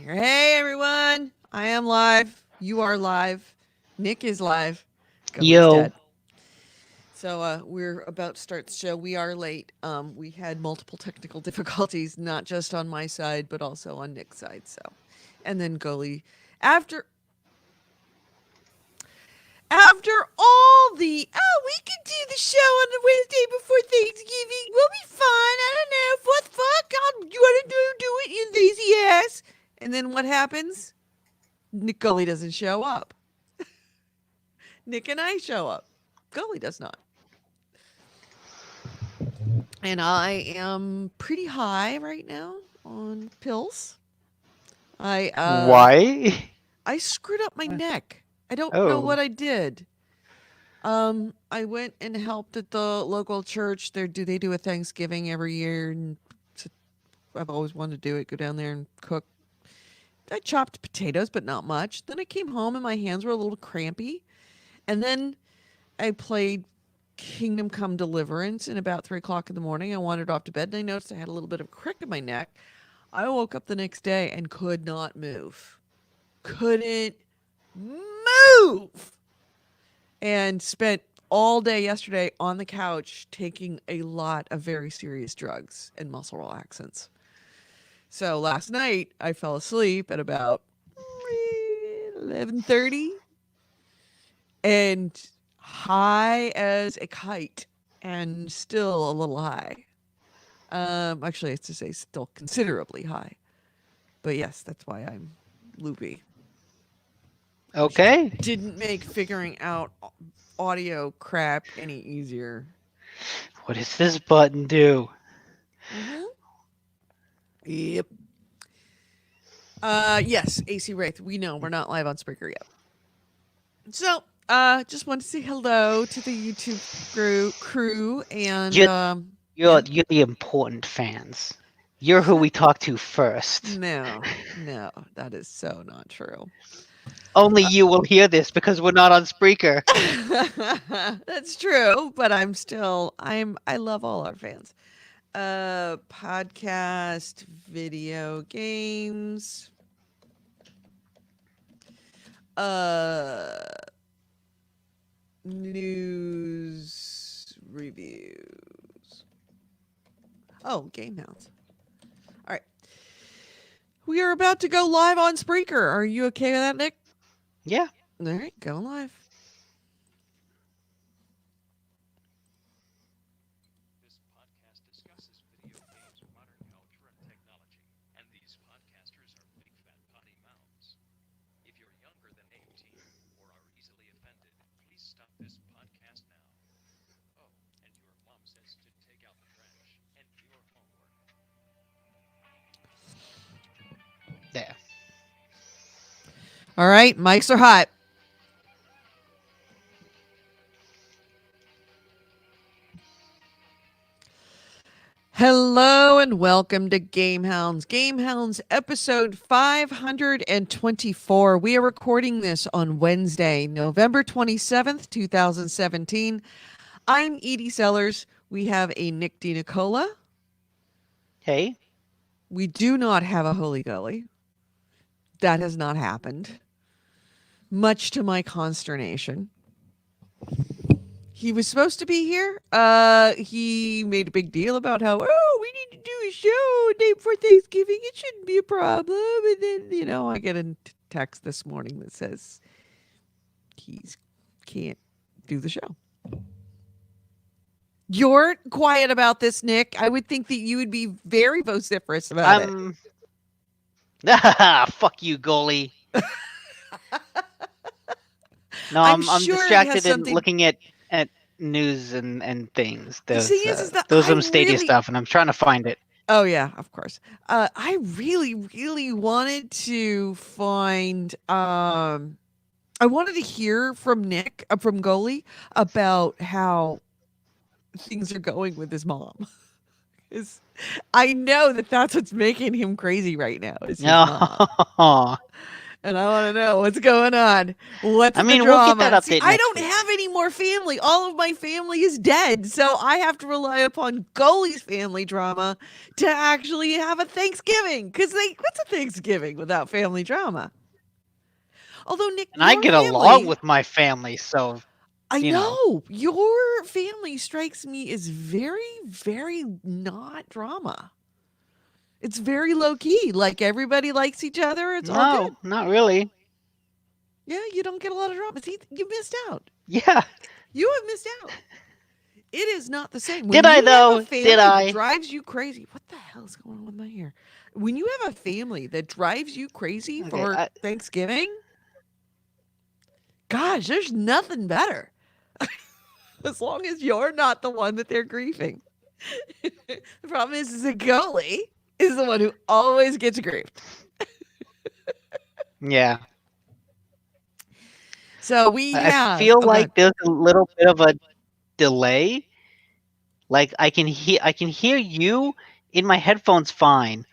Hey everyone, I am live. You are live. Nick is live. Goalie's Yo. dead. So we're about to start the show. We are late. We had multiple technical difficulties, not just on my side, but also on Nick's side. And then Goalie, after after all the we can do the show on the Wednesday before Thanksgiving. We'll be fine. I don't know. What the fuck? You want to do it, you lazy ass. And then what happens? Nick Gully doesn't show up. Nick and I show up. Gully does not. And I am pretty high right now on pills. Why? I screwed up my neck. I don't know Oh. what I did. I went and helped at the local church. They do a Thanksgiving every year, and I've always wanted to do it. Go down there and cook. I chopped potatoes, but not much. Then I came home and my hands were a little crampy. And then I played Kingdom Come Deliverance, and about 3 o'clock in the morning, I wandered off to bed and I noticed I had a little bit of a crick in my neck. I woke up the next day and could not move. Couldn't move! And spent all day yesterday on the couch taking a lot of very serious drugs and muscle relaxants. So last night, I fell asleep at about 11:30 and high as a kite and still a little high. Actually, it's to say still considerably high. But yes, that's why I'm loopy. Okay. Didn't make figuring out audio crap any easier. What does this button do? Yep. Yes, AC Wraith. We know we're not live on Spreaker yet. So, just want to say hello to the YouTube crew and You're the important fans. You're who we talk to first. no, that is so not true. Only you will hear this because we're not on Spreaker. That's true, but I love all our fans. Podcast, video games, news reviews. Oh, GameHounds. All right. We are about to go live on Spreaker. Are you okay with that, Nick? Yeah. All right, go live. This podcast discusses video games, modern culture, and technology, and these podcasters are big fat potty mouths. If you're younger than 18 or are easily offended, please stop this podcast now. Oh, and your mom says to take out the trash and do your homework. There. All right, mics are hot. Hello and welcome to GameHounds. GameHounds episode 524. We are recording this on Wednesday, November 27th, 2017. I'm Edie Sellers. We have a Nick DiNicola. Hey. We do not have a Holy Gully. That has not happened, much to my consternation. He was supposed to be here. He made a big deal about how, we need to do a show a day before Thanksgiving. It shouldn't be a problem. And then, I get a text this morning that says he can't do the show. You're quiet about this, Nick. I would think that you would be very vociferous about it. Fuck you, goalie. No, I'm sure distracted and looking at news and things. Those some Stadia stuff, and I'm trying to find it. Oh yeah, of course. I really, really wanted to find. I wanted to hear from Nick, from Goalie, about how things are going with his mom. I know that that's what's making him crazy right now. Is his mom. And I want to know what's going on. What's I the mean, drama? we'll get that update See, I next don't week. have any more family. All of my family is dead. So I have to rely upon Goalie's family drama to actually have a Thanksgiving. Because what's a Thanksgiving without family drama? Although, Nick, And I your get along family, with my family, so I you know. know, your family strikes me as very, very not drama. It's very low key. Like everybody likes each other. It's all good. No, not really. Yeah, you don't get a lot of drama. See, you missed out. Yeah. You have missed out. It is not the same. When Did I you have a though? Did family that I? drives you crazy, what the hell is going on with my hair? When you have a family that drives you crazy Okay. for Thanksgiving, gosh, there's nothing better. As long as you're not the one that they're grieving. The problem is the goalie is the one who always gets grieved. Yeah. So we I have. feel Oh, God. like there's a little bit of a delay. Like I can hear you in my headphones fine,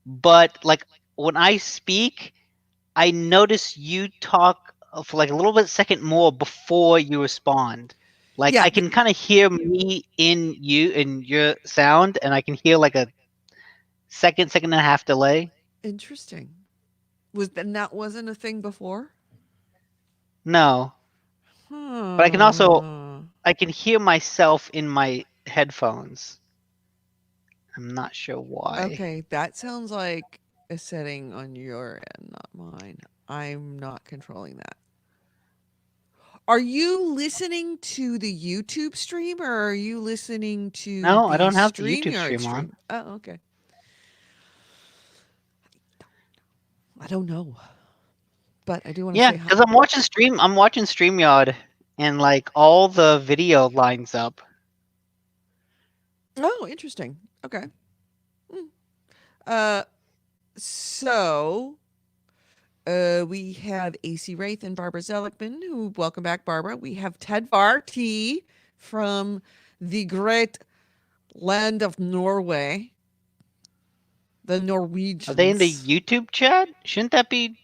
but like when I speak, I notice you talk for like a little bit second more before you respond. Like Yeah. I can kind of hear me in your sound, and I can hear like a second and a half delay. Interesting. That wasn't a thing before? No, but Hmm. I can hear myself in my headphones. I'm not sure why. Okay, that sounds like a setting on your end, not mine. I'm not controlling that. Are you listening to the YouTube stream or are you listening to No, I the don't have the YouTube StreamYard stream on. stream? Oh, okay. I don't know. But I do want to Yeah, say hi. because I'm watching StreamYard, and like all the video lines up. Oh, interesting. Okay. Mm. Uh, so we have AC Wraith and Barbara Zelikman, who welcome back, Barbara. We have Ted Varty from the great land of Norway, the Are they in the Norwegians. YouTube chat? Shouldn't that be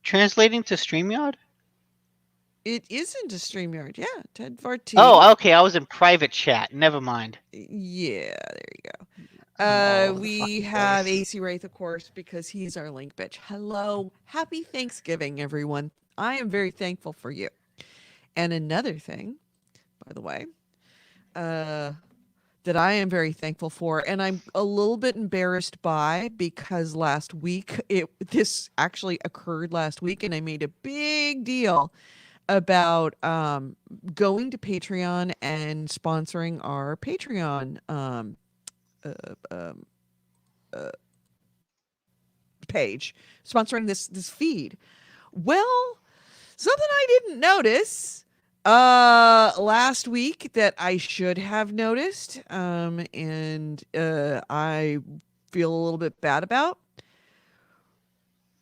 translating to StreamYard? It isn't a StreamYard. Yeah, Ted Varty. Oh, okay. I was in private chat. Never mind. Yeah, there you go. I'm all over the We fucking have place. AC Wraith, of course, because he's our link bitch. Hello. Happy Thanksgiving, everyone. I am very thankful for you. And another thing, by the way, that I am very thankful for, and I'm a little bit embarrassed by because last week this actually occurred last week, and I made a big deal about going to Patreon and sponsoring our Patreon uh, um, page, sponsoring this feed. Well, something I didn't notice last week that I should have noticed and I feel a little bit bad about.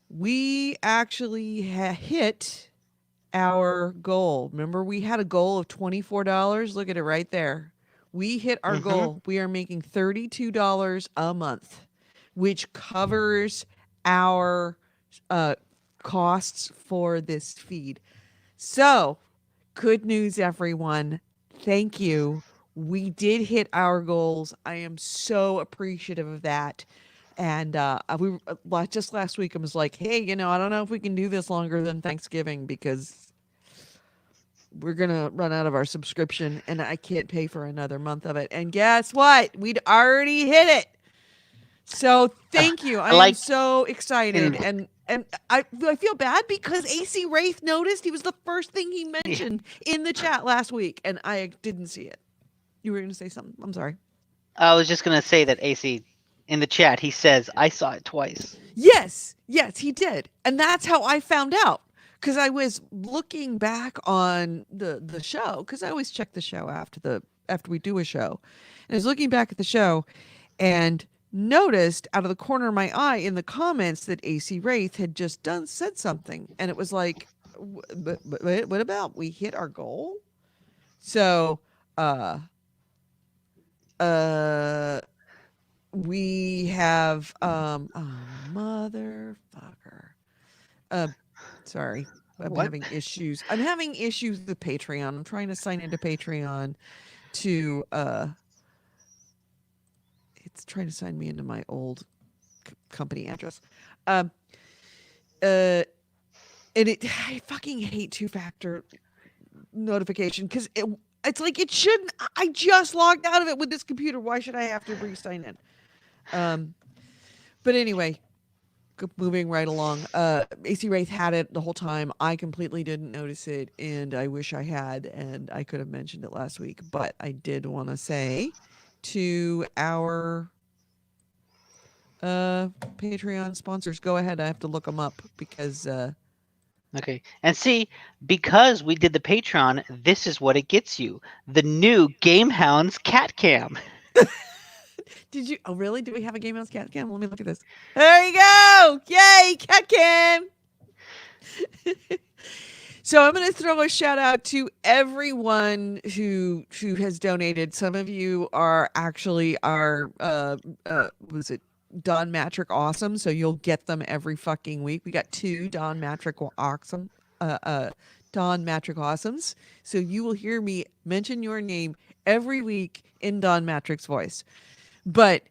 We actually hit our goal. Remember, we had a goal of $24. Look at it right there. We hit our Mm-hmm. goal. We are making $32 a month, which covers our uh, costs for this feed. So, good news, everyone. Thank you. We did hit our goals. I am so appreciative of that. And just last week, I was like, hey, I don't know if we can do this longer than Thanksgiving because we're going to run out of our subscription and I can't pay for another month of it. And guess what? We'd already hit it. So thank you. I I am like so excited. in And I feel bad because AC Wraith noticed. He was the first thing he mentioned in the chat last week, and I didn't see it. You were going to say something. I'm sorry. I was just gonna say that AC in the chat he says I saw it twice. Yes, he did. And that's how I found out. Because I was looking back on the show, because I always check the show after we do a show. And I was looking back at the show and noticed out of the corner of my eye in the comments that AC Wraith had just said something. And it was like, but what about we hit our goal? So, uh, uh, we have, oh, motherfucker. Sorry. I'm What? having issues. I'm having issues with Patreon. I'm trying to sign into Patreon to it's trying to sign me into my old company address. Um uh and I fucking hate two-factor notification because it's like it shouldn't. I just logged out of it with this computer. Why should I have to re-sign in? But anyway, moving right along. AC Wraith had it the whole time. I completely didn't notice it, and I wish I had, and I could have mentioned it last week. But I did want to say to our Patreon sponsors, go ahead. I have to look them up because Okay. And see, because we did the Patreon, this is what it gets you. The new GameHounds cat cam. did you? Oh, really? Do we have a Game House cat cam? Let me look at this. There you go! Yay, cat cam! So I'm going to throw a shout out to everyone who has donated. Some of you are actually our was it Don Matrick awesome? So you'll get them every fucking week. We got 2 Don Matrick awesome Don Matrick awesomes. So you will hear me mention your name every week in Don Matrick's voice. But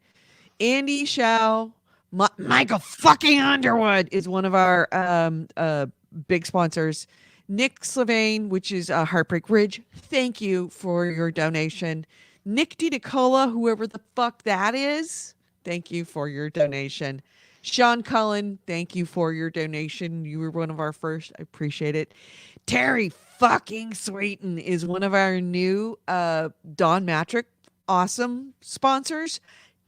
Andy Shao, Michael fucking Underwood is one of our big sponsors. Nick Slavane, which is Heartbreak Ridge, thank you for your donation. Nick DiDicola, whoever the fuck that is, thank you for your donation. Sean Cullen, thank you for your donation. You were one of our first. I appreciate it. Terry fucking Sweeten is one of our new Don Matrick awesome sponsors.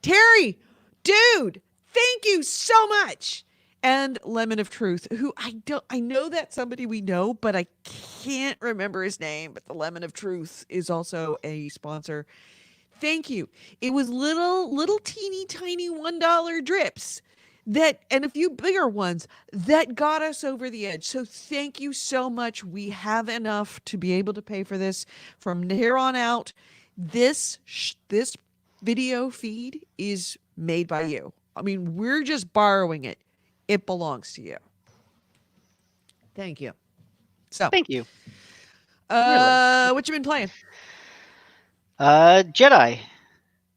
Terry, dude, thank you so much. And Lemon of Truth, who I know that's somebody we know, but I can't remember his name. But the Lemon of Truth is also a sponsor. Thank you. It was little teeny tiny $1 drips that, and a few bigger ones that got us over the edge. So thank you so much. We have enough to be able to pay for this from here on out. This video feed is made by you. I mean, we're just borrowing it. It belongs to you. Thank you. So, Thank you. Really. what you been playing? Jedi.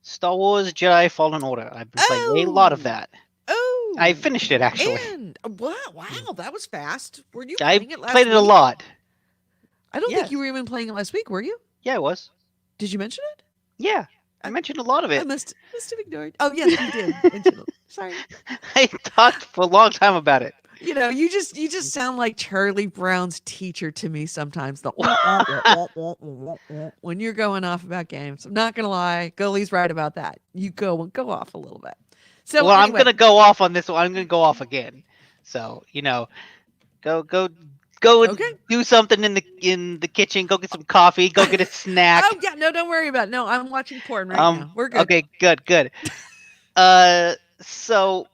Star Wars Jedi Fallen Order. I've been playing a lot of that. Oh, I finished it actually. And wow, that was fast. Were you I playing it last played it a week? lot. I don't Yeah. think you were even playing it last week, were you? Yeah, it was. Did you mention it? Yeah, I mentioned a lot of I it. must have ignored. Oh yes, you did mention it. Sorry. I talked for a long time about it. You know, you just sound like Charlie Brown's teacher to me sometimes. The when you're going off about games. I'm not gonna lie, Goalie's right about that. You go off a little bit. So Well, I'm anyway, gonna go off on this one. I'm gonna go off again. So go and okay. do something in the kitchen. Go get some coffee. Go get a snack. Oh yeah, no, don't worry about it. No, I'm watching porn right now. We're good. Okay, good. So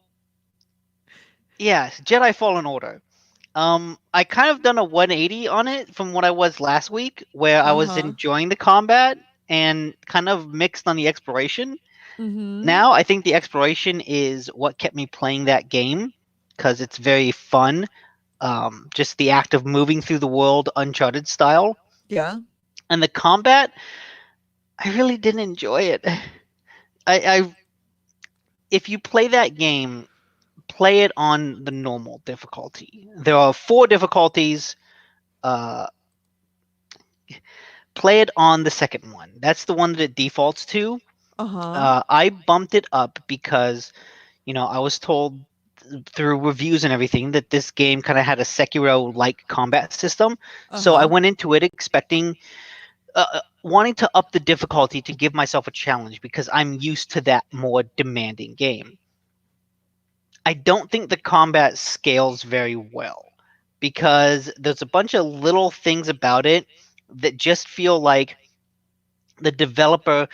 yeah, Jedi Fallen Order. I kind of done a 180 on it from what I was last week, where I was enjoying the combat and kind of mixed on the exploration. Mm-hmm. Now I think the exploration is what kept me playing that game because it's very fun. Just the act of moving through the world, Uncharted style. Yeah. And the combat, I really didn't enjoy it. If you play that game, play it on the normal difficulty. There are 4 difficulties. Play it on the second one. That's the one that it defaults to. I bumped it up because, I was told through reviews and everything that this game kind of had a Sekiro-like combat system. So I went into it expecting, wanting to up the difficulty to give myself a challenge because I'm used to that more demanding game. I don't think the combat scales very well because there's a bunch of little things about it that just feel like the developer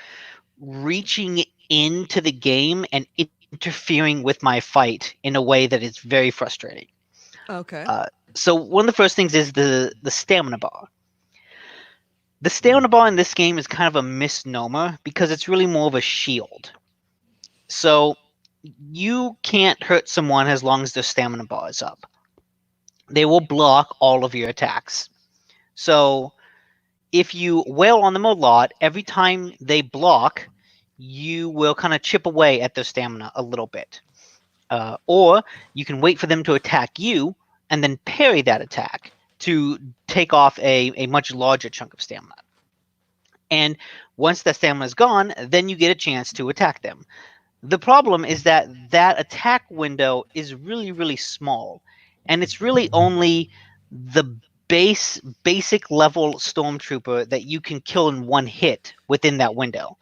reaching into the game and interfering with my fight in a way that is very frustrating. Okay. So one of the first things is the stamina bar. The stamina bar in this game is kind of a misnomer because it's really more of a shield. So you can't hurt someone as long as their stamina bar is up. they will block all of your attacks. So if you wail on them a lot, every time they block, you will kind of chip away at their stamina a little bit. Or you can wait for them to attack you and then parry that attack to take off a much larger chunk of stamina. And once that stamina is gone, then you get a chance to attack them. The problem is that that attack window is really, really small, and it's really only the basic level stormtrooper that you can kill in one hit within that window.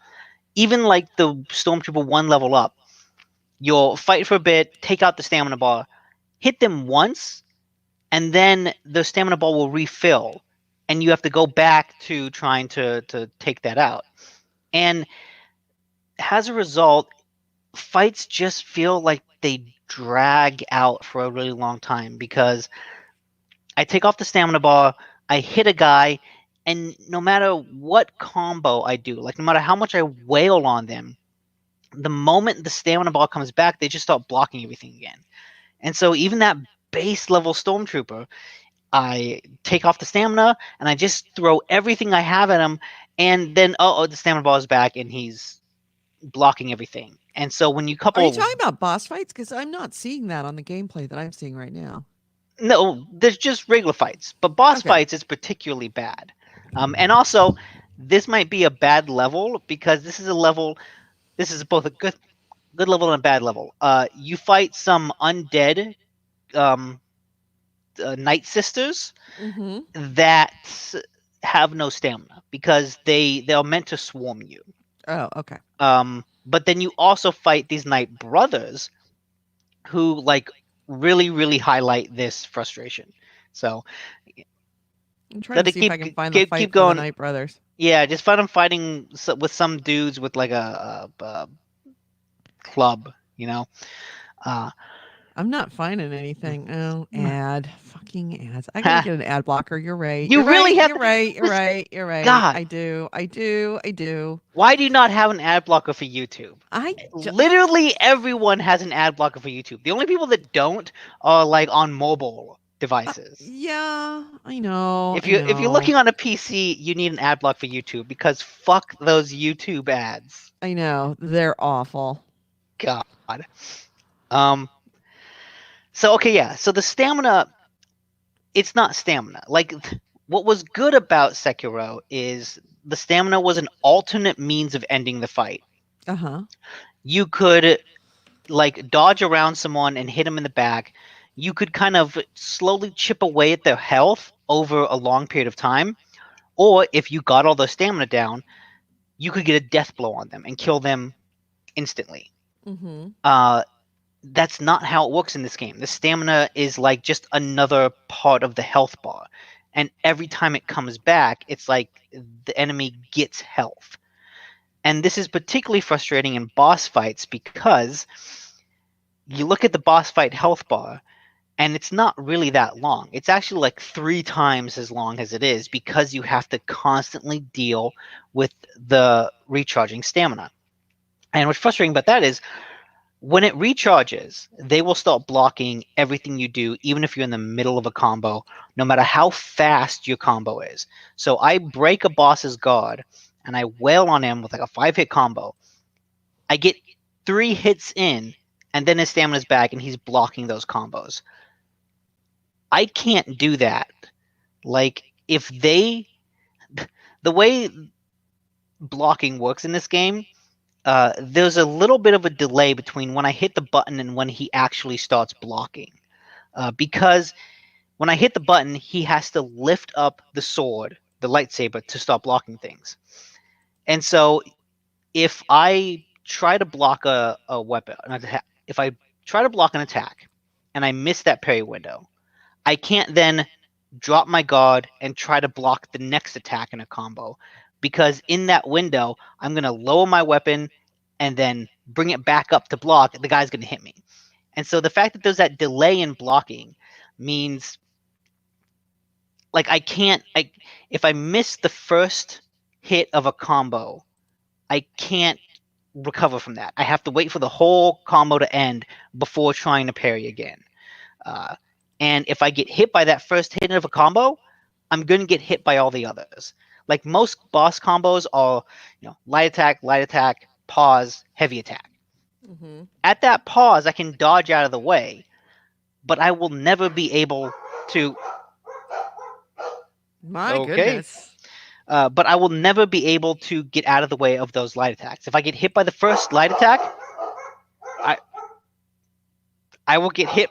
Even like the stormtrooper one level up, you'll fight for a bit, take out the stamina bar, hit them once, and then the stamina bar will refill, and you have to go back to trying to take that out. And as a result, fights just feel like they drag out for a really long time because I take off the stamina bar, I hit a guy, and no matter what combo I do, like no matter how much I wail on them, the moment the stamina bar comes back, they just start blocking everything again. And so even that base level stormtrooper, I take off the stamina and I just throw everything I have at him, and then the stamina bar is back and he's blocking everything. And so when you Are you couple talking about boss fights? Because I'm not seeing that on the gameplay that I'm seeing right now. No, there's just regular fights, but boss Okay. fights is particularly bad. And also, this might be a bad level because this is a level. This is both a good level and a bad level. You fight some undead um, Night Sisters Mm-hmm. that have no stamina because they're meant to swarm you. Oh, okay. But then you also fight these Night Brothers who like really highlight this frustration. So I'm trying let to it see if I can find the keep fight for the going. Night Brothers. Yeah, just find him fighting with some dudes with like a club, you know. Uh, I'm not finding anything. Oh, fucking ads. I gotta ha, get an ad blocker. You're right. you You're really right. have You're right. You're this. right. You're right. God, I do. I do. I do. why do you not have an ad blocker for YouTube? I ju- Literally everyone has an ad blocker for YouTube. The only people that don't are like on mobile devices. yeah, I know. If I you're know. looking on a PC, you need an ad block for YouTube because fuck those YouTube ads. I know. They're awful. God. Um. So okay, yeah. So the stamina, it's not stamina. Like what was good about Sekiro is the stamina was an alternate means of ending the fight. Uh-huh. You could like dodge around someone and hit them in the back. You could kind of slowly chip away at their health over a long period of time. Or if you got all their stamina down, you could get a death blow on them and kill them instantly. Mm-hmm. Uh, that's not how it works in this game. The stamina is like just another part of the health bar. And every time it comes back, it's like the enemy gets health. And this is particularly frustrating in boss fights because you look at the boss fight health bar and it's not really that long. It's actually like 3 times as long as it is because you have to constantly deal with the recharging stamina. And what's frustrating about that is when it recharges, they will start blocking everything you do, even if you're in the middle of a combo, no matter how fast your combo is. So I break a boss's guard and I wail on him with like a 5-hit combo. I get 3 hits in, and then his stamina's back and he's blocking those combos. I can't do that. Like, if they. The way blocking works in this game, there's a little bit of a delay between when I hit the button and when he actually starts blocking. Because when I hit the button, he has to lift up the sword, the lightsaber, to stop blocking things. And so if I try to block a weapon, if I try to block an attack and I miss that parry window, I can't then drop my guard and try to block the next attack in a combo because in that window, I'm going to lower my weapon and then bring it back up to block. The guy's going to hit me. And so the fact that there's that delay in blocking means like if I miss the first hit of a combo, I can't recover from that. I have to wait for the whole combo to end before trying to parry again. Uh, And if I get hit by that first hit of a combo, I'm going to get hit by all the others. Like most boss combos are, light attack, pause, heavy attack. Mm-hmm. At that pause, I can dodge out of the way, but I will never be able to. My Okay. goodness. But I will never be able to get out of the way of those light attacks. If I get hit by the first light attack, I I will get hit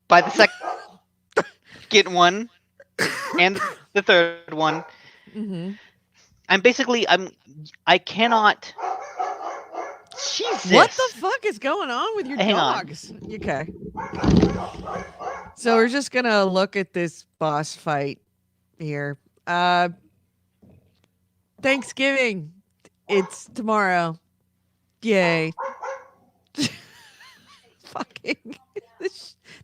by the second one and the third one. Mm-hmm. I cannot. What the Jesus. fuck is going on with your Hang on. dogs? Okay. So we're just gonna look at this boss fight here. Thanksgiving. It's tomorrow. Yay. Fucking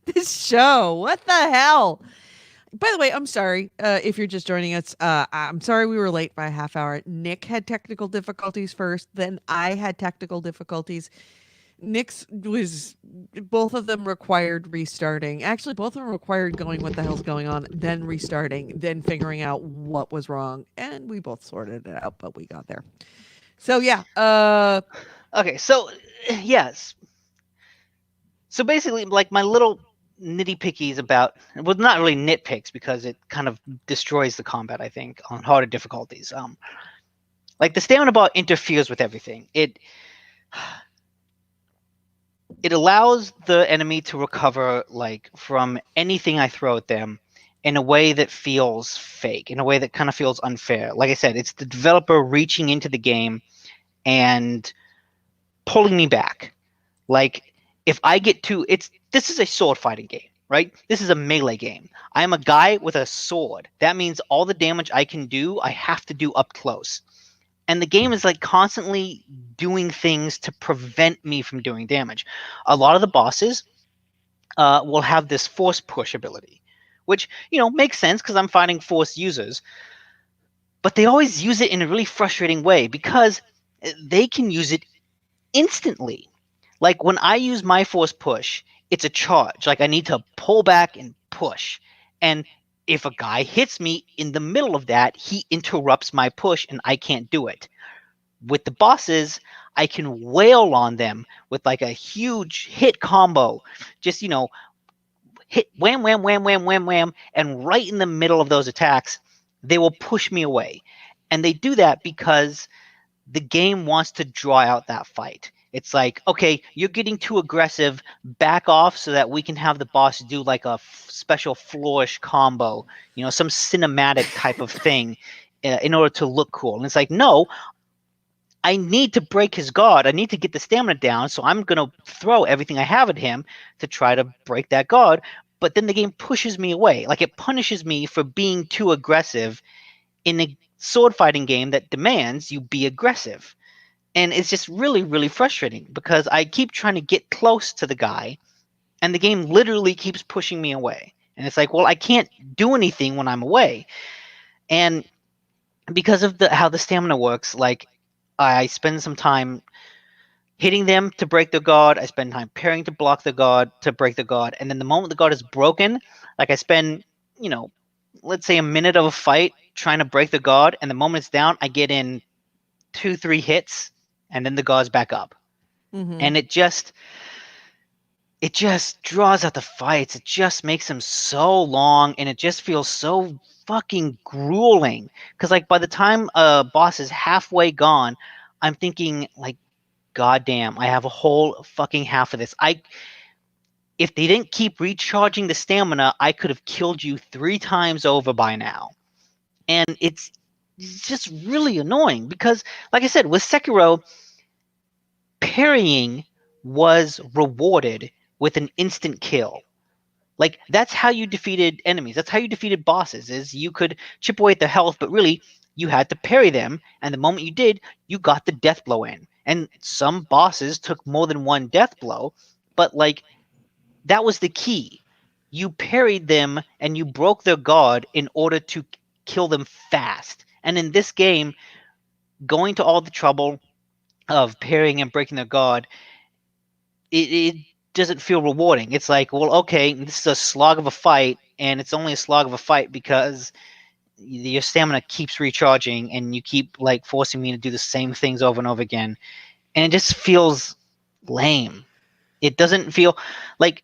this show. What the hell? By the way, I'm sorry if you're just joining us. I'm sorry we were late by a half hour. Nick had technical difficulties first, then I had technical difficulties. Nick's was both of them required restarting. Actually, both of them required going, what the hell's going on, then restarting, then figuring out what was wrong. And we both sorted it out, but we got there. So yeah, Okay, so yes. So basically, like my little nitty pickies about, well, not really nitpicks because it kind of destroys the combat, I think, on harder difficulties. Like the stamina bar interferes with everything. It allows the enemy to recover like from anything I throw at them in a way that feels fake, in a way that kind of feels unfair. Like I said, it's the developer reaching into the game and pulling me back. Like if I get to this is a sword fighting game, right? This is a melee game. I am a guy with a sword. That means all the damage I can do, I have to do up close. And the game is like constantly doing things to prevent me from doing damage. A lot of the bosses will have this force push ability, which makes sense because I'm fighting force users. But they always use it in a really frustrating way because they can use it instantly. Like when I use my force push, it's a charge. Like I need to pull back and push. And if a guy hits me in the middle of that, he interrupts my push and I can't do it. With the bosses, I can wail on them with like a huge hit combo. Just, hit wham, wham, wham, wham, wham, wham. And right in the middle of those attacks, they will push me away. And they do that because the game wants to draw out that fight. It's like, okay, you're getting too aggressive, back off so that we can have the boss do like a special flourish combo, some cinematic type of thing in order to look cool. And it's like, no, I need to break his guard. I need to get the stamina down, so I'm going to throw everything I have at him to try to break that guard. But then the game pushes me away. Like it punishes me for being too aggressive in a sword fighting game that demands you be aggressive. And it's just really, really frustrating because I keep trying to get close to the guy and the game literally keeps pushing me away. And it's like, well, I can't do anything when I'm away. And because of how the stamina works, like I spend some time hitting them to break the guard. I spend time parrying to block the guard to break the guard. And then the moment the guard is broken, like I spend, let's say a minute of a fight trying to break the guard. And the moment it's down, I get in 2-3 hits and then the guard's back up. mm-hmm. And it just draws out the fights. It just makes them so long and it just feels so fucking grueling. Because like by the time a boss is halfway gone, I'm thinking like, God damn, I have a whole fucking half of this. If they didn't keep recharging the stamina, I could have killed you 3 times over by now. And it's just really annoying because, like I said, with Sekiro, parrying was rewarded with an instant kill. Like that's how you defeated enemies. That's how you defeated bosses. Is you could chip away at their health, but really you had to parry them, and the moment you did, you got the death blow in. And some bosses took more than one death blow, but like that was the key. You parried them and you broke their guard in order to kill them fast. And in this game, going to all the trouble of parrying and breaking their guard, it doesn't feel rewarding. It's like, well, okay, this is a slog of a fight, and it's only a slog of a fight because your stamina keeps recharging, and you keep like forcing me to do the same things over and over again, and it just feels lame. It doesn't feel like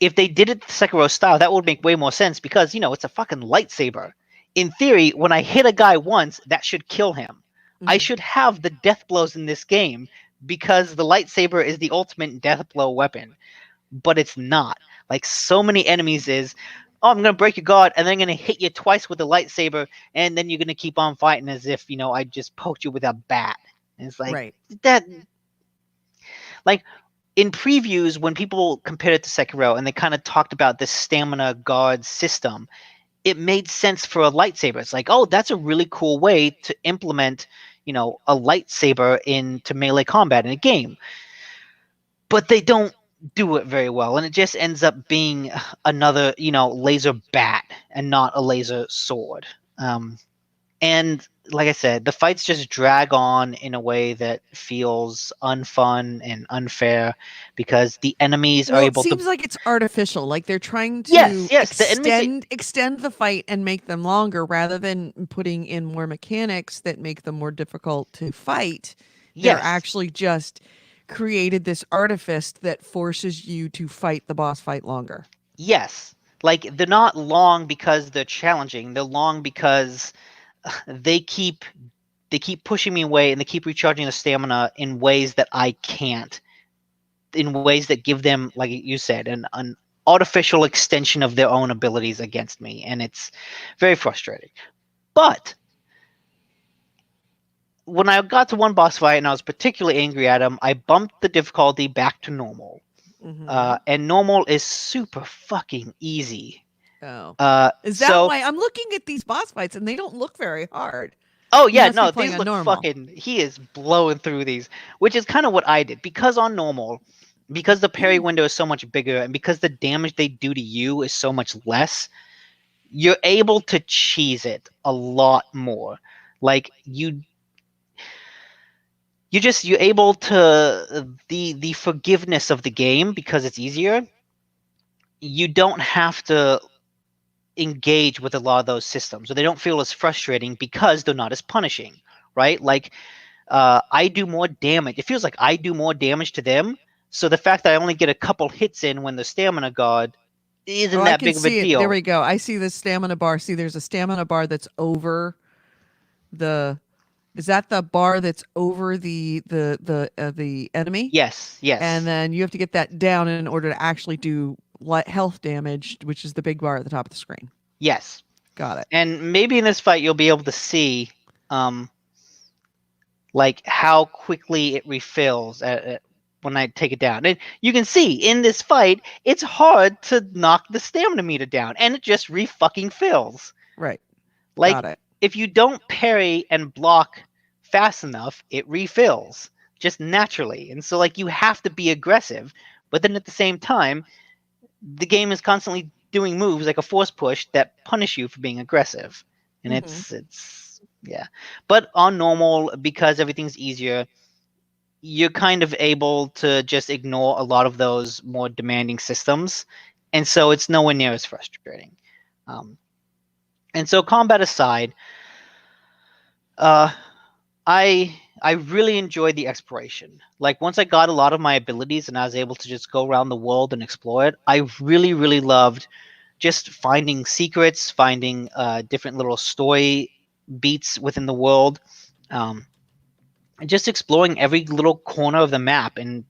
if they did it the Sekiro style, that would make way more sense because it's a fucking lightsaber. In theory, when I hit a guy once, that should kill him. I Mhm. should have the death blows in this game because the lightsaber is the ultimate death blow weapon, but it's not. Like so many enemies is, oh, I'm gonna break your guard, and then I'm gonna hit you twice with the lightsaber, and then you're gonna keep on fighting as if I just poked you with a bat. And it's like Right. that. Like in previews, when people compared it to Sekiro and they kind of talked about this stamina guard system, it made sense for a lightsaber. It's like, oh, that's a really cool way to implement, a lightsaber into melee combat in a game. But they don't do it very well, and it just ends up being another, laser bat and not a laser sword. And like I said, the fights just drag on in a way that feels unfun and unfair because the enemies are Well, it able to. seems like it's artificial. Like they're trying Yes, to yes, the enemies. extend the fight and make them longer rather than putting in more mechanics that make them more difficult to fight. They're Yes, actually just created this artifice that forces you to fight the boss fight longer. yes. Like they're not long because they're challenging. They're long because they keep they keep pushing me away and they keep recharging the stamina in ways that I can't. In ways that give them, like you said, an artificial extension of their own abilities against me, and it's very frustrating. But when I got to one boss fight and I was particularly angry at him, I bumped the difficulty back to normal. Mm-hmm. And normal is super fucking easy. Oh, Uh, is that so why I'm looking at these boss fights and they don't look very hard? oh You yeah, must be no, playing these on look normal. fucking. He is blowing through these, which is kind of what I did because on normal, because the parry window is so much bigger and because the damage they do to you is so much less, you're able to cheese it a lot more. Like you're able to the forgiveness of the game because it's easier. You don't have to engage with a lot of those systems, or they don't feel as frustrating because they're not as punishing, right? Like I do more damage. It feels like I do more damage to them. So the fact that I only get a couple hits in when the stamina god Oh, isn't I that can big of a see it. There deal. we go. I see the stamina bar. See, there's a stamina bar that's over the. Is that the bar that's over the enemy? Yes, And yes, then you have to get that down in order to actually do health damage, which is the big bar at the top of the screen. yes. Got it. And maybe in this fight you'll be able to see um like how quickly it refills when I take it down. And you can see in this fight, it's hard to knock the stamina meter down, and it just re-fucking fills. Right. Like Got it. if you don't parry and block fast enough, it refills just naturally. And so like you have to be aggressive, but then at the same time, the game is constantly doing moves like a force push that punish you for being aggressive. And Mm-hmm. it's yeah. But on normal, because everything's easier, you're kind of able to just ignore a lot of those more demanding systems, and so it's nowhere near as frustrating. Um, and so, combat aside, uh, I really enjoyed the exploration. Like once I got a lot of my abilities and I was able to just go around the world and explore it, I really loved just finding secrets, finding different little story beats within the world. Um, and just exploring every little corner of the map and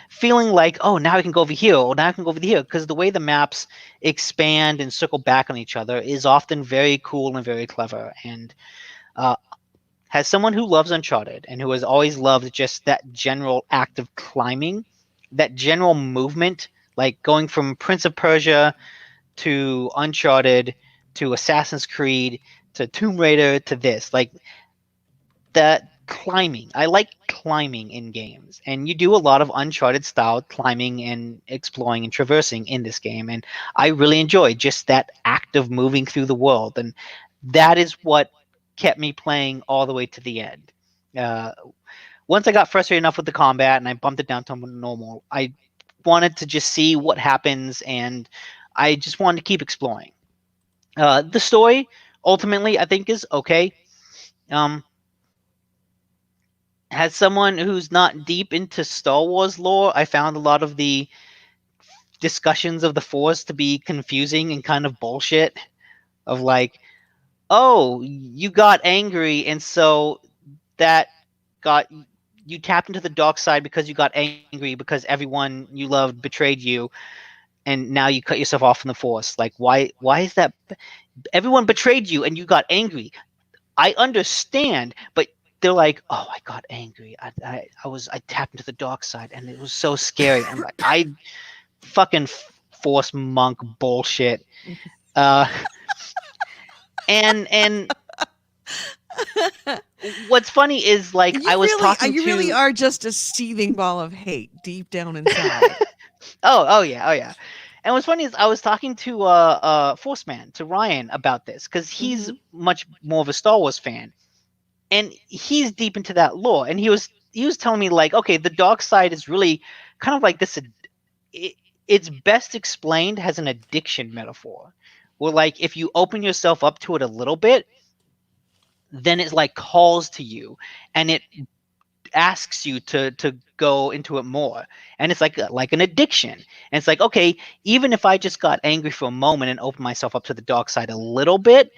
feeling like, oh, now I can go over here, or now I can go over here, because the way the maps expand and circle back on each other is often very cool and very clever. And uh, as someone who loves Uncharted and who has always loved just that general act of climbing, that general movement, like going from Prince of Persia to Uncharted to Assassin's Creed to Tomb Raider to this, like that climbing. I like climbing in games, and you do a lot of Uncharted style climbing and exploring and traversing in this game, and I really enjoy just that act of moving through the world, and that is what kept me playing all the way to the end. Uh, Once I got frustrated enough with the combat and I bumped it down to normal, I wanted to just see what happens, and I just wanted to keep exploring. The story ultimately, I think, is okay. Um, as someone who's not deep into Star Wars lore, I found a lot of the discussions of the Force to be confusing and kind of bullshit. Of like, oh, you got angry, and so that got you tapped into the dark side because you got angry because everyone you loved betrayed you, and now you cut yourself off from the Force. Like, why is that? Everyone betrayed you, and you got angry. I understand, but they're like, oh, I got angry. I tapped into the dark side, and it was so scary. I'm like, I fucking Force monk bullshit. Uh, and what's funny is like I was talking you really to. are just a seething ball of hate deep down inside. Oh yeah, oh yeah. And what's funny is I was talking to Force Man, to Ryan, about this because he's Hmm. much more of a Star Wars fan, and he's deep into that lore. And he was telling me like, okay, the dark side is really kind of like this. It, it's best explained as an addiction metaphor, where like if you open yourself up to it a little bit, then it like calls to you, and it asks you to go into it more, and it's like an addiction. And it's like, okay, even if I just got angry for a moment and opened myself up to the dark side a little bit,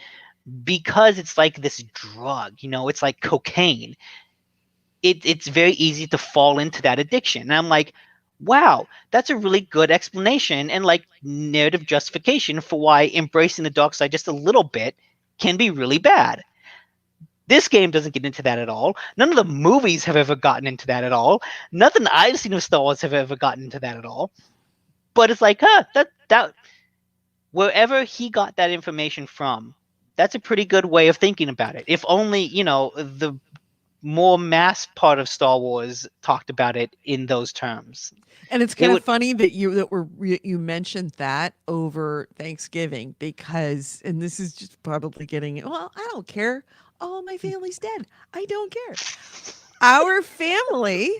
because it's like this drug, it's like cocaine. It's very easy to fall into that addiction. And I'm like, wow, that's a really good explanation and like narrative justification for why embracing the dark side just a little bit can be really bad. This game doesn't get into that at all. None of the movies have ever gotten into that at all. Nothing I've seen of Star Wars have ever gotten into that at all. But it's like, that wherever he got that information from, that's a pretty good way of thinking about it. If only, the more mass part of Star Wars talked about it in those terms. And it's It kind of would. funny that you mentioned that over Thanksgiving because, and this is just probably getting, well, I don't care. Oh, my family's dead. I don't care. Our family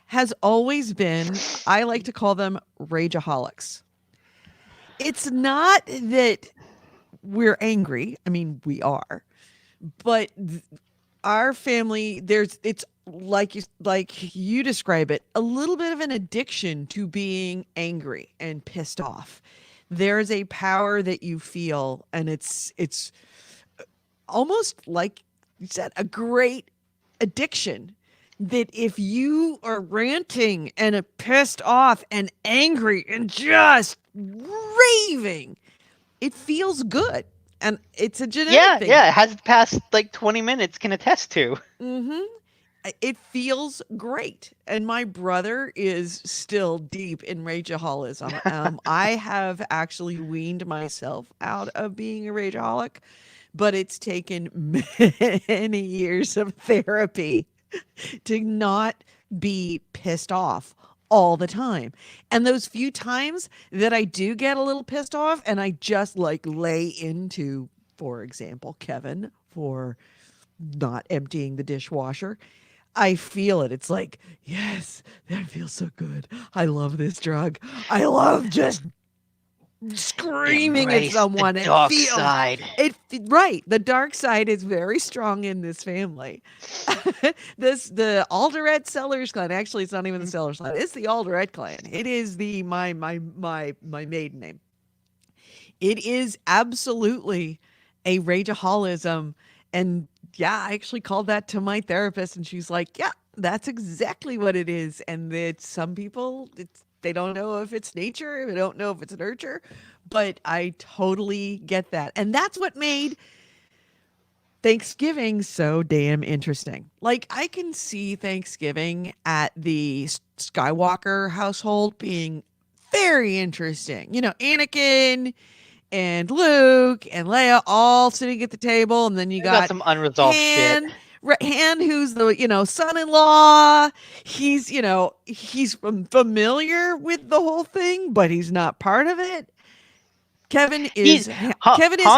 has always been, I like to call them rageaholics. It's not that we're angry. I mean, we are, but our family, it's like you describe it, a little bit of an addiction to being angry and pissed off. There's a power that you feel, and it's almost like you said, a great addiction, that if you are ranting and pissed off and angry and just raving, it feels good. And it's a genetic Yeah, thing. yeah. It has past like 20 minutes can attest to. Hmm. It feels great. And my brother is still deep in rageaholism. I have actually weaned myself out of being a rageaholic, but it's taken many years of therapy to not be pissed off all the time. And those few times that I do get a little pissed off and I just like lay into, for example, Kevin for not emptying the dishwasher, I feel it. It's like, yes, that feels so good. I love this drug. I love just screaming at Embrace the someone. It dark feels side. right. The dark side is very strong in this family. The Alderette Sellers clan. Actually, it's not even the Sellers clan. It's the Alderette clan. It is the my maiden name. It is absolutely a rageaholism. And yeah, I actually called that to my therapist, and she's like, yeah, that's exactly what it is. And that some people, they don't know if it's nature, they don't know if it's nurture, but I totally get that. And that's what made Thanksgiving so damn interesting. Like, I can see Thanksgiving at the Skywalker household being very interesting. Anakin and Luke and Leia all sitting at the table, and then you I got got some unresolved shit. Han, who's the son-in-law. He's familiar with the whole thing, but he's not part of it. He Kevin is Han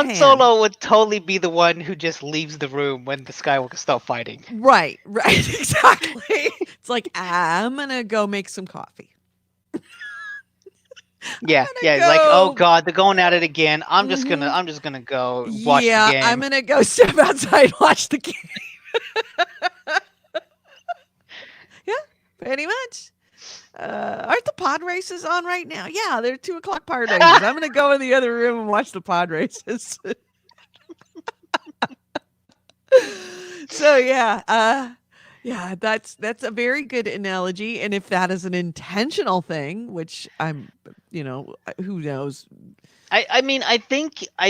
Han. Solo would totally be the one who just leaves the room when the Skywalkers start fighting. Right, exactly. It's like, I'm gonna go make some coffee. Yeah, gonna yeah. It's like, oh go. god, they're going at it again. Mhm. I'm just gonna go watch the Yeah, I'm game. gonna go step outside and watch the game. Yeah, pretty much. Aren't the pod races on right now? Yeah, they're 2 o'clock pod races. I'm gonna go in the other room and watch the pod races. So yeah, that's a very good analogy. And if that is an intentional thing, which who knows? I mean, I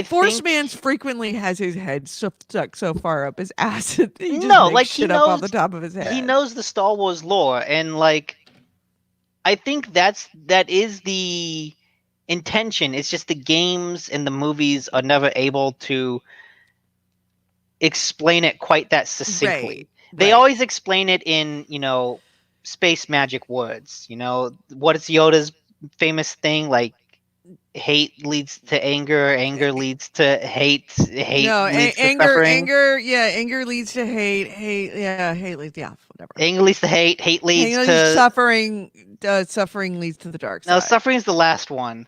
Force think Man's frequently has his head stuck so far up his ass that he just no, makes like shit up off the top of his he head. knows the Star Wars lore, and like I think that is the intention. It's just the games and the movies are never able to explain it quite that succinctly. Right. They Right. always explain it in, space magic words. What is Yoda's famous thing? Like, hate leads to anger, anger leads to hate, hate No, leads to anger, suffering, anger, yeah, anger leads to hate, hate leads, yeah, whatever. anger leads to hate, hate leads Anger leads to to suffering, suffering leads to the dark no, side. suffering is the last one.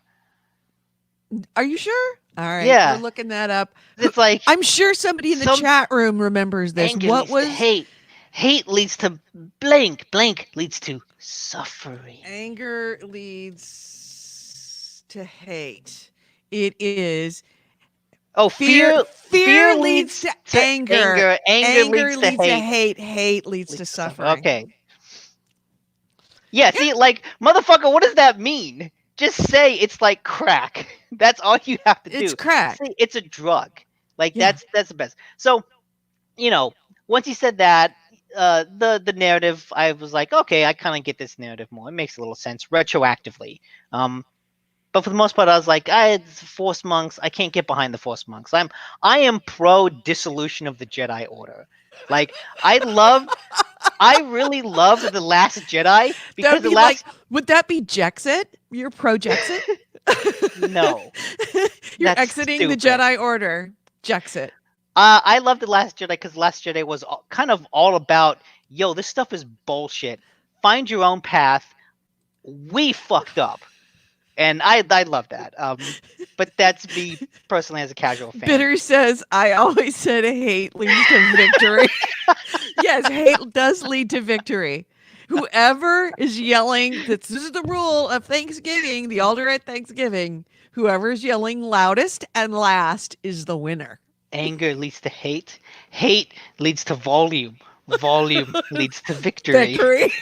Are you sure? All right, we're Yeah, looking that up. it's like I'm sure somebody in the some chat room remembers this. anger What leads to was hate, hate leads to blank, blank leads to suffering. anger leads to hate? It is Oh, fear. Fear leads leads to to anger. anger, anger Anger leads to leads to hate, hate. Hate leads to leads to suffering. suffering. Okay. Yeah, Yeah, see, like, motherfucker, what does that mean? Just say it's like crack. That's all you have to it's do. crack. Say it's a drug. Like Yeah. that's the best. So, once he said that, the narrative, I was like, okay, I kind of get this narrative more. It makes a little sense retroactively. But for the most part, I was like, Force monks. I can't get behind the Force monks. I am pro dissolution of the Jedi Order. Like I really loved the Last Jedi That because would the be like, last would that be Jexit? You're pro Jexit? no, You're that's exiting the stupid. Jedi Order. Jexit. I love the Last Jedi because Last Jedi was kind of all about, yo, this stuff is bullshit. Find your own path. We fucked up, and I love that. But that's me personally as a casual fan. Bitter says, I always said hate leads to victory. Yes, hate does lead to victory. Whoever is yelling, this is the rule of Thanksgiving, the altar at Thanksgiving. Whoever is yelling loudest and last is the winner. Anger leads to hate. Hate leads to volume. Volume leads to victory. Victory.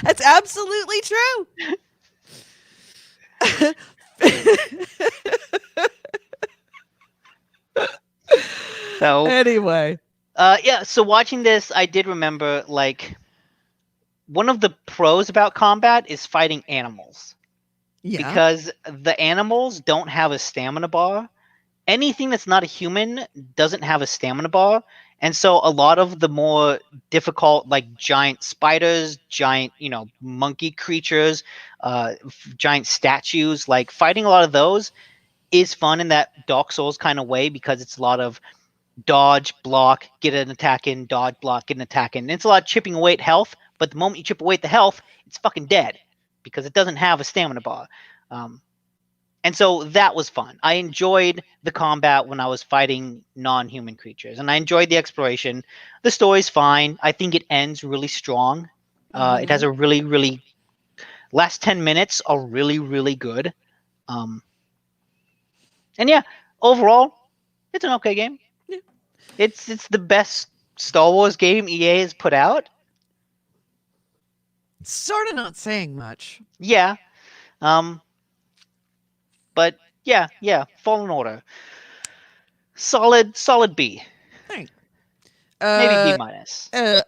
That's absolutely true. So, Anyway. yeah. So watching this, I did remember like one of the pros about combat is fighting animals Yeah. because the animals don't have a stamina bar. Anything that's not a human doesn't have a stamina bar. And so a lot of the more difficult, like giant spiders, giant, monkey creatures, giant statues, like fighting a lot of those is fun in that Dark Souls kind of way because it's a lot of dodge, block, get an attack in, dodge, block, get an attack in. And it's a lot of chipping away at health, but the moment you chip away at the health, it's fucking dead because it doesn't have a stamina bar. And so that was fun. I enjoyed the combat when I was fighting non-human creatures, and I enjoyed the exploration. The story's fine. I think it ends really strong. It has a really, really last 10 minutes are really, really good. And yeah, overall, it's an okay game. Yeah. It's the best Star Wars game EA has put out. Sort of not saying much. Yeah. But yeah, Fallen Order. Solid B. Thanks. Maybe B minus. I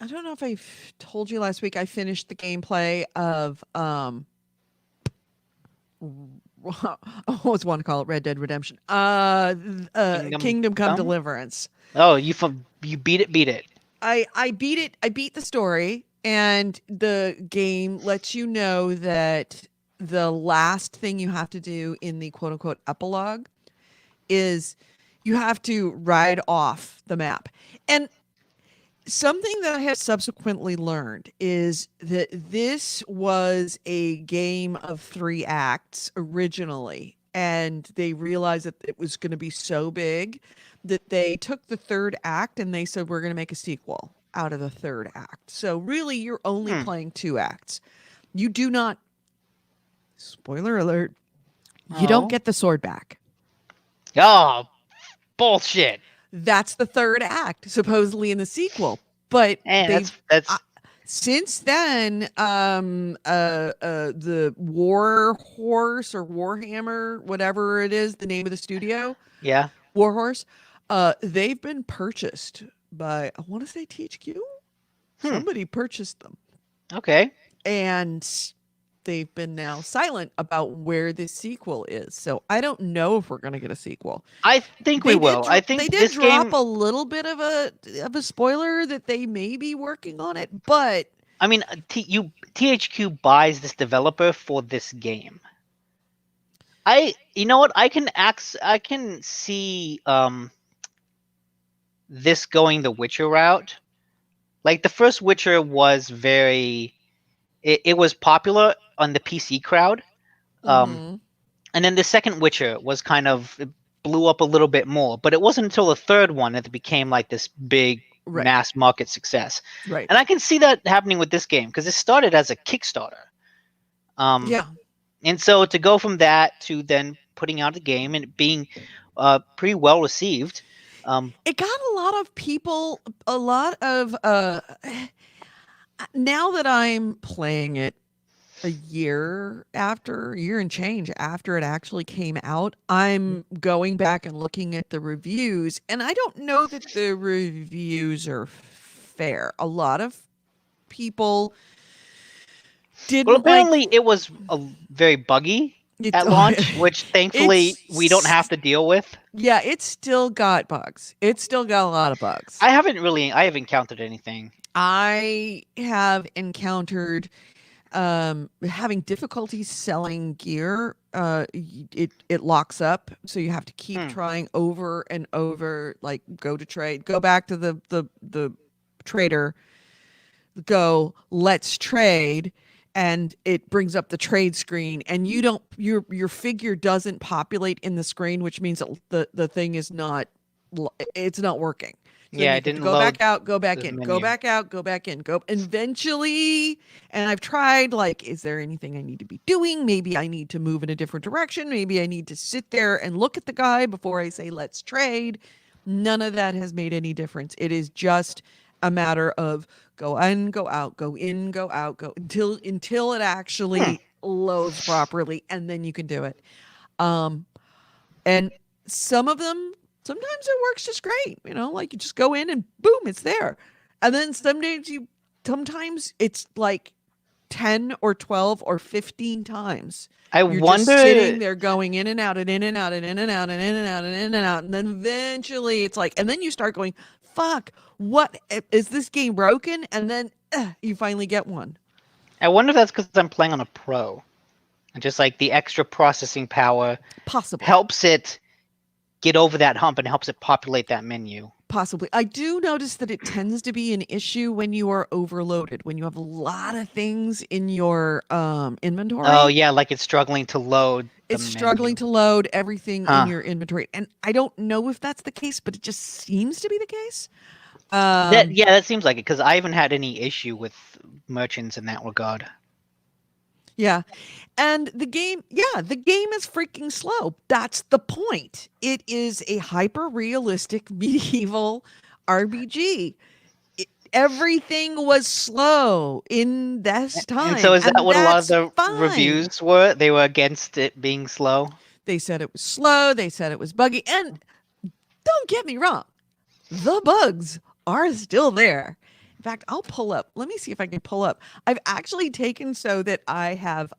don't know if I told you last week, I finished the gameplay of I always want to call it Red Dead Redemption. Kingdom Come Deliverance. Oh, you beat it. I beat it. I beat the story, and the game lets you know that the last thing you have to do in the quote unquote epilogue is you have to ride off the map. And Something that I have subsequently learned is that this was a game of 3 acts originally, and they realized that it was gonna be so big that they took the 3rd act and they said, "We're gonna make a sequel out of the 3rd act." So, really, you're only playing 2 acts. You do not spoiler alert, you don't Oh. get the sword back. Oh, bullshit. That's the 3rd act, supposedly in the sequel, but And they've that's since then, the War Horse or Warhammer, whatever it is, the name of the studio, yeah. Warhorse, they've been purchased by, I want to say THQ. Somebody purchased them, Okay. and they've been now silent about where the sequel is. So I don't know if we're going to get a sequel. I think we will. I think they did this drop game. a little bit of a spoiler that they may be working on it, but I mean, THQ buys this developer for this game. You know what? I can see this going the Witcher route. Like the first Witcher was it was popular on the PC crowd. mhm. And then the second Witcher was it blew up a little bit more, but it wasn't until the third one that it became like this big Right. mass market success. Right. And I can see that happening with this game because it started as a Kickstarter. Yeah. And so to go from that to then putting out a game and it being pretty well received. It got a lot of people, a lot of now that I'm playing it a year and change after it actually came out, I'm going back and looking at the reviews, and I don't know that the reviews are fair. A lot of people didn't Well, apparently like it was very buggy at launch, which thankfully we don't have to deal with. Yeah, it's still got bugs. It's still got a lot of bugs. I haven't encountered anything. I have encountered having difficulty selling gear. It locks up, so you have to keep trying over and over. Like, go to trade, go back to the trader, go, let's trade, and it brings up the trade screen, and your figure doesn't populate in the screen, which means that the thing is not it's not working. So Yeah, you it have to didn't go load back out, go back the in, go menu. back out, go back in, go eventually. And I've tried, like, is there anything I need to be doing? Maybe I need to move in a different direction. Maybe I need to sit there and look at the guy before I say let's trade. None of that has made any difference. It is just a matter of go in, go out, go in, go out, go until it actually loads properly, and then you can do it. And some of them, sometimes it works just great. Like you just go in and boom, it's there. And then sometimes it's like 10 or 12 or 15 times. You're just sitting there going in and out and in and out and in and out and in and out and in and out. And then eventually it's like, and then you start going, fuck, what is this game broken? And then you finally get one. I wonder if that's because I'm playing on a pro. And just like the extra processing power Possibly. helps it get over that hump and helps it populate that menu. Possibly. I do notice that it tends to be an issue when you are overloaded, when you have a lot of things in your inventory. Oh yeah, like it's struggling to load. It's struggling to load everything in your inventory. And I don't know if that's the case, but it just seems to be the case. That seems like it, because I haven't had any issue with merchants in that regard. Yeah. And the game is freaking slow. That's the point. It is a hyper-realistic medieval RPG. Everything was slow in this time. And so is that what a lot of the fine. reviews were? They were against it being slow? They said it was slow. They said it was buggy. And don't get me wrong. The bugs are still there. In fact, I'll pull up. Let me see if I can pull up. I've actually taken so that I have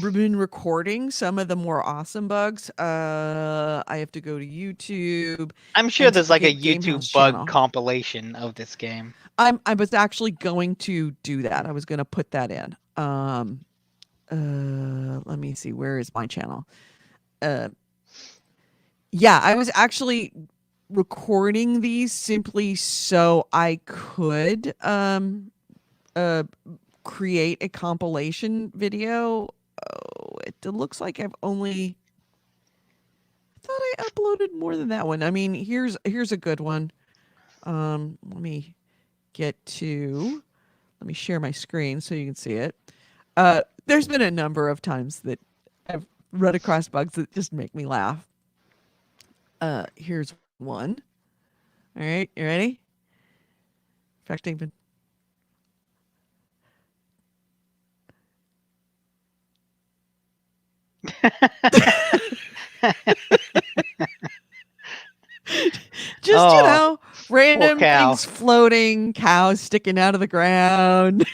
been recording some of the more awesome bugs. I have to go to YouTube. I'm sure there's like a GameHounds YouTube channel. bug compilation of this game. I was actually going to do that. I was going to put that in. Let me see. Where is my channel? Yeah, I was actually recording these simply so I could create a compilation video. Oh, it looks like I thought I uploaded more than that one. I mean, here's a good one. Let me share my screen so you can see it. There's been a number of times that I've run across bugs that just make me laugh. Here's one. All right, you ready? In fact, even just Oh, random cow. things floating, cows sticking out of the ground.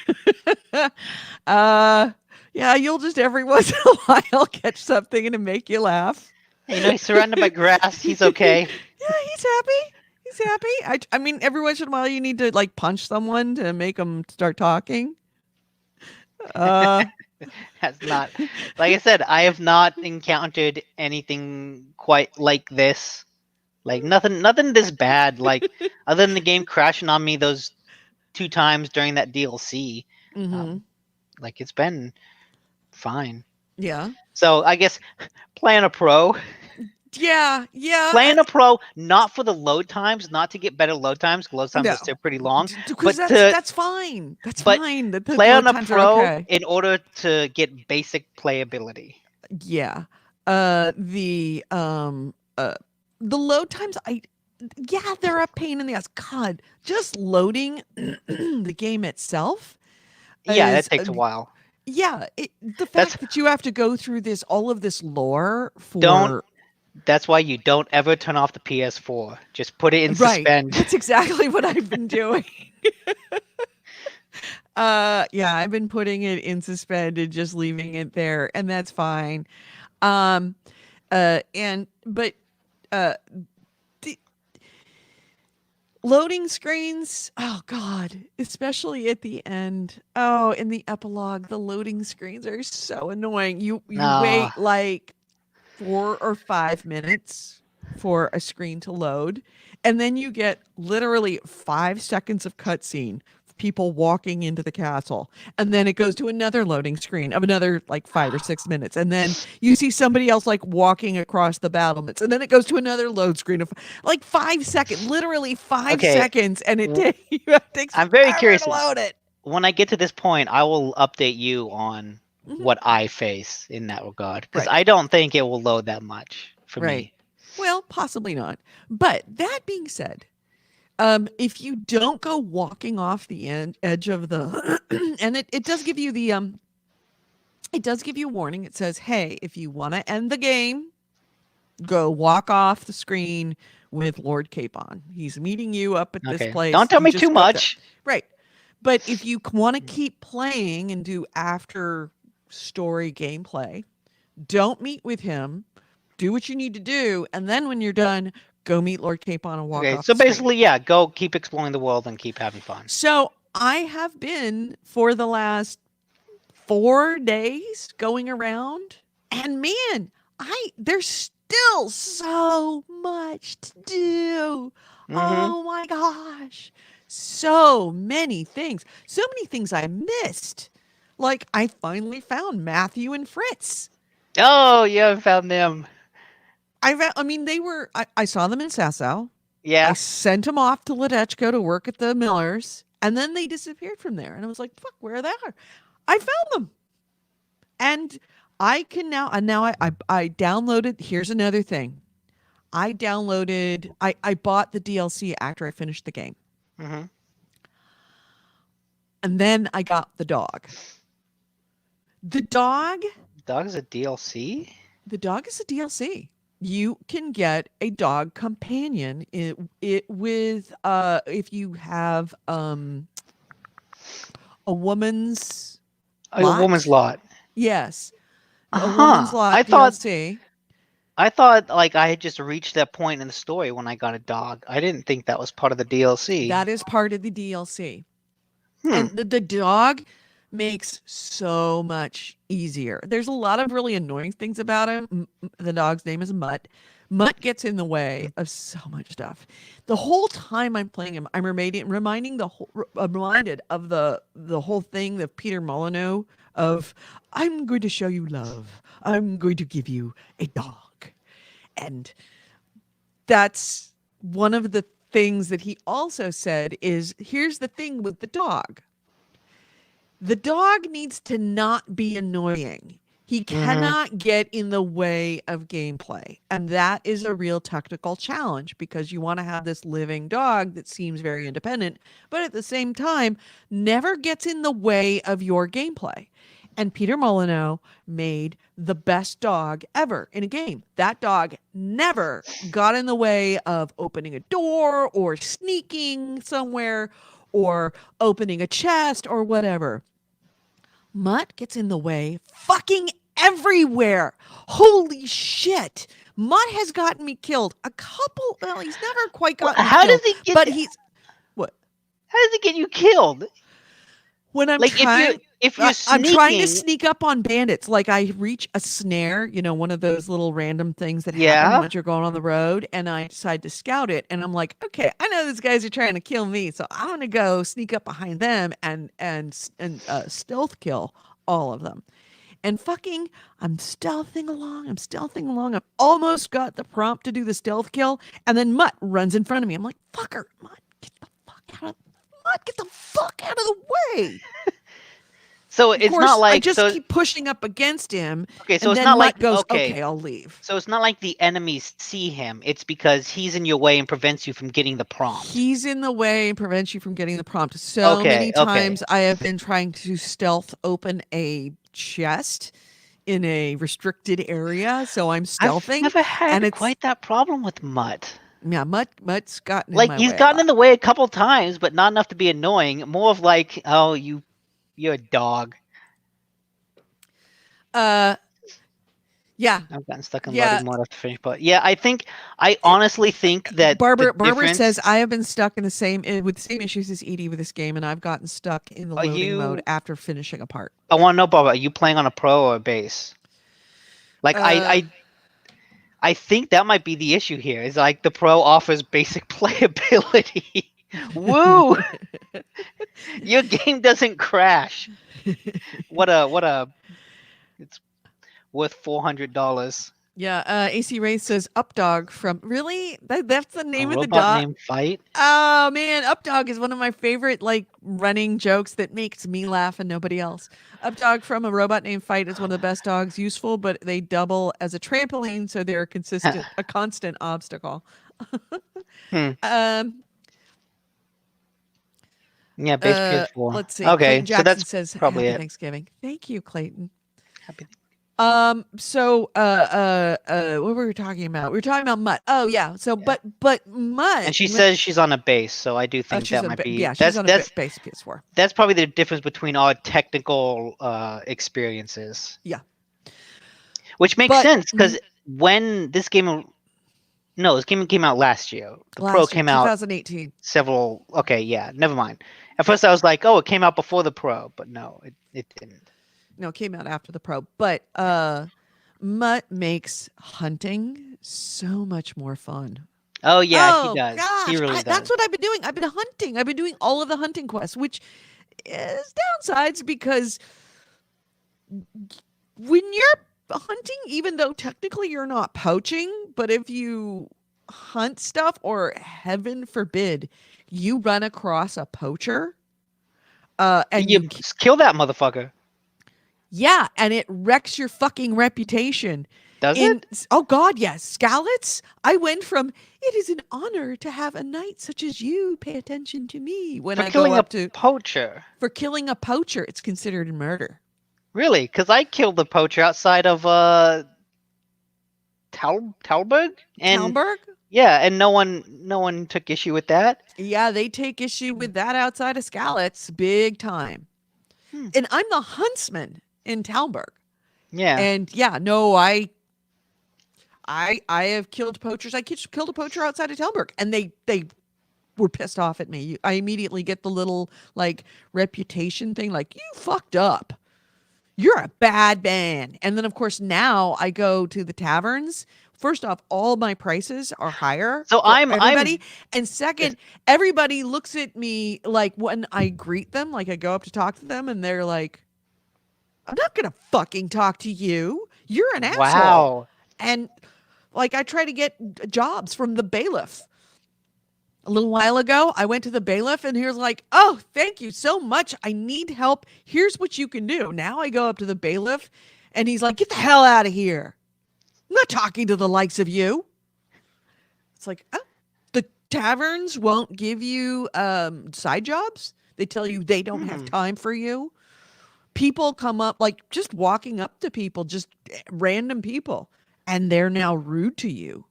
Yeah, you'll just every once in a while catch something and it make you laugh. He's surrounded by grass. He's okay. Yeah, he's happy. He's happy. I mean, every once in a while you need to like punch someone to make them start talking. That's not, like I said, I have not encountered anything quite like this. Like nothing this bad. Like other than the game crashing on me those 2 times during that DLC. Like it's been fine. Yeah. So I guess playing a pro. Yeah. Playing a pro, not for the load times, not to get better load times. Load times No. are still pretty long. Because But that's fine. That's but fine. The play load on a times are pro okay. in order to get basic playability. Yeah. The load times they're a pain in the ass. God, just loading the game itself. Yeah, is, that takes a while. Yeah, the fact that you have to go through all of this lore for That's why you don't ever turn off the PS4. Just put it in right. suspend. That's exactly what I've been doing. Yeah, I've been putting it in suspend and just leaving it there, and that's fine. The loading screens, oh god, especially at the end. Oh, in the epilogue, the loading screens are so annoying. You wait like 4 or 5 minutes for a screen to load, and then you get literally 5 seconds of cutscene, people walking into the castle, and then it goes to another loading screen of another like 5 or 6 minutes, and then you see somebody else like walking across the battlements, and then it goes to another load screen of like 5 seconds, literally 5 seconds, and it takes I'm very curious to load it. When I get to this point, I will update you on what I face in that regard, because I don't think it will load that much for me. Well, possibly not. But that being said, if you don't go walking off the edge of the, and it does give you it does give you a warning. It says, hey, if you want to end the game, go walk off the screen with Lord Capon. He's meeting you up at this place. Don't tell me too much. Right. But if you want to keep playing and do after story gameplay, don't meet with him. Do what you need to do, and then when you're done, go meet Lord Capon and walk off. So basically, go keep exploring the world and keep having fun. So I have been for the last 4 days going around, and man, there's still so much to do. Oh my gosh, so many things I missed. Like I finally found Matthew and Fritz. Oh, you haven't found them. I mean, I saw them in Sasau. Yeah. I sent them off to Ledechko to work at the Millers, and then they disappeared from there. And I was like, fuck, where are they? I found them. And I can now, I downloaded, here's another thing. I bought the DLC after I finished the game. And then I got the dog. The dog is a DLC? The dog is a DLC. You can get a dog companion with if you have a woman's lot. Yes. A woman's lot DLC. I thought like I had just reached that point in the story when I got a dog. I didn't think that was part of the DLC. That is part of the DLC. And the dog makes so much easier. There's a lot of really annoying things about him. The dog's name is Mutt, Mutt gets in the way of so much stuff. The whole time I'm playing him, I'm reminded of the whole thing of Peter Molyneux of I'm going to show you love. I'm going to give you a dog. And that's one of the things that he also said is here's the thing with the dog. The dog needs to not be annoying. He cannot get in the way of gameplay. And that is a real technical challenge because you want to have this living dog that seems very independent, but at the same time, never gets in the way of your gameplay. And Peter Molyneux made the best dog ever in a game. That dog never got in the way of opening a door or sneaking somewhere or opening a chest or whatever. Mutt gets in the way fucking everywhere. Holy shit. Mutt has gotten me killed a couple. Well, he's never quite gotten me How killed. does he get? But he's what? How does he get you killed? When I'm Like trying, if you're I'm trying to sneaking, sneak up on bandits. Like I reach a snare, one of those little random things that Yeah. happen when you're going on the road, and I decide to scout it. And I'm like, okay, I know these guys are trying to kill me, so I'm gonna go sneak up behind them and stealth kill all of them. And fucking, I'm stealthing along. I've almost got the prompt to do the stealth kill, and then Mutt runs in front of me. I'm like, fucker, Mutt, get the fuck out of the way. so Of it's course, not like I just so. keep pushing up against him. Okay, so and it's then not Mutt like goes, okay. okay, I'll leave. So it's not like the enemies see him. It's because he's in your way and prevents you from getting the prompt. He's in the way and prevents you from getting the prompt. So many times I have been trying to stealth open a chest in a restricted area, so I'm stealthing. I've never had and quite that problem with Mutt. Yeah, Mutt's gotten Like in my he's way gotten in the way a couple times, but not enough to be annoying. More of like, oh, you're a dog. Yeah. I've gotten stuck in Yeah. loading mode after finish, but yeah, I honestly think that Barbara difference, says I have been stuck in with the same issues as Edie with this game, and I've gotten stuck in the loading mode after finishing a part. I want to know, Barbara, are you playing on a pro or a base? Like I think that might be the issue here. Is like the pro offers basic playability. Woo! Your game doesn't crash. What a it's worth $400. Yeah, AC Ray says Updog from really that's the name A of the robot dog. named Fight. Oh man, Updog is one of my favorite like running jokes that makes me laugh and nobody else. Updog from A Robot Named Fight is one of the best dogs, useful, but they double as a trampoline, so they're a constant obstacle. Yeah, base PS4. Let's see. Okay, Clayton Jackson so that's says probably Happy it. Thanksgiving. Thank you, Clayton. Happy. So what were we talking about? We were talking about Mutt. Oh yeah. So but Mutt, And she says she's on a base, so I do think that might be. Yeah, she's on a base PS4. That's probably the difference between our technical experiences. Yeah. Which makes sense because when this game came out last year. The Pro came out 2018. several. Okay, yeah, never mind. At first, I was like, "Oh, it came out before the Pro," but no, it didn't. No, it came out after the Pro. But Mutt makes hunting so much more fun. Oh yeah, he does. Gosh, He really does. That's what I've been doing. I've been hunting. I've been doing all of the hunting quests, which is downsides because when you're hunting, even though technically you're not poaching, but if you hunt stuff or heaven forbid, you run across a poacher, and you kill that motherfucker. Yeah, and it wrecks your fucking reputation. Does it? Oh God, yes. Scallots. I went from it is an honor to have a knight such as you pay attention to me when I go up to poacher. For killing a poacher, it's considered murder. Really? Because I killed the poacher outside of Talberg. Talberg? Yeah, and no one took issue with that. Yeah, they take issue with that outside of Scallots, big time. And I'm the huntsman in Talberg. Yeah. And yeah, no, I have killed poachers. I killed a poacher outside of Talberg, and they were pissed off at me. I immediately get the little like reputation thing, like you fucked up. You're a bad man. And then of course now I go to the taverns first off, all my prices are higher So for I'm everybody. And second, everybody looks at me like when I greet them, like I go up to talk to them and they're like, I'm not going to fucking talk to you. You're an asshole. wow. And like I try to get jobs from the bailiff. A little while ago, I went to the bailiff and he was like, "Oh, thank you so much. I need help. Here's what you can do." Now I go up to the bailiff and he's like, "Get the hell out of here. I'm not talking to the likes of you." It's like, oh, the taverns won't give you side jobs. They tell you they don't have time for you. People come up, like just walking up to people, just random people, and they're now rude to you.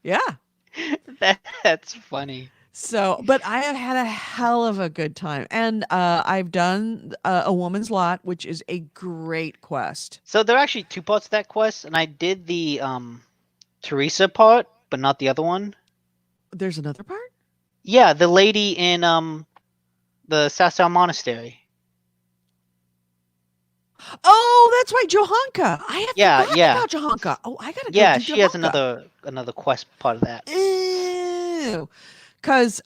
Yeah. That's funny. So, but I have had a hell of a good time. And I've done a woman's lot, which is a great quest. So there are actually two parts to that quest, and I did the Teresa part, but not the other one. There's another part? Yeah, the lady in the Sasau Monastery. Oh, that's right, Johanka. I have Yeah, forgotten yeah. about Johanka. Oh, I gotta go Yeah, do she has Johanka. another quest part of that. Ew. Cause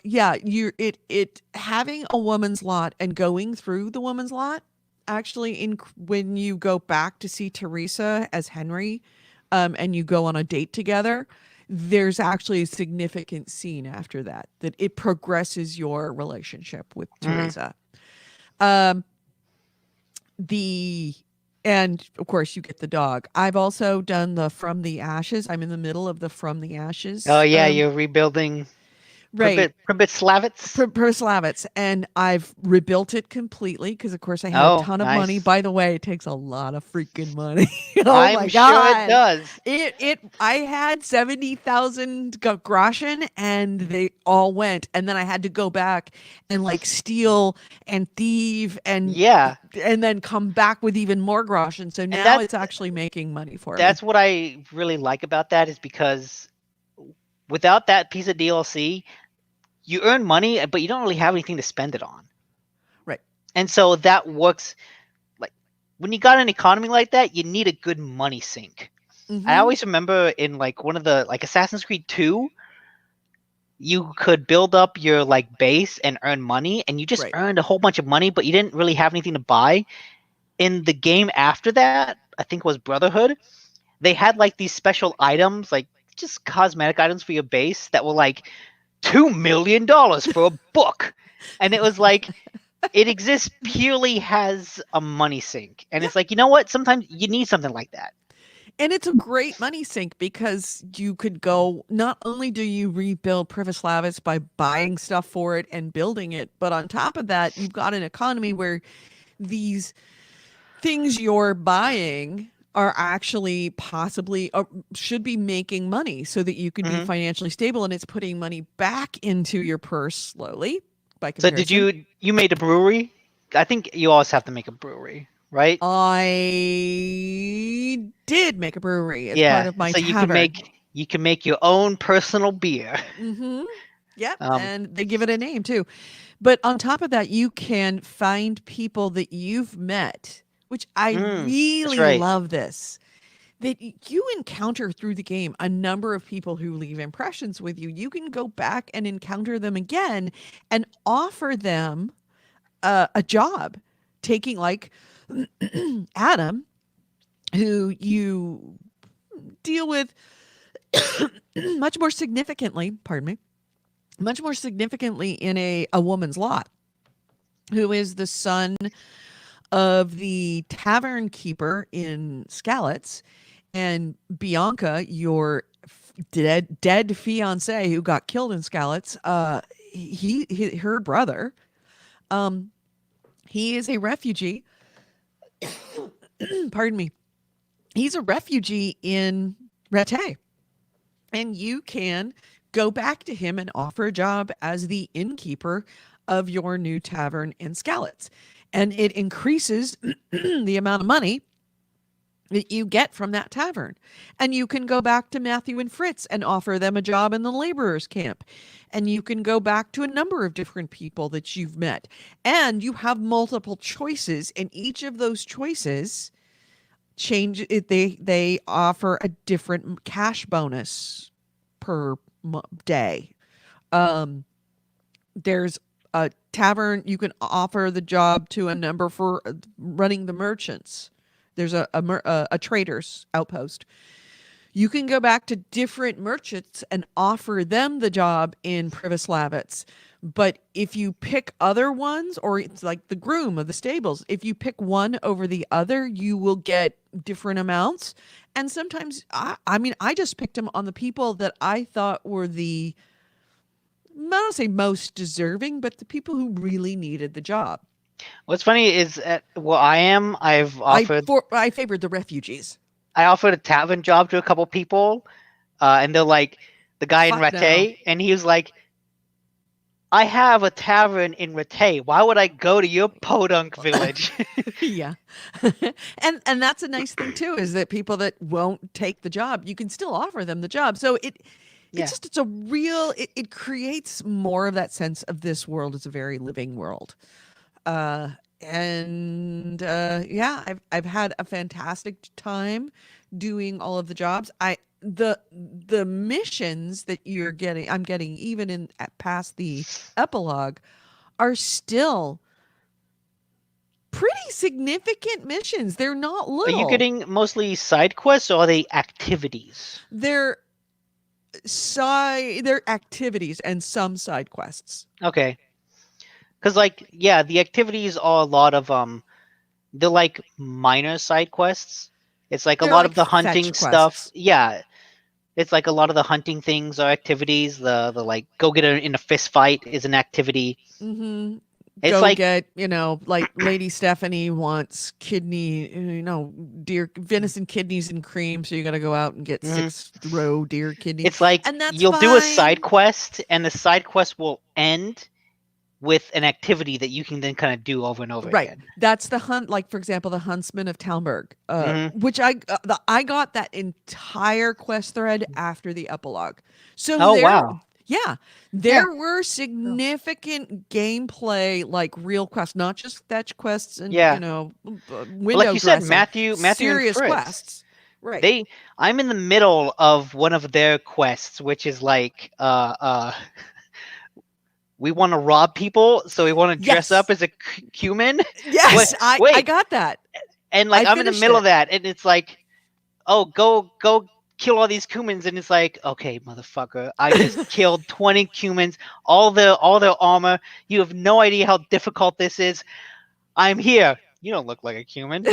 yeah, it having a woman's lot and going through the woman's lot actually when you go back to see Teresa as Henry, and you go on a date together, there's actually a significant scene after that it progresses your relationship with Teresa. Um the and of course you get the dog. I've also done the From the Ashes. I'm in the middle of the From the Ashes. Oh yeah, you're rebuilding Right. Pribitslavitz. Perslavitz, and I've rebuilt it completely because, of course, I had a Oh, ton of money. nice. By the way, it takes a lot of freaking money. Oh I'm my sure it god! does. I had 70,000 groschen, and they all went, and then I had to go back and like steal and thieve Yeah, and then come back with even more groschen. So and now it's actually making money for me. that's what I really like about that is because without that piece of DLC, you earn money, but you don't really have anything to spend it on. Right. And so that works. Like when you got an economy like that, you need a good money sink. I always remember in like one of the like Assassin's Creed 2, you could build up your like base and earn money, and you just Right. earned a whole bunch of money, but you didn't really have anything to buy. In the game after that, I think was Brotherhood, they had like these special items, like just cosmetic items for your base that were like $2 million for a book. And it was like, it exists purely as a money sink. And it's like, you know what? Sometimes you need something like that. And it's a great money sink because you could go, not only do you rebuild Privoslavitz by buying stuff for it and building it, but on top of that, you've got an economy where these things you're buying are actually possibly or should be making money so that you could be financially stable, and it's putting money back into your purse slowly by So comparison. did you made a brewery? I think you always have to make a brewery, right? I did make a brewery as part Yeah. of my So tavern. you can make your own personal beer. Mm-hmm. Yep. Um, And they give it a name too. But on top of that, you can find people that you've met, which I that's really right. love this. That you encounter through the game a number of people who leave impressions with you. You can go back and encounter them again and offer them a job, taking like Adam, who you deal with much more significantly, pardon me, much more significantly in a woman's lot, who is the son of the tavern keeper in Skalitz, and Bianca, your dead fiance who got killed in Skalitz, her brother, he is a refugee. Pardon me. He's a refugee in Rete, and you can go back to him and offer a job as the innkeeper of your new tavern in Skalitz. And it increases the amount of money that you get from that tavern. And you can go back to Matthew and Fritz and offer them a job in the laborers' camp. And you can go back to a number of different people that you've met. And you have multiple choices, and each of those choices change it. They offer a different cash bonus per day. There's a tavern. You can offer the job to a number for running the merchants. There's a trader's outpost. You can go back to different merchants and offer them the job in Privoslavitz. But if you pick other ones, or it's like the groom of the stables, if you pick one over the other, you will get different amounts. And sometimes, I just picked them on the people that I thought were I don't want to say most deserving, but the people who really needed the job. What's funny is I've offered I favored the refugees. I offered a tavern job to a couple people, and they're like, the guy in Fuck no. Rattay, and he was like, I have a tavern in Rattay. Why would I go to your podunk village? Yeah. and that's a nice thing too, is that people that won't take the job, you can still offer them the job. So it's a real, it creates more of that sense of this world as a very living world. I've had a fantastic time doing all of the jobs. The missions that I'm getting even past the epilogue are still pretty significant missions. They're not little. Are you getting mostly side quests, or are they activities? They're activities and some side quests. Okay. Because, the activities are a lot of, they're like minor side quests. It's like a lot of the hunting stuff. Yeah. It's like a lot of the hunting things are activities. The like, go get in a fist fight is an activity. Mm-hmm. It's go like, get, like Lady Stephanie wants deer venison kidneys and cream, so you got to go out and get 6 roe deer kidneys. It's like, and that's you'll do a fine. side quest, and the side quest will end with an activity that you can then kind of do over and over again. That's the hunt. Like, for example, the Huntsman of Talmberg, which I got that entire quest thread after the epilogue. So wow. Yeah, there were significant gameplay, like real quests, not just fetch quests and window like you said, Matthew serious and Fritz, quests. Right. I'm in the middle of one of their quests, which is like we want to rob people, so we want to dress up as a cumin. Yes, I got that. And I'm in the middle of that, and it's like, oh, go kill all these cumins, and it's like, okay, motherfucker, I just killed 20 cumins, all their armor. You have no idea how difficult this is. I'm here. You don't look like a cumin.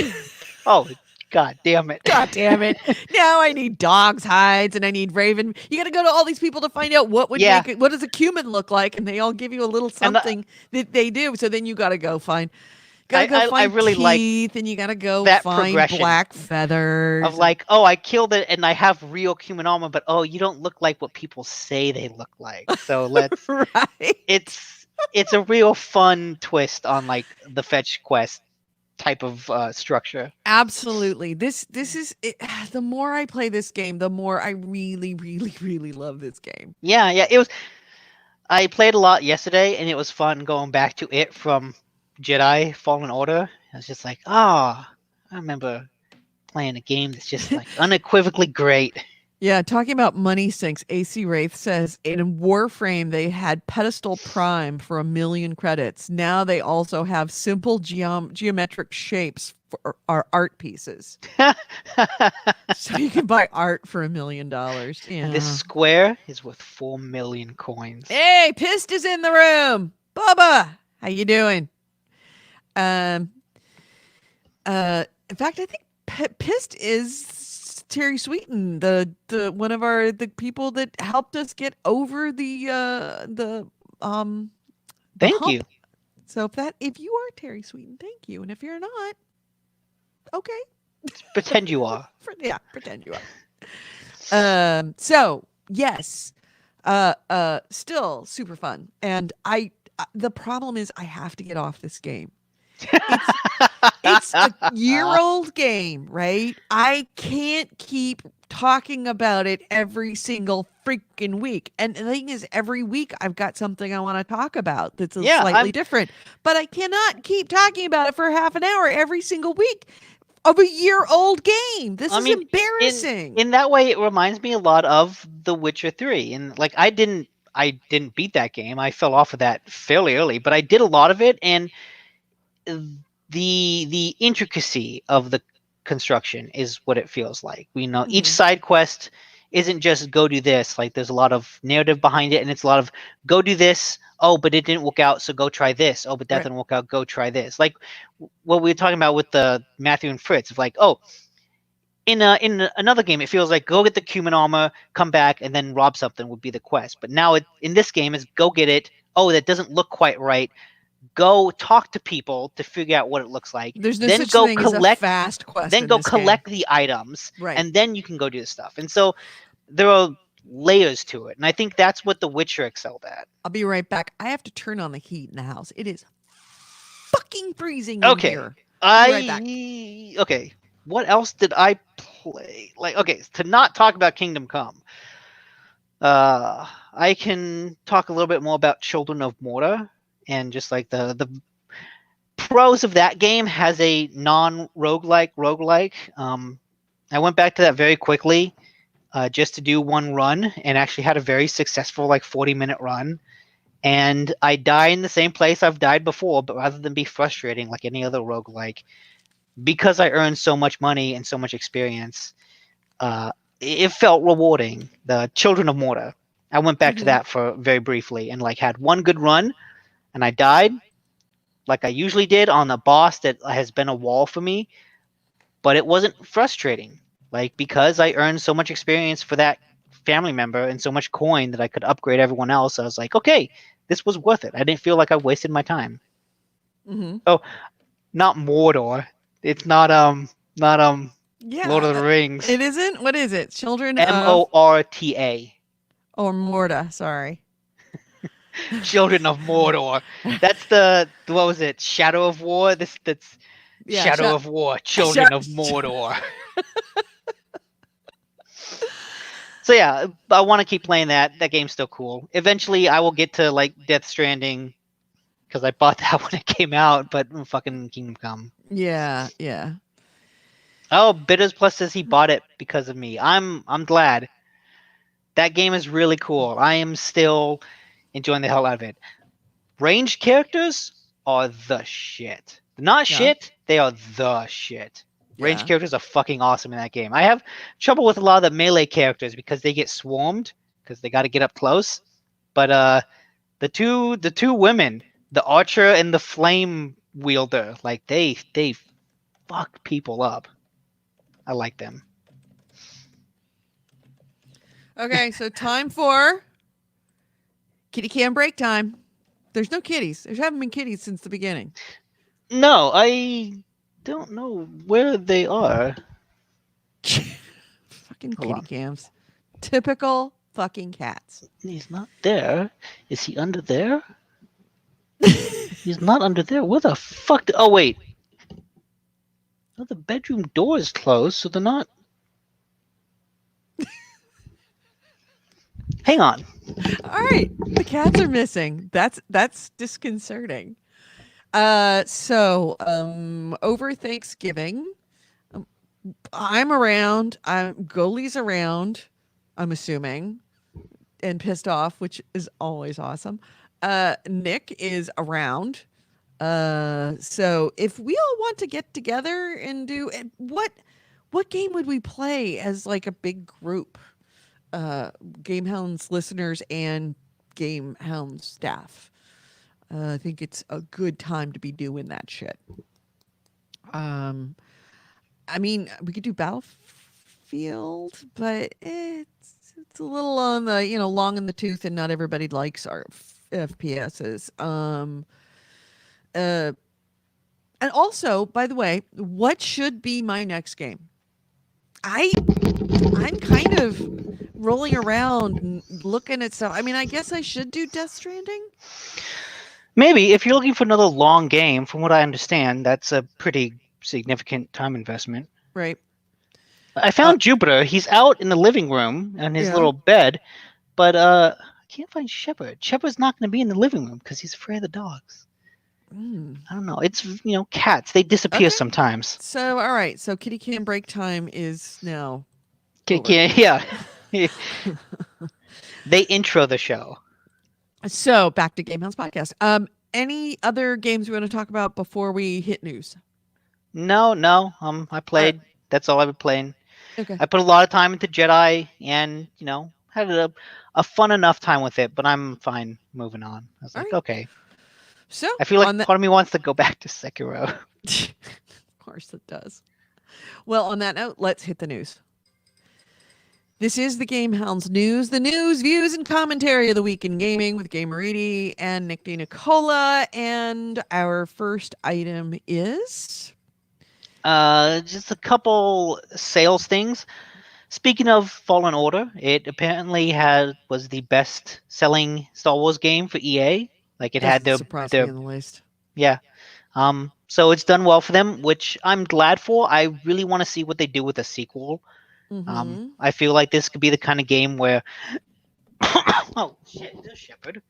Oh, God damn it. God damn it. Now I need dog's hides and I need raven. You got to go to all these people to find out what does a cumin look like, and they all give you a little something that they do. So then you got to go find I really teeth, like and you got to go that find black feathers. Of like, oh, I killed it and I have real cumin armor, but oh, you don't look like what people say they look like. So let's right. It's a real fun twist on like the fetch quest type of structure. Absolutely. This is it. The more I play this game, the more I really, really, really love this game. Yeah, it was. I played a lot yesterday, and it was fun going back to it from Jedi Fallen Order. I was just like, I remember playing a game that's just like unequivocally great. Yeah, talking about money sinks, AC Wraith says in Warframe they had Pedestal Prime for 1 million credits. Now they also have simple geometric shapes for our art pieces. So you can buy art for $1 million. Yeah. And this square is worth 4 million coins. Hey, Pist is in the room. Bubba, how you doing? In fact, I think Pist is Terry Sweeten, the one of the people that helped us get over the Thank hump. you. So if you are Terry Sweeten, thank you. And if you're not, okay. Pretend you are. Pretend you are. So yes, still super fun. And the problem is I have to get off this game. It's a year-old game, right? I can't keep talking about it every single freaking week. And the thing is, every week I've got something I want to talk about that's slightly different. But I cannot keep talking about it for half an hour every single week. of a year-old game. This I is mean, embarrassing. in that way, it reminds me a lot of The Witcher 3. And like, I didn't beat that game. I fell off of that fairly early, but I did a lot of it, and the intricacy of the construction is what it feels like. You know, each Mhm. side quest isn't just go do this. Like, there's a lot of narrative behind it, and it's a lot of go do this. Oh, but it didn't work out, so go try this. Oh, but that Right. didn't work out. Go try this. Like what we were talking about with the Matthew and Fritz. Of like, oh, in another game, it feels like go get the cumin armor, come back, and then rob something would be the quest. But now in this game is go get it. Oh, that doesn't look quite right. Go talk to people to figure out what it looks like. There's no Then such go thing as a collect. fast quest Then in go this game. collect the items, Right. and then you can go do the stuff. And so there are layers to it, and I think that's what The Witcher excelled at. I'll be right back. I have to turn on the heat in the house. It is fucking freezing in Okay, here. right back. okay. What else did I play? Like, okay, to not talk about Kingdom Come, I can talk a little bit more about Children of Morta and just like the pros of that game has a roguelike. I went back to that very quickly, just to do one run, and actually had a very successful like 40-minute run. And I die in the same place I've died before, but rather than be frustrating like any other roguelike, because I earned so much money and so much experience, it felt rewarding. The Children of Morta. I went back to Mhm. that for very briefly and like had one good run, and I died like I usually did on a boss that has been a wall for me, but it wasn't frustrating. Like, because I earned so much experience for that family member and so much coin that I could upgrade everyone else, I was like, okay, this was worth it. I didn't feel like I wasted my time. Mhm. Oh, not Mordor. It's not Yeah. Lord of the Rings. It isn't? What is it? Children of Morta. or Morta, sorry. Children of Mordor. That's the what was it? Shadow of War. That's Yeah, Shadow of War. Children of Mordor. So yeah, I want to keep playing that. That game's still cool. Eventually, I will get to like Death Stranding because I bought that when it came out. But fucking Kingdom Come. Yeah, yeah. Oh, Bitters Plus says he bought it because of me. I'm glad. That game is really cool. I am still enjoying the hell out of it. Ranged characters are the shit. They're not Yeah. shit, they are the shit. Ranged Yeah. characters are fucking awesome in that game. I have trouble with a lot of the melee characters because they get swarmed because they got to get up close. But the two women, the archer and the flame wielder, like they fuck people up. I like them. Okay, so time for kitty cam break time. There's no kitties. There haven't been kitties since the beginning. No, I don't know where they are. Fucking Hold kitty on. cams. Typical fucking cats. He's not there. Is he under there? He's not under there. Where the fuck? Oh wait. No, the bedroom door is closed, so they're not. Hang on. All right, the cats are missing. That's disconcerting. So over Thanksgiving, I'm around. Goalie's around. I'm assuming, and pissed off, which is always awesome. Nick is around. So if we all want to get together and do what game would we play as like a big group? GameHounds listeners and GameHounds staff. I think it's a good time to be doing that shit. I mean, we could do Battlefield, but it's a little on the long in the tooth, and not everybody likes our FPSs. And also, by the way, what should be my next game? I'm kind of rolling around and looking at stuff. I mean, I guess I should do Death Stranding. Maybe if you're looking for another long game, from what I understand, that's a pretty significant time investment. Right. I found Jupiter. He's out in the living room in his Yeah. little bed, but I can't find Shepard. Shepard's not going to be in the living room because he's afraid of the dogs. I don't know. It's cats. They disappear Okay. sometimes. So, all right. So, Kitty Cam break time is now over. Yeah. They intro the show. So, back to GameHounds podcast. Any other games we want to talk about before we hit news? No. I Uh, played. That's all I've been playing. okay. I put a lot of time into Jedi, and had a fun enough time with it. But I'm fine moving on. I was All like, right. okay. So, I feel like on that, part of me wants to go back to Sekiro. of course it does. Well, on that note, let's hit the news. This is the GameHounds news, the news, views, and commentary of the week in gaming with Gamer Edie and Nick D. Nicola. And our first item is Just a couple sales things. Speaking of Fallen Order, it apparently was the best selling Star Wars game for EA. Like it had doesn't surprise me their in the least. yeah. So it's done well for them, which I'm glad for. I really want to see what they do with a sequel. Mm-hmm. I feel like this could be the kind of game where oh shit, this Shepard.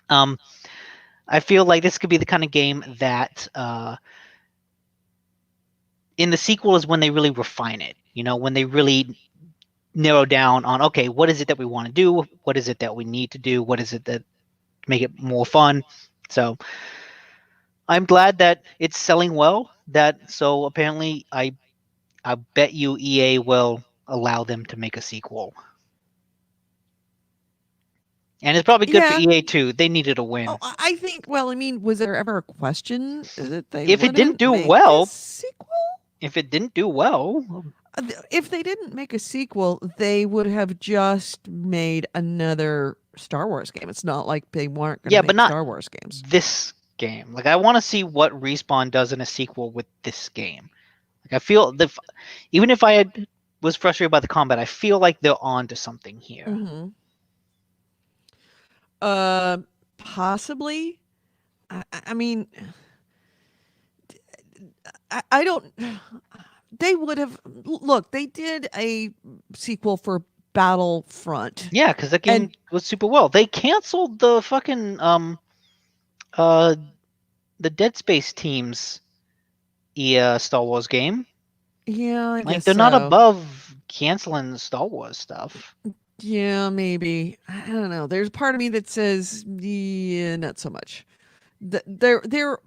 Um, I feel like this could be the kind of game that in the sequel is when they really refine it. When they really narrow down on, okay, what is it that we want to do? What is it that we need to do? What is it that make it more fun? So I'm glad that it's selling well. So apparently I bet you EA will allow them to make a sequel. And it's probably good for Yeah. EA too. They needed a Oh, win. I think, well, I mean, was there ever a question that they If it didn't wouldn't do make a well, sequel? If they didn't make a sequel, they would have just made another Star Wars game. It's not like they weren't going to yeah, but make not Star Wars games. this game. Like I want to see what Respawn does in a sequel with this game. Like I feel even if was frustrated by the combat, I feel like they're on to something here. Mm-hmm. Possibly. I mean, I don't. They would have. Look, they did a sequel for Battlefront. Yeah, because that game And was super well. They canceled the fucking uh the Dead Space team's Star Wars game. yeah, I Like guess they're not so. above canceling the Star Wars stuff. Yeah, maybe. I don't know. There's part of me that says, yeah, not so much. There,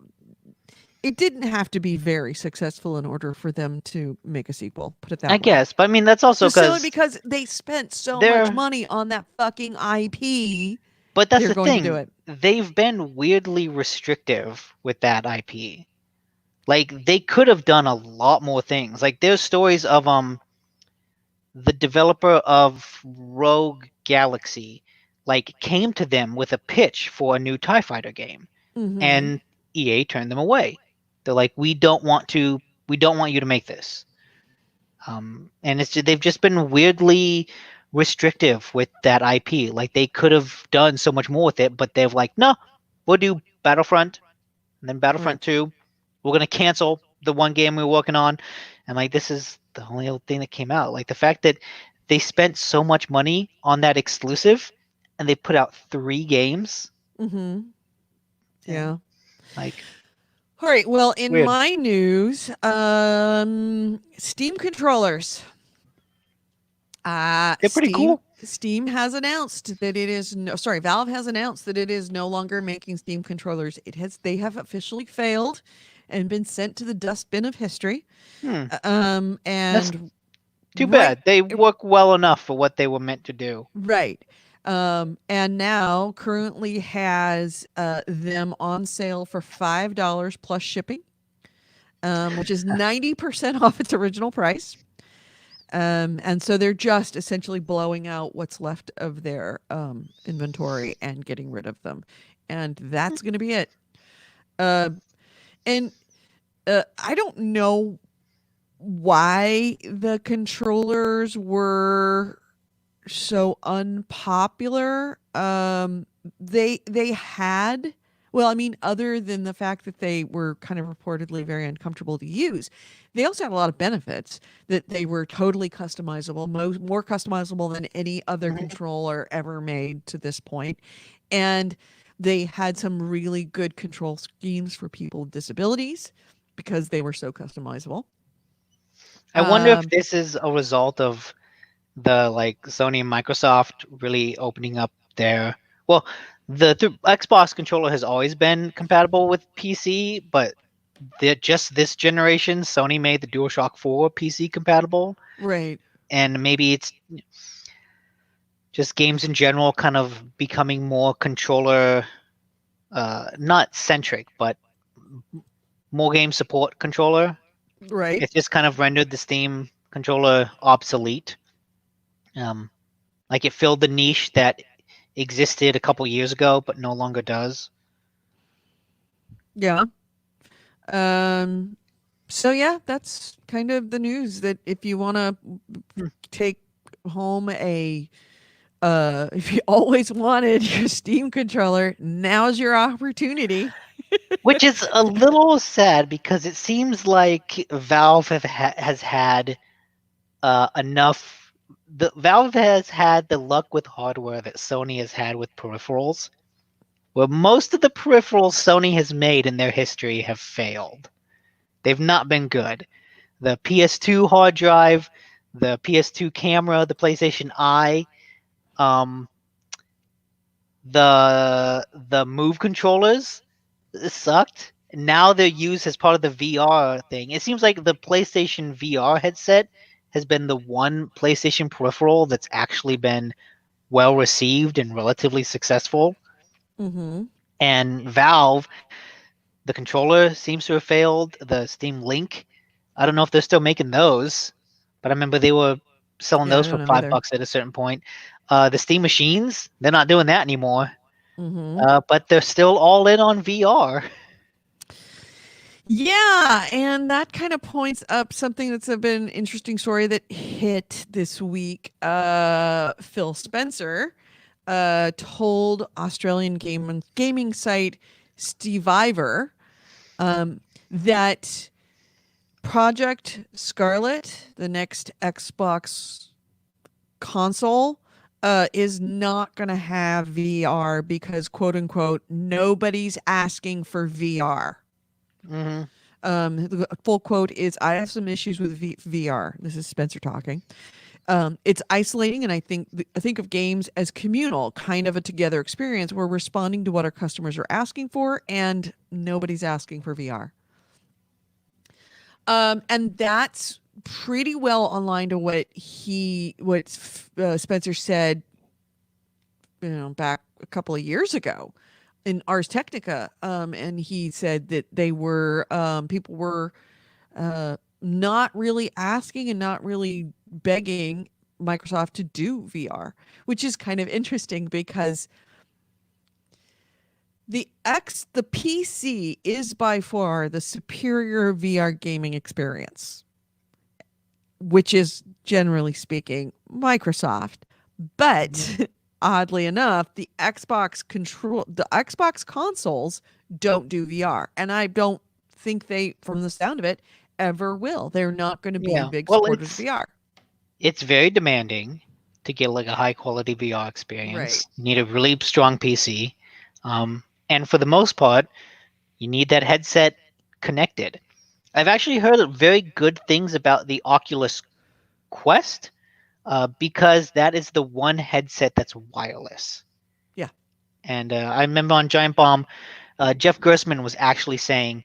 it didn't have to be very successful in order for them to make a sequel. Put it that I way. guess, but I mean that's also Just solely because because they spent so much they're. money on that fucking IP, But that's they're the going to do thing. it. They've been weirdly restrictive with that IP. Like they could have done a lot more things. Like there's stories of the developer of Rogue Galaxy like came to them with a pitch for a new TIE Fighter game, Mm-hmm. and EA turned them away. They're like, we don't want you to make this. And they've just been weirdly restrictive with that IP. Like they could have done so much more with it, but they've like, no, we'll do Battlefront, and then Right. Battlefront 2. We're gonna cancel the one game we were working on, and like this is the only other thing that came out. Like the fact that they spent so much money on that exclusive, and they put out 3 games. Mm-hmm. Yeah. Like All right. Well, in weird. my news, Steam controllers. They're pretty cool. Steam has announced that it is Valve has announced that it is no longer making Steam controllers. They have officially failed and been sent to the dustbin of history. That's And too right, bad. They work well enough for what they were meant to do. right. And now currently has them on sale for $5 plus shipping, which is 90% off its original price. And so they're just essentially blowing out what's left of their inventory and getting rid of them. And that's going to be it. And I don't know why the controllers were so unpopular. They had, well, I mean, other than the fact that they were kind of reportedly very uncomfortable to use, they also had a lot of benefits that they were totally customizable, more customizable than any other controller ever made to this point. And They had some really good control schemes for people with disabilities because they were so customizable. I wonder if Um, this is a result of the like Sony and Microsoft really opening up their well, the Xbox controller has always been compatible with PC, but just this generation, Sony made the DualShock 4 PC compatible, right. and maybe it's just games in general kind of becoming more controller not centric, but more game support controller. Right. It's just kind of rendered the Steam controller obsolete. Um, like it filled the niche that existed a couple years ago, but no longer does. Yeah. Um, so yeah, that's kind of the news that if you want to Hmm. take home a if you always wanted your Steam controller, now's your opportunity. Which is a little sad because it seems like Valve has had enough. Valve has had the luck with hardware that Sony has had with peripherals, where most of the peripherals Sony has made in their history have failed. They've not been good. The PS2 hard drive, the PS2 camera, the PlayStation Eye, um, the Move controllers sucked. Now they're used as part of the VR thing. It seems like the PlayStation VR headset has been the one PlayStation peripheral that's actually been well received and relatively successful. Mm-hmm. And Valve, the controller seems to have failed. The Steam Link, I don't know if they're still making those, but I remember they were selling Yeah, I those for don't know either. $5 at a certain point. The Steam machines, they're not doing that anymore. Mm-hmm. But they're still all in on VR. Yeah, and that kind of points up something that's a been an interesting story that hit this week. Phil Spencer told Australian gaming site Steviver that Project Scarlet, the next Xbox console, is not going to have VR because, quote unquote, nobody's asking for VR. Hmm. The full quote is, I have some issues with VR. This is Spencer talking. It's isolating, and I think of games as communal, kind of a together experience. We're responding to what our customers are asking for, and nobody's asking for VR. And that's pretty well online to what Spencer said, back a couple of years ago in Ars Technica. And he said that people were not really asking and not really begging Microsoft to do VR, which is kind of interesting because the PC is by far the superior VR gaming experience, which is generally speaking Microsoft. But oddly enough, the Xbox consoles don't do VR, and I don't think they, from the sound of it, ever will. They're not going to be Yeah. big Well, supporters of VR. it's very demanding to get like a high quality VR Right. experience. You need a really strong PC. And for the most part, you need that headset connected. I've actually heard very good things about the Oculus Quest because that is the one headset that's wireless. Yeah. And I remember on Giant Bomb, Jeff Gersman was actually saying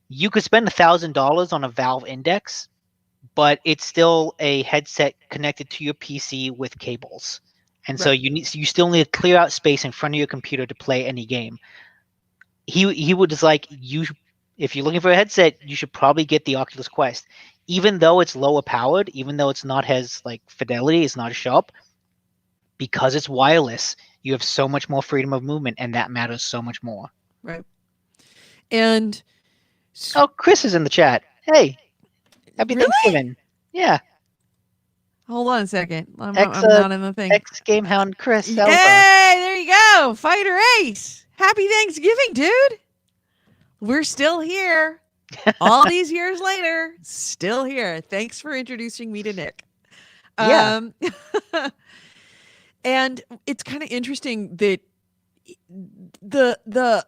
you could spend $1,000 on a Valve Index, but it's still a headset connected to your PC with cables. And so Right. you still need to clear out space in front of your computer to play any game. He would just like you if you're looking for a headset, you should probably get the Oculus Quest. Even though it's lower powered, even though it's not as like fidelity, it's not as sharp, because it's wireless, you have so much more freedom of movement and that matters so much more. Right. And Oh, Chris is in the chat. Hey, happy really? Thanksgiving. Yeah. Hold on a second. Ex I'm not in the thing. ex GameHound Chris Yay! Elba. There you go. Fighter Ace. Happy Thanksgiving, dude. We're still here. All these years later, still here. Thanks for introducing me to Nick. Yeah. Um, and it's kind of interesting that the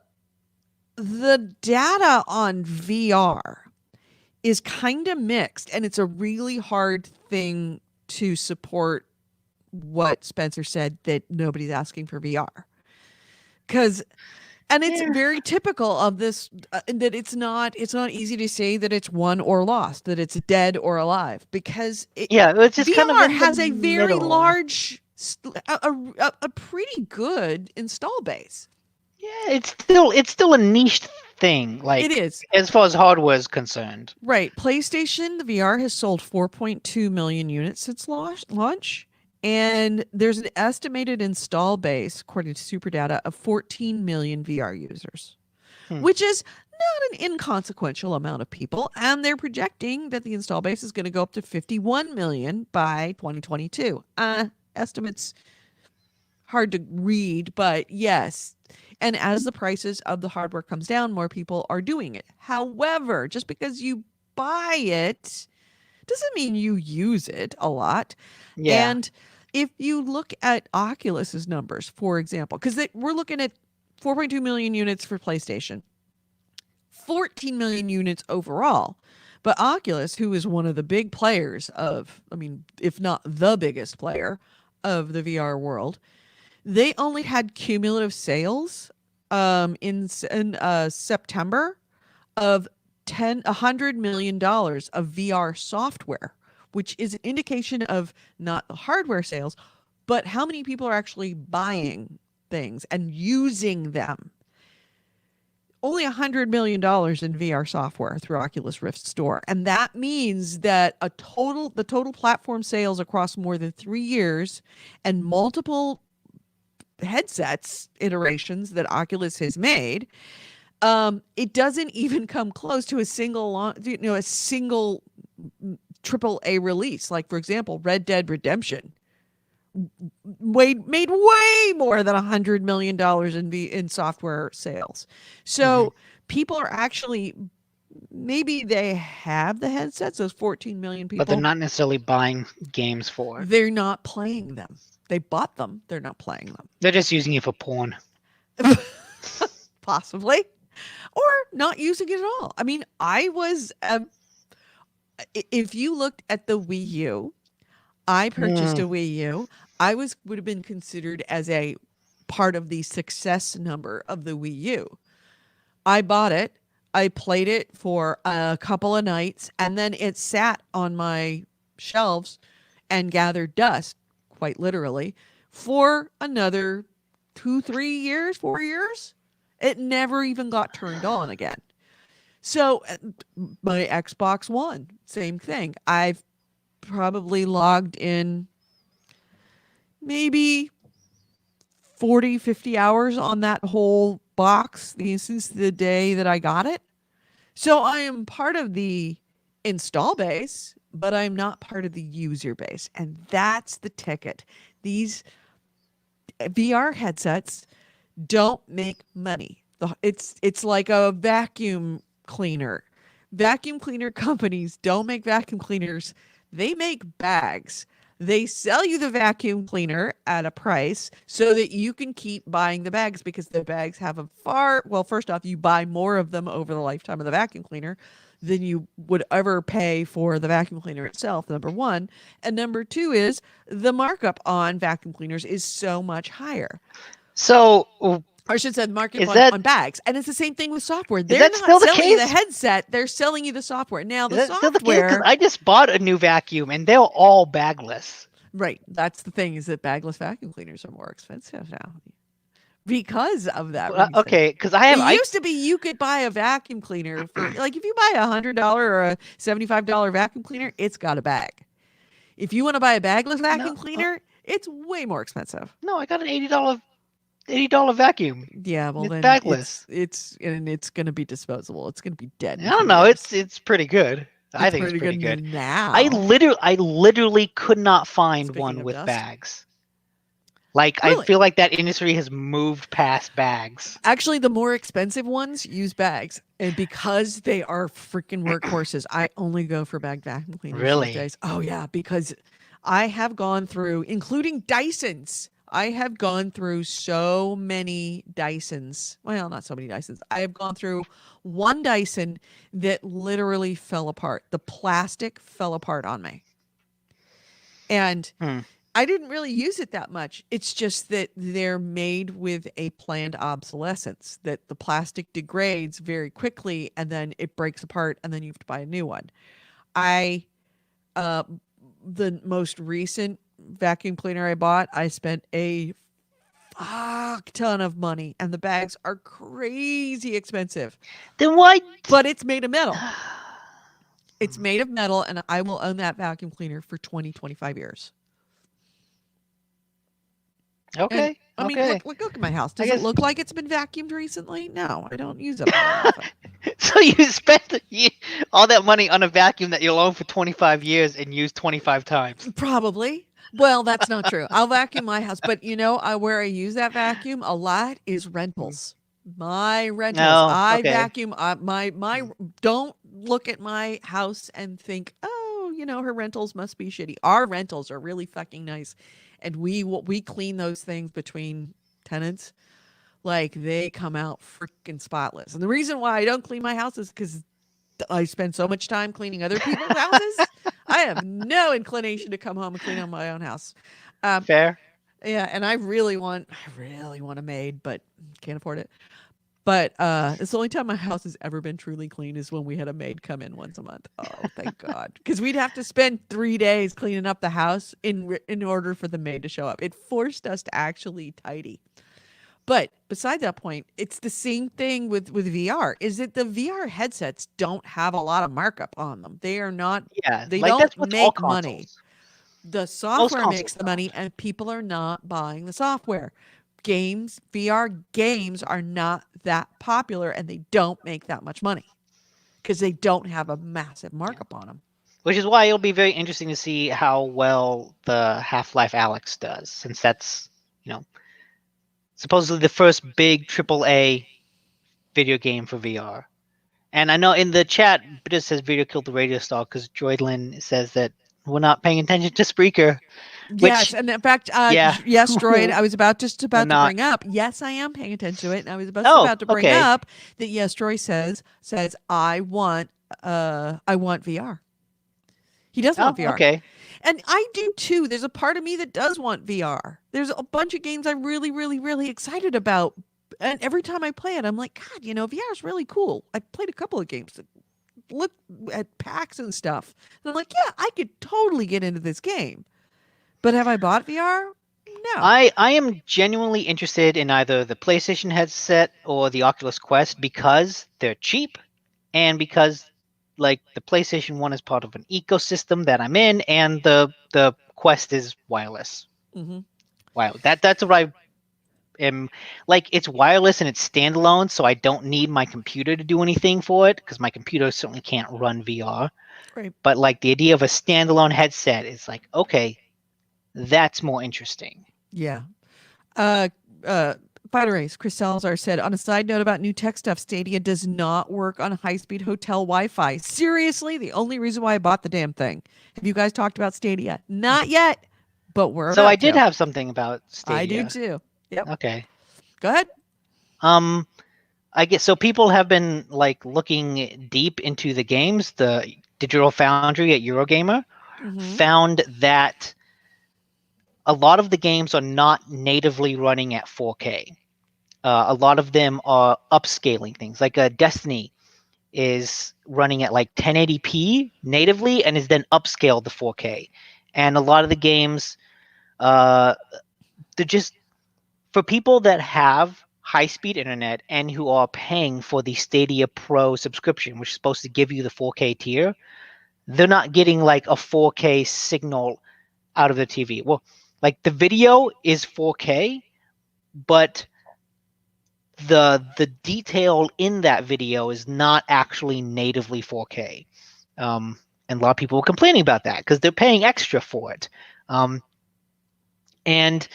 data on VR is kind of mixed, and it's a really hard thing to support what Spencer said, that nobody's asking for VR. Because and it's Yeah. very typical of this, that it's not easy to say that it's won or lost, that it's dead or alive, because Yeah, it's just kind of VR in has the a very middle. large, a pretty good install base. Yeah, it's still a niche thing. Like It is. as far as hardware is concerned. Right. PlayStation, the VR has sold 4.2 million units since launch. And there's an estimated install base, according to Superdata, of 14 million VR users, which is not an inconsequential amount of people. And they're projecting that the install base is going to go up to 51 million by 2022. Estimates hard to read, but yes. And as the prices of the hardware comes down, more people are doing it. However, just because you buy it doesn't mean you use it a lot. Yeah. And if you look at Oculus's numbers, for example, because we're looking at 4.2 million units for PlayStation, 14 million units overall. But Oculus, who is one of the big players of, I mean, if not the biggest player of the VR world, they only had cumulative sales in September of $100 million of VR software, which is an indication of not the hardware sales, but how many people are actually buying things and using them. Only $100 million in VR software through Oculus Rift Store. And that means that the total platform sales across more than 3 years and multiple headsets iterations that Oculus has made, it doesn't even come close to a single triple A release. Like, for example, Red Dead Redemption made way more than $100 million in software sales. So people are actually, maybe they have the headsets, those 14 million people, But they're not necessarily buying games for it. they're not playing them. They bought them, they're not playing them. They're just using it for porn. Possibly, or not using it at all. I mean, I was, if you looked at the Wii U, I purchased a Wii U. I would have been considered as a part of the success number of the Wii U. I bought it. I played it for a couple of nights, and then it sat on my shelves and gathered dust, quite literally, for another 2, 3 years, 4 years. It never even got turned on again. So my Xbox One, same thing. I've probably logged in maybe 40, 50 hours on that whole box since the day that I got it. So I am part of the install base, but I'm not part of the user base. And that's the ticket. These VR headsets don't make money. It's like a vacuum cleaner. Vacuum cleaner companies don't make vacuum cleaners. They make bags. They sell you the vacuum cleaner at a price so that you can keep buying the bags, because the bags have first off, you buy more of them over the lifetime of the vacuum cleaner than you would ever pay for the vacuum cleaner itself, number one. And number two is the markup on vacuum cleaners is so much higher. So, Or I should say market on bags. And it's the same thing with software. They're not selling you the headset. They're selling you the software. Now, the software... Still the case? 'Cause I just bought a new vacuum, and they're all bagless. Right. That's the thing, is that bagless vacuum cleaners are more expensive now. Because of that reason. Okay, because It used to be you could buy a vacuum cleaner for, like, if you buy $100 or a $75 vacuum cleaner, it's got a bag. If you want to buy a bagless vacuum cleaner, it's way more expensive. No, I got an $80 vacuum. Yeah, well, it's then bagless. it's going to be disposable. It's going to be dead. I don't know. It's pretty good. I think it's pretty good. Now. I literally could not find Speaking one of with dust. bags. Like, Really? I feel like that industry has moved past bags. Actually, the more expensive ones use bags, and because they are freaking workhorses, I only go for bagged vacuum cleaners Really? these days. Oh yeah, because I have gone through, including Dysons. I have gone through so many Dysons. Well, not so many Dysons. I have gone through one Dyson that literally fell apart. The plastic fell apart on me. And Hmm. I didn't really use it that much. It's just that they're made with a planned obsolescence, that the plastic degrades very quickly and then it breaks apart and then you have to buy a new one. I uh the most recent vacuum cleaner I bought, I spent a fuck ton of money and the bags are crazy expensive. Then why? But it's made of metal. It's made of metal and I will own that vacuum cleaner for 20-25 years. And Okay. I mean, Okay. look at my house. I Does it guess. look like it's been vacuumed recently? No, I don't use it very often. So you spent all that money on a vacuum that you'll own for 25 years and use 25 times. Probably. Well, that's not true. I'll vacuum my house, but where I use that vacuum a lot is rentals. My rentals. No. I Okay. vacuum my don't look at my house and think, "Oh, her rentals must be shitty." Our rentals are really fucking nice. And we clean those things between tenants. Like they come out freaking spotless. And the reason why I don't clean my house is cuz I spend so much time cleaning other people's houses. I have no inclination to come home and clean on my own house. Um, Fair. yeah, and I really want a maid, but can't afford it. But it's the only time my house has ever been truly clean is when we had a maid come in once a month. Oh, thank God, because we'd have to spend 3 days cleaning up the house in order for the maid to show up. It forced us to actually tidy. But beside that point, it's the same thing with VR. Is that the VR headsets don't have a lot of markup on them. They are not. Yeah. They Like don't that's what's all make money. consoles. The Most software makes consoles the money, don't. and people are not buying the software. VR games are not that popular, and they don't make that much money because they don't have a massive markup on them. Which is why it'll be very interesting to see how well the Half-Life Alyx does, since that's, supposedly the first big AAA video game for VR. And I know in the chat, Bitter says video killed the radio star because Droidlin says that we're not paying attention to Spreaker, Yes, which, and in fact, yeah, yes, Droid, I was we're about to not. bring up. Yes, I am paying attention to it, and I was Oh, about to bring okay. up that yes, Droid says I want VR. He does Oh, want VR. okay. And I do too. There's a part of me that does want VR. There's a bunch of games I'm really, really, really excited about. And every time I play it, I'm like, God, VR is really cool. I played a couple of games that look at packs and stuff. And I'm like, yeah, I could totally get into this game. But have I bought VR? No. I am genuinely interested in either the PlayStation headset or the Oculus Quest because they're cheap and because like the PlayStation 1 is part of an ecosystem that I'm in and the Quest is wireless. Mm-hmm. Wow. That's what I am like. It's wireless and it's standalone, so I don't need my computer to do anything for it because my computer certainly can't run VR. Right. But like the idea of a standalone headset is like, okay, that's more interesting. Yeah. Uh, Fighter Race, Chris Salazar said, on a side note about new tech stuff, Stadia does not work on high-speed hotel Wi-Fi. Seriously, the only reason why I bought the damn thing. Have you guys talked about Stadia? Not yet, but we're So about I did to. have something about I do Stadia. too. Yep. Okay. Go ahead. I guess so. People have been like looking deep into the games. The Digital Foundry at Eurogamer Mm-hmm. found that a lot of the games are not natively running at 4K. A lot of them are upscaling things. Like Destiny is running at like 1080p natively and is then upscaled to 4K. And a lot of the games, they're just for people that have high-speed internet and who are paying for the Stadia Pro subscription, which is supposed to give you the 4K tier, they're not getting like a 4K signal out of the TV. Well, like the video is 4K, but the detail in that video is not actually natively 4K. And a lot of people are complaining about that because they're paying extra for it. And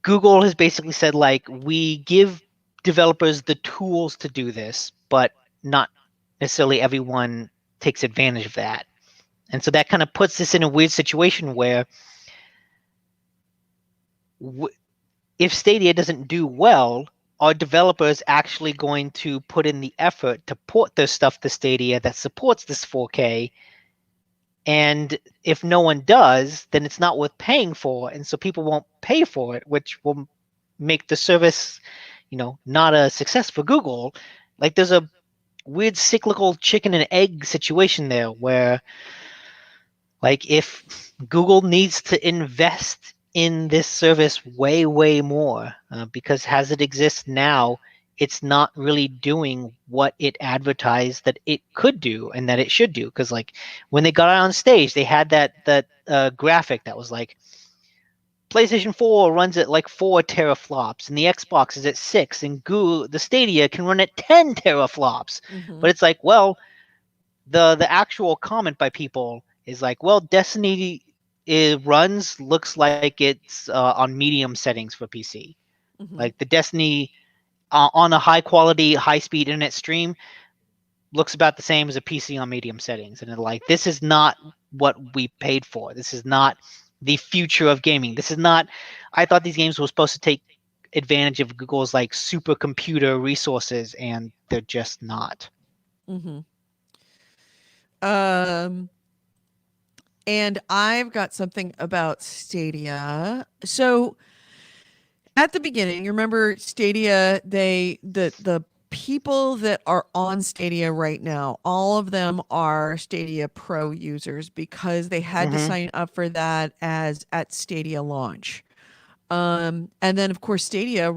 Google has basically said, like, we give developers the tools to do this, but not necessarily everyone takes advantage of that. And so that kind of puts us in a weird situation where if Stadia doesn't do well, are developers actually going to put in the effort to port their stuff to Stadia that supports this 4K? And if no one does, then it's not worth paying for, and so people won't pay for it, which will make the service, not a success for Google. Like there's a weird cyclical chicken and egg situation there where like if Google needs to invest in this service way, way more, because as it exists now, it's not really doing what it advertised that it could do and that it should do. Because like when they got out on stage, they had that graphic that was like PlayStation 4 runs at like 4 teraflops, and the Xbox is at 6, and the Stadia can run at 10 teraflops. But it's like, well, the actual comment by people is like, well, Destiny looks like it's on medium settings for PC. Like the Destiny on a high quality, high speed internet stream looks about the same as a PC on medium settings. And they're like, this is not what we paid for. This is not the future of gaming. This is not. I thought these games were supposed to take advantage of Google's like supercomputer resources, and they're just not. And I've got something about Stadia. So at the beginning, you remember Stadia, the people that are on Stadia right now, all of them are Stadia Pro users because they had to sign up for that as at Stadia launch. And then of course Stadia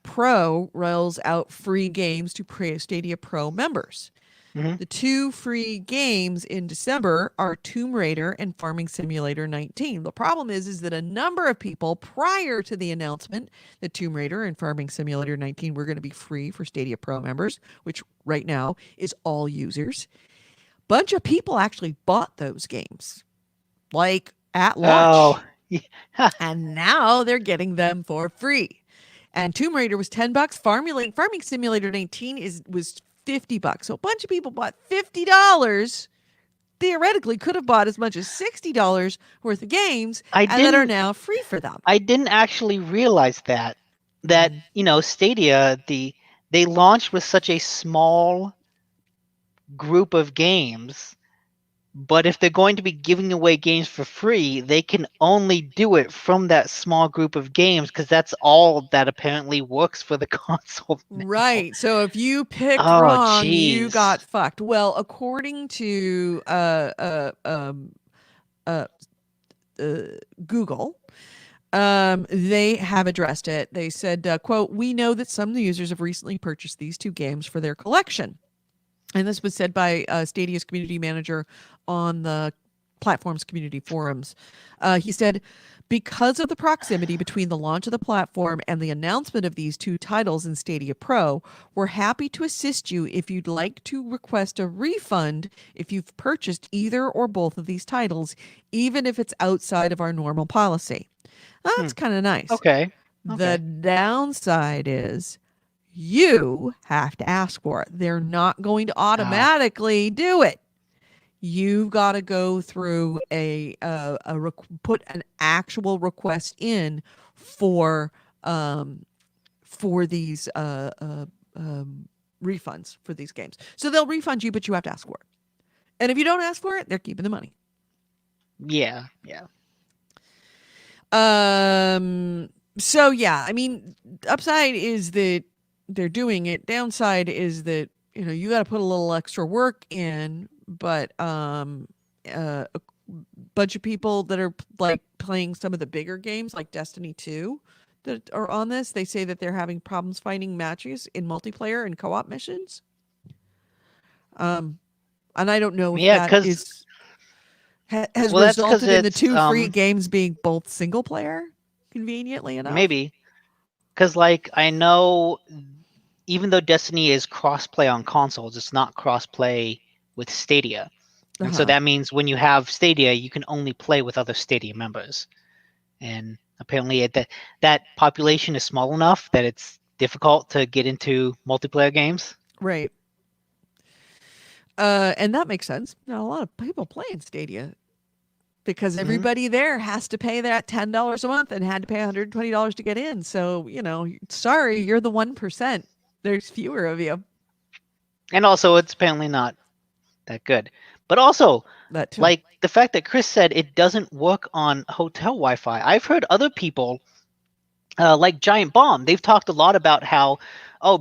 Pro rolls out free games to Stadia Pro members. The two free games in December are Tomb Raider and Farming Simulator 19. The problem is that a number of people prior to the announcement that Tomb Raider and Farming Simulator 19 were going to be free for Stadia Pro members, which right now is all users, bunch of people actually bought those games like at launch. Oh, And now they're getting them for free. And Tomb Raider was $10. Farming Simulator 19 was $50. So a bunch of people bought $50. Theoretically, could have bought as much as $60 worth of games, and that are now free for them. I didn't actually realize that Stadia, they launched with such a small group of games, but if they're going to be giving away games for free, they can only do it from that small group of games because that's all that apparently works for the console now. Right. So if you picked wrong, you got fucked. Well, according to Google, they have addressed it. They said, quote, "We know that some users have recently purchased these two games for their collection." And this was said by Stadia's community manager on the platform's community forums. He said, "Because of the proximity between the launch of the platform and the announcement of these two titles in Stadia Pro, we're happy to assist you if you'd like to request a refund if you've purchased either or both of these titles, even if it's outside of our normal policy." That's kind of nice. Okay. The downside is you have to ask for it. They're not going to automatically do it. You've got to go through put an actual request in for these refunds for these games. So they'll refund you, but you have to ask for it. And if you don't ask for it, they're keeping the money. Yeah. So yeah, I mean, upside is that they're doing it. Downside is that, you got to put a little extra work in, but a bunch of people that are like playing some of the bigger games like Destiny 2 that are on this, they say that they're having problems finding matches in multiplayer and co-op missions. And I don't know if that has resulted in the two free games being both single player, conveniently enough. Maybe. Because, I know even though Destiny is cross-play on consoles, it's not cross-play with Stadia. And so that means when you have Stadia, you can only play with other Stadia members. And apparently that population is small enough that it's difficult to get into multiplayer games. Right. And that makes sense. Now, a lot of people play in Stadia because everybody there has to pay that $10 a month and had to pay $120 to get in. So, sorry, you're the 1%. There's fewer of you. And also, it's apparently not that good. But also, That too. like the fact that Chris said it doesn't work on hotel Wi-Fi. I've heard other people, like Giant Bomb, they've talked a lot about how,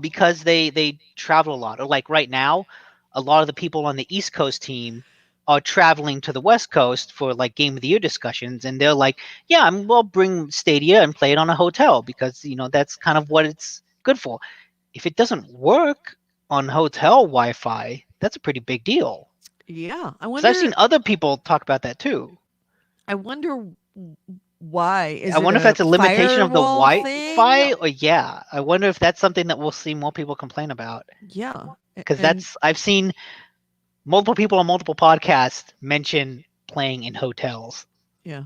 because they travel a lot, or like right now, a lot of the people on the East Coast team are traveling to the West Coast for like Game of the Year discussions, and they're like, yeah, we'll bring Stadia and play it on a hotel because that's kind of what it's good for. If it doesn't work on hotel Wi-Fi, that's a pretty big deal. Yeah. Because I've seen other people talk about that too. I wonder why. Is I it wonder if a that's a limitation of the firewall Wi-Fi, thing? or yeah, I wonder if that's something that we'll see more people complain about. Yeah. Because And I've seen multiple people on multiple podcasts mention playing in hotels. yeah.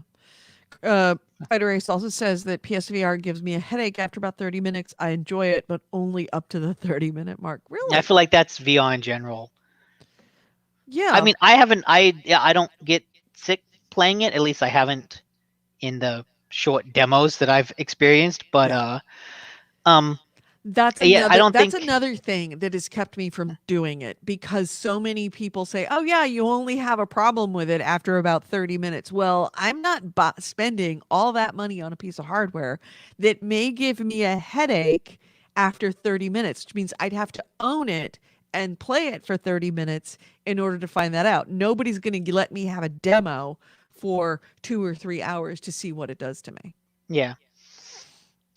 Spider Ace also says that PSVR gives me a headache after about 30 minutes. I enjoy it, but only up to the 30-minute mark. I Really? feel like that's VR in general. Yeah. I mean, I don't get sick playing it. At least I haven't in the short demos that I've experienced. But Yeah. um, That's yeah, I another don't that's think. another thing that has kept me from doing it, because so many people say, "Oh yeah, you only have a problem with it after about 30 minutes." Well, I'm not spending all that money on a piece of hardware that may give me a headache after 30 minutes, which means I'd have to own it and play it for 30 minutes in order to find that out. Nobody's going to let me have a demo for 2 or 3 hours to see what it does to me. Yeah,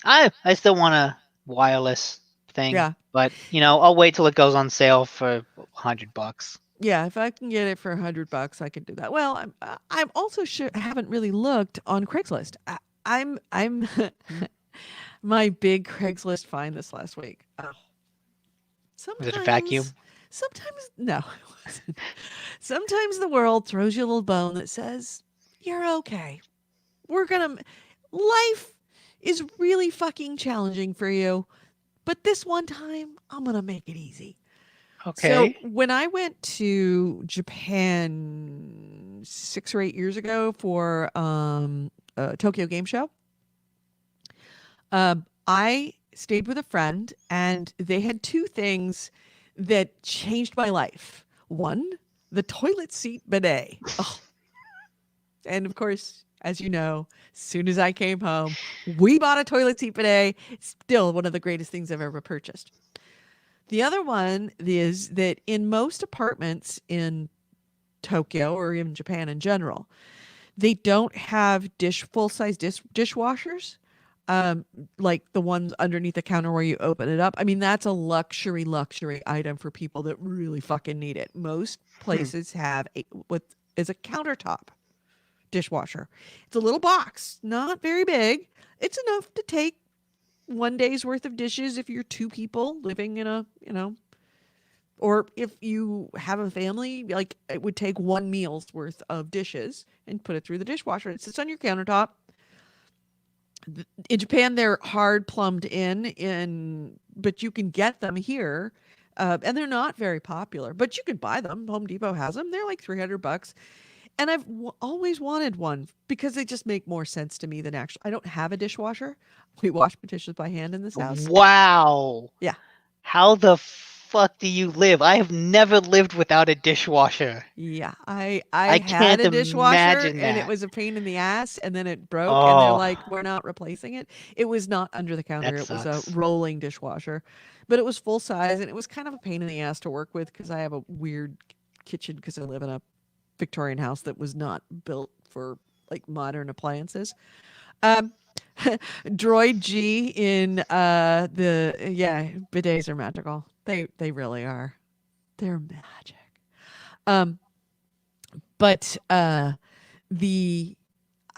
I still want a wireless thing, Yeah. but I'll wait till it goes on sale for $100. Yeah, if I can get it for $100, I could do that. Well, I'm also sure I haven't really looked on Craigslist. I'm my big Craigslist find this last week. Oh, Was it a vacuum? sometimes no, it wasn't. Sometimes the world throws you a little bone that says you're okay. Life is really fucking challenging for you, but this one time I'm gonna make it easy. So Okay. when I went to Japan 6 or 8 years ago for Tokyo Game Show, I stayed with a friend, and they had two things that changed my life. One, the toilet seat bidet. Oh, and of course, as you know, as soon as I came home, we bought a toilet seat bidet. Still one of the greatest things I've ever purchased. The other one is that in most apartments in Tokyo, or even Japan in general, they don't have full size dishwashers, like the ones underneath the counter where you open it up. I mean, that's a luxury item for people that really fucking need it. Most places have what is a countertop dishwasher. It's a little box, not very big. It's enough to take one day's worth of dishes if you're two people living in or if you have a family, like it would take one meal's worth of dishes and put it through the dishwasher. It sits on your countertop. In Japan, they're hard plumbed but you can get them here. And they're not very popular, but you can buy them. Home Depot has them. They're like $300. And I've always wanted one because they just make more sense to me than actually. I don't have a dishwasher. We wash my dishes by hand in this house. Wow. Yeah. How the fuck do you live? I have never lived without a dishwasher. Yeah, I I had can't a dishwasher imagine and it that. was a pain in the ass, and then it broke and they're Oh, like, "We're not replacing it." It was not under the counter. that It was a sucks. rolling dishwasher. But it was full size, and it was kind of a pain in the ass to work with because I have a weird kitchen because I live in a Victorian house that was not built for like modern appliances. Um Droid G in bidets are magical. They really are. They're magic. Um But the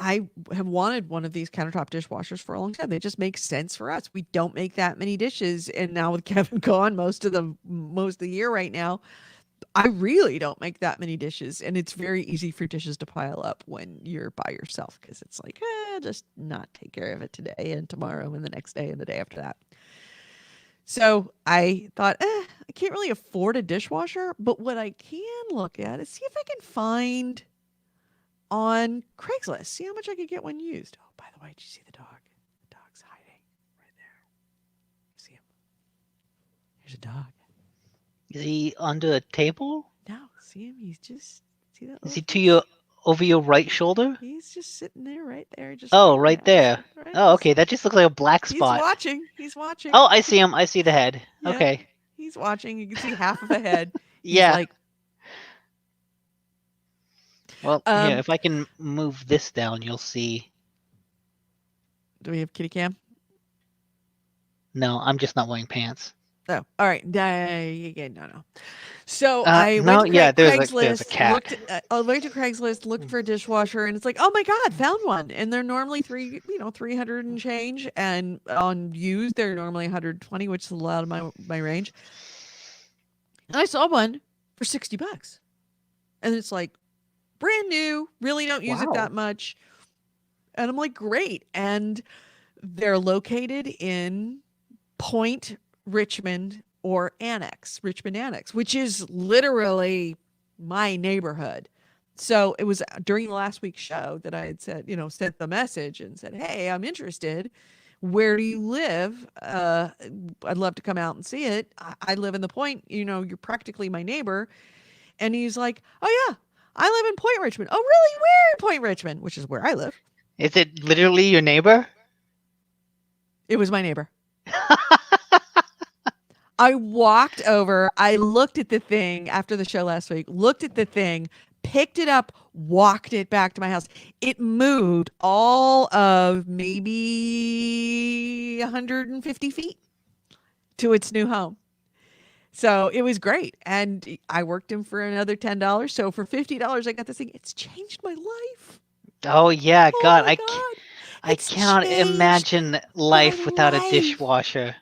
I have wanted one of these countertop dishwashers for a long time. They just make sense for us. We don't make that many dishes, and now with Kevin gone most of the year right now, I really don't make that many dishes, and it's very easy for dishes to pile up when you're by yourself because it's like, just not take care of it today and tomorrow and the next day and the day after that. So I thought, I can't really afford a dishwasher, but what I can look at is see if I can find on Craigslist. See how much I could get one used. Oh, by the way, did you see the dog? The dog's hiding right there. See him? There's a dog. Is he under a table? No, see him? He's just see that. Is little he to face? your over your right shoulder? He's just sitting there, right there, just Oh, waiting right at us. there. Right? Oh, okay. That just looks like a black He's spot. watching. He's watching. Oh, I see him. I see the head. Yeah. Okay. He's watching. You can see half of a head. He's Yeah. like, Well, here, if I can move this down, you'll see. do we have kitty cam? No, I'm just not wearing pants. Oh, all right. No. So No, I went to yeah, there's a Craigslist. cat. I went to Craigslist, looked for a dishwasher, and it's like, oh my god, found one. And they're normally 300 and change, and on used they're normally 120, which is a lot of my range. And I saw one for $60, and it's like brand new. Really don't use it Wow. that much. And I'm like, great. And they're located in Point Richmond or Richmond Annex, which is literally my neighborhood. So it was during the last week's show that I had said, sent the message and said, hey, I'm interested. Where do you live? I'd love to come out and see it. I live in the Point, you're practically my neighbor. And he's like, oh yeah, I live in Point Richmond. Oh really? Where in Point Richmond? Which is where I live. Is it literally your neighbor? It was my neighbor. I walked over, I looked at the thing after the show last week, looked at the thing, picked it up, walked it back to my house. It moved all of maybe 150 feet to its new home. So it was great. And I worked him for another $10. So for $50, I got this thing. It's changed my life. Oh yeah, Oh God, my I God. I It's cannot changed imagine life without life. a dishwasher.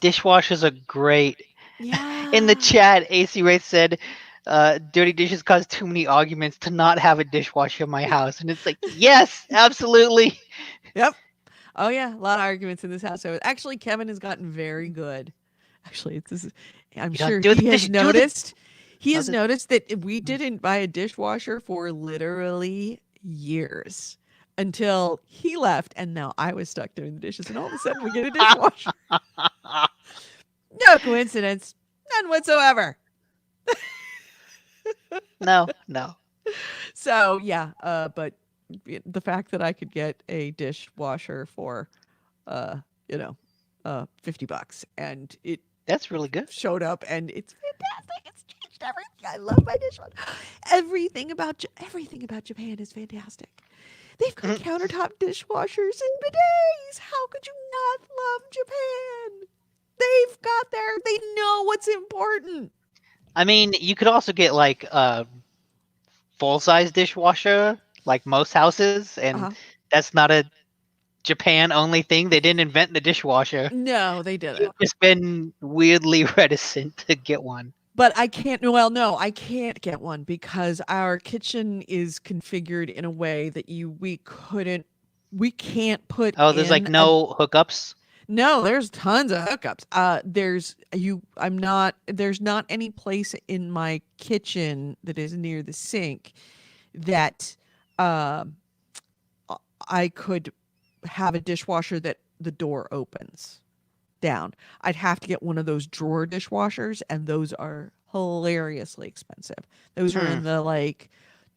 Dishwashers are great. Yeah. In the chat, AC Ray said, dirty dishes cause too many arguments to not have a dishwasher in my house. And it's like, yes, absolutely. Yep. Oh yeah, a lot of arguments in this house. So actually, Kevin has gotten very good. Actually, I'm You don't sure do the he has dish- do the- noticed. He has the- noticed that we didn't buy a dishwasher for literally years until he left, and now I was stuck doing the dishes, and all of a sudden we get a dishwasher. No coincidence, none whatsoever. No. So yeah, but the fact that I could get a dishwasher for, $50, and it That's really good. showed up, and it's fantastic. It's changed everything. I love my dishwasher. Everything about Japan is fantastic. They've got countertop dishwashers and bidets. How could you not love Japan? They know what's important. I mean, you could also get like a full-size dishwasher, like most houses, and Uh-huh. that's not a Japan-only thing. They didn't invent the dishwasher. No, they didn't. You've just been weirdly reticent to get one. But I can't. Well, no, I can't get one because our kitchen is configured in a way that we can't put. Oh, there's like in no hookups. No, there's tons of hookups. There's not any place in my kitchen that is near the sink that I could have a dishwasher that the door opens down. I'd have to get one of those drawer dishwashers, and those are hilariously expensive. Those are in the like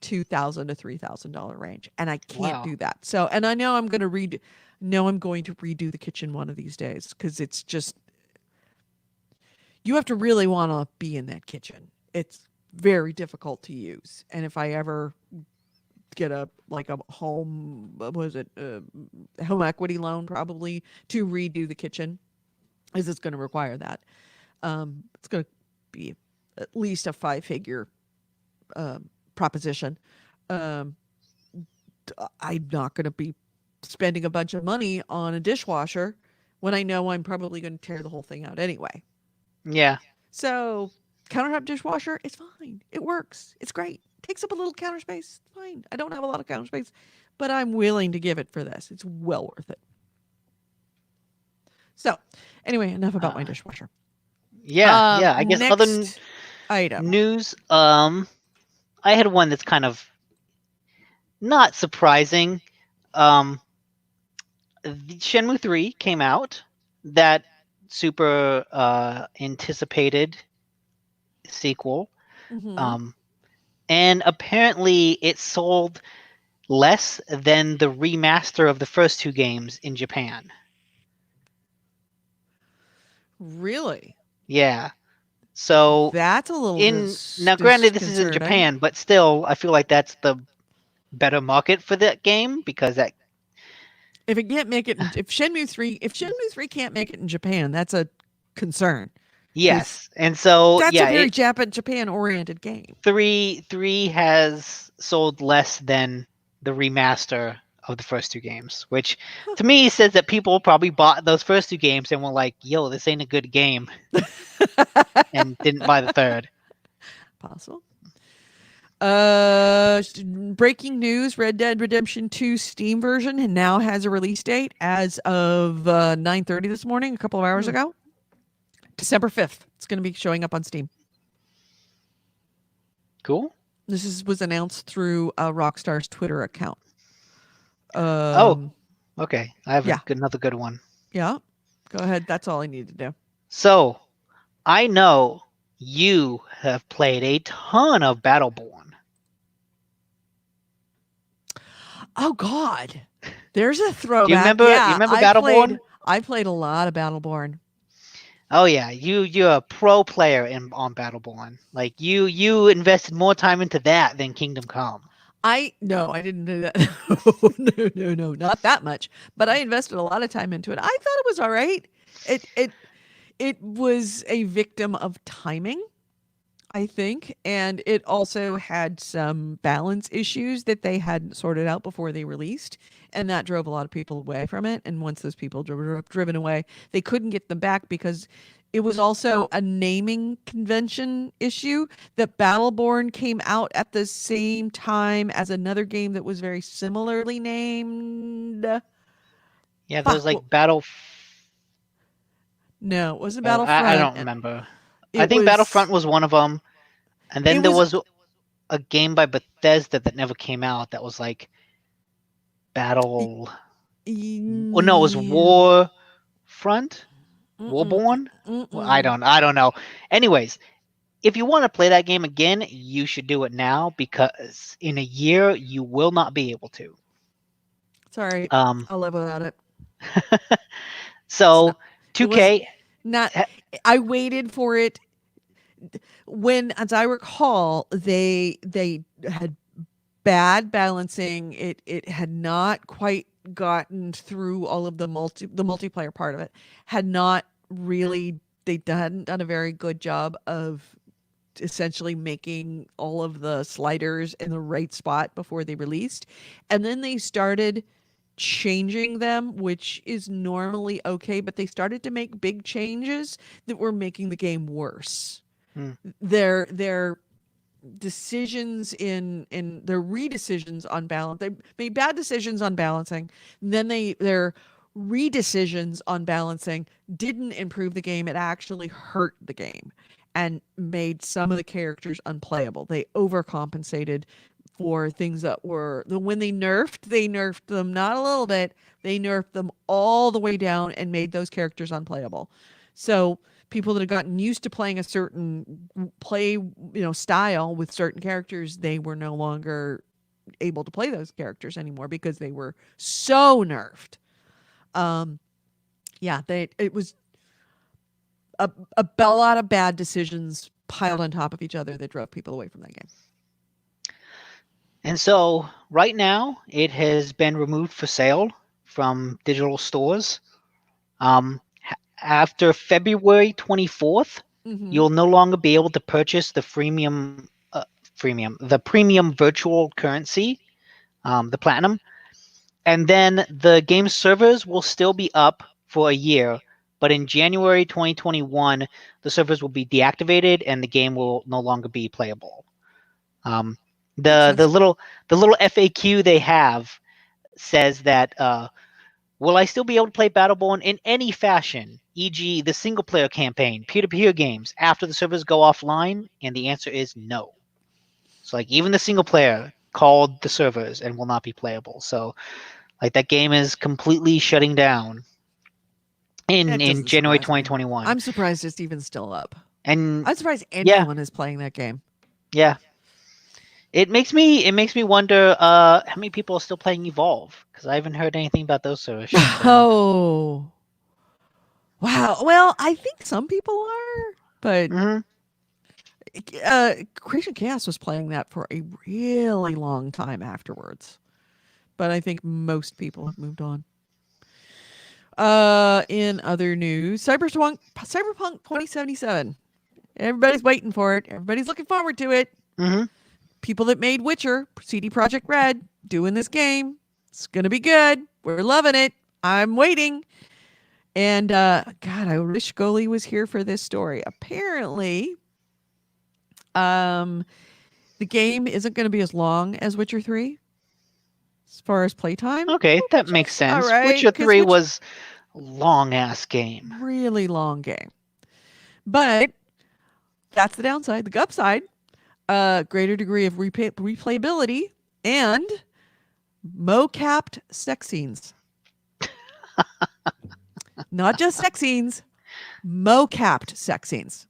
$2,000 to $3,000 range, and I can't Wow. do that. So, and I know I'm going to redo the kitchen one of these days because it's just you have to really want to be in that kitchen. It's very difficult to use, and if I ever get a home home equity loan probably to redo the kitchen, is it's going to require that. It's going to be at least a 5-figure proposition. I'm not going to be spending a bunch of money on a dishwasher when I know I'm probably going to tear the whole thing out anyway. Yeah. So countertop dishwasher, it's fine. It works. It's great. Takes up a little counter space. It's fine. I don't have a lot of counter space, but I'm willing to give it for this. It's well worth it. So anyway, enough about my dishwasher. Yeah. I guess other item. news. I had one that's kind of not surprising. Um, Shenmue 3 came out. That super anticipated sequel. Mm-hmm. Um, and apparently it sold less than the remaster of the first two games in Japan. Really? Yeah. So That's a little now granted this is in disconcerting. Japan, but still I feel like that's the better market for that game because that If it can't make it, if Shenmue 3 can't make it in Japan, that's a concern because yes. And so that's a yeah, very Japan oriented game. three has sold less than the remaster of the first two games, which to me says that people probably bought those first two games and were like, "Yo, this ain't a good game," and didn't buy the third. Possible. Breaking news: Red Dead Redemption 2 Steam version now has a release date as of 9:30 this morning, a couple of hours Hmm, ago, December 5th. It's going to be showing up on Steam. cool. Was announced through Rockstar's Twitter account. Oh, Um, okay. I have yeah, another good one. yeah. Go ahead. That's all I need to do. So I know you have played a ton of Battleborn. Oh God, there's a Do you throwback. remember? You Yeah, remember Battleborn? I played a lot of Battleborn. Oh yeah, you're a pro player on Battleborn. Like you invested more time into that than Kingdom Come. I didn't do that. No, not that much. But I invested a lot of time into it. I thought it was all right. It was a victim of timing, I think, and it also had some balance issues that they hadn't sorted out before they released, and that drove a lot of people away from it. And once those people were driven away, they couldn't get them back because it was also a naming convention issue that Battleborn came out at the same time as another game that was very similarly named. Yeah, there's Fuck. like Battle. No, it wasn't I Battlefront. don't remember. I It think was. Battlefront was one of them, and It then there was. was a game by Bethesda that never came out. That was like Battle. Oh no, it was Yeah. Warfront, Mm-mm, Warborn. Well, mm-mm. I don't know. Anyways, if you want to play that game again, you should do it now because in a year you will not be able to. Sorry, Um, I'll live without it. It's not. so It was 2K, not. ha- I waited for it when, as I recall, they had bad balancing. It had not quite gotten through all of the multiplayer part of it. Had not really. They hadn't done a very good job of essentially making all of the sliders in the right spot before they released. And then they started changing them, which is normally okay, but they started to make big changes that were making the game worse. hmm, Their decisions in their redecisions on balance. They made bad decisions on balancing. Then their redecisions on balancing didn't improve the game. It actually hurt the game and made some of the characters unplayable. They overcompensated for things that were when they nerfed them not a little bit, they nerfed them all the way down and made those characters unplayable. So people that had gotten used to playing a certain style with certain characters, they were no longer able to play those characters anymore because they were so nerfed. Um, yeah, it was a lot of bad decisions piled on top of each other that drove people away from that game. and so right now it has been removed for sale from digital stores. After February 24th, Mm-hmm. you'll no longer be able to purchase the premium virtual currency, the platinum, and then the game servers will still be up for a year. But in January 2021, the servers will be deactivated and the game will no longer be playable. Um, Makes the sense. the little FAQ they have says that will I still be able to play Battleborn in any fashion, e.g., the single player campaign, peer to peer games, after the servers go offline? And the answer is no. So, like, even the single player, called the servers and will not be playable. So like that game is completely shutting down That in doesn't January surprise me. 2021. I'm surprised it's even still up. And I'm surprised yeah, anyone is playing that game. yeah. It makes me wonder how many people are still playing Evolve, because I haven't heard anything about those servers shutting down. Oh, wow. Well, I think some people are, but Hmm. Creation Chaos was playing that for a really long time afterwards. But I think most people have moved on. In other news, Cyberpunk 2077. Everybody's waiting for it. Everybody's looking forward to it. Hmm. People that made Witcher, CD Projekt Red, doing this game. It's gonna be good. We're loving it. I'm waiting. And God, I wish Goalie was here for this story. Apparently, the game isn't going to be as long as Witcher 3 as far as playtime. Okay, that Which makes is all sense. right, Witcher 'cause 3 was a long ass game. really long game. But that's the downside. The upside, greater degree of replayability and mo-capped sex scenes. Not just sex scenes, mo-capped sex scenes.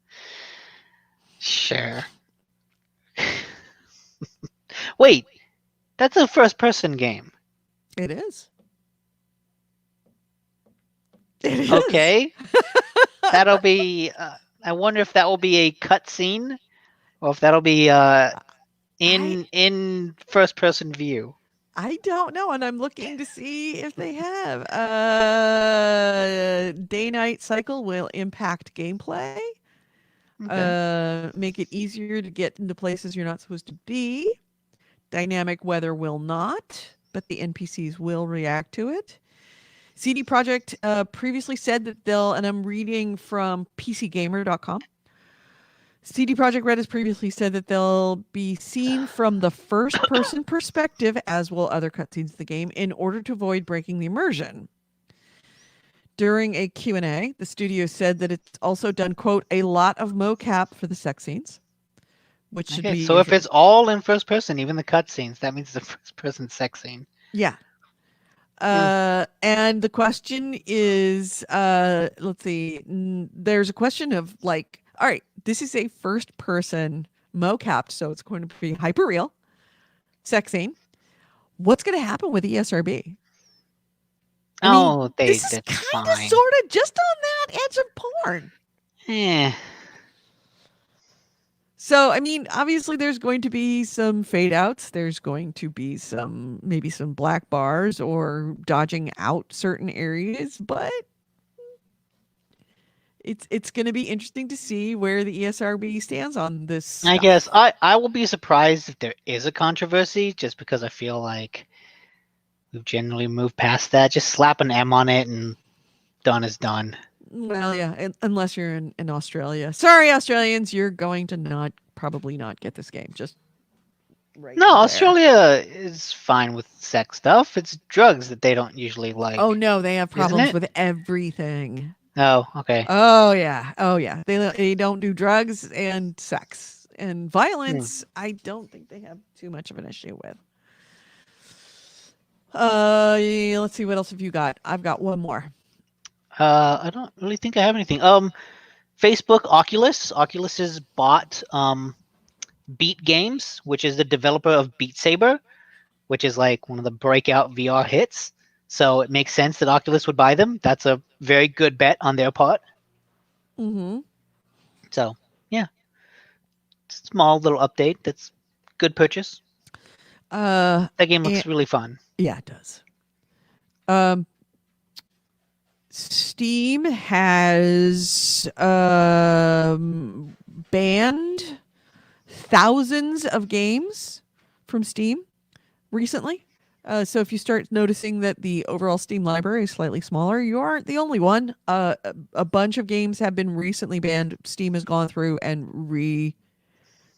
Sure. Wait, that's a first person game. It is. It is. Okay. That'll be I wonder if that will be a cutscene or if that'll be in first person view. I don't know, and I'm looking to see if they have. Day-night cycle will impact gameplay. Okay. Make it easier to get into places you're not supposed to be. Dynamic weather will not, but the NPCs will react to it. CD Projekt previously said that they'll, and I'm reading from PCGamer.com. CD Projekt Red has previously said that they'll be seen from the first-person perspective, as will other cutscenes of the game, in order to avoid breaking the immersion. During a Q&A, the studio said that it's also done, quote, a lot of mocap for the sex scenes, which should Okay, be... so if it's all in first person, even the cutscenes, that means the first person sex scene. Yeah. And the question is, let's see, there's a question of like, all right, this is a first person mocapped, so it's going to be hyper real sex scene. What's going to happen with ESRB? I mean, this is that's kind of fine. sort of just on that edge of porn. Eh. So, I mean, obviously there's going to be some fade outs. There's going to be maybe some black bars or dodging out certain areas, but it's going to be interesting to see where the ESRB stands on this I stuff. guess I will be surprised if there is a controversy, just because I feel like we've generally moved past that. Just slap an M on it and done is done. Well, yeah, unless you're in Australia. Sorry, Australians, you're going to probably not get this game. Just right No, there. Australia is fine with sex stuff. It's drugs that they don't usually like. Oh no, they have problems it? with everything. Oh, okay. Oh yeah. They don't do drugs and sex and violence. I don't think they have too much of an issue with. Yeah, let's see, what else have you got? I've got one more. I don't really think I have anything. Facebook, Oculus has bought Beat Games, which is the developer of Beat Saber, which is like one of the breakout VR hits. So it makes sense that Oculus would buy them. That's a very good bet on their part. Mm-hmm. So yeah, small little update. That's good purchase. That game looks really fun. Yeah, it does. Steam has banned thousands of games from Steam recently. So if you start noticing that the overall Steam library is slightly smaller, you aren't the only one. A bunch of games have been recently banned. Steam has gone through and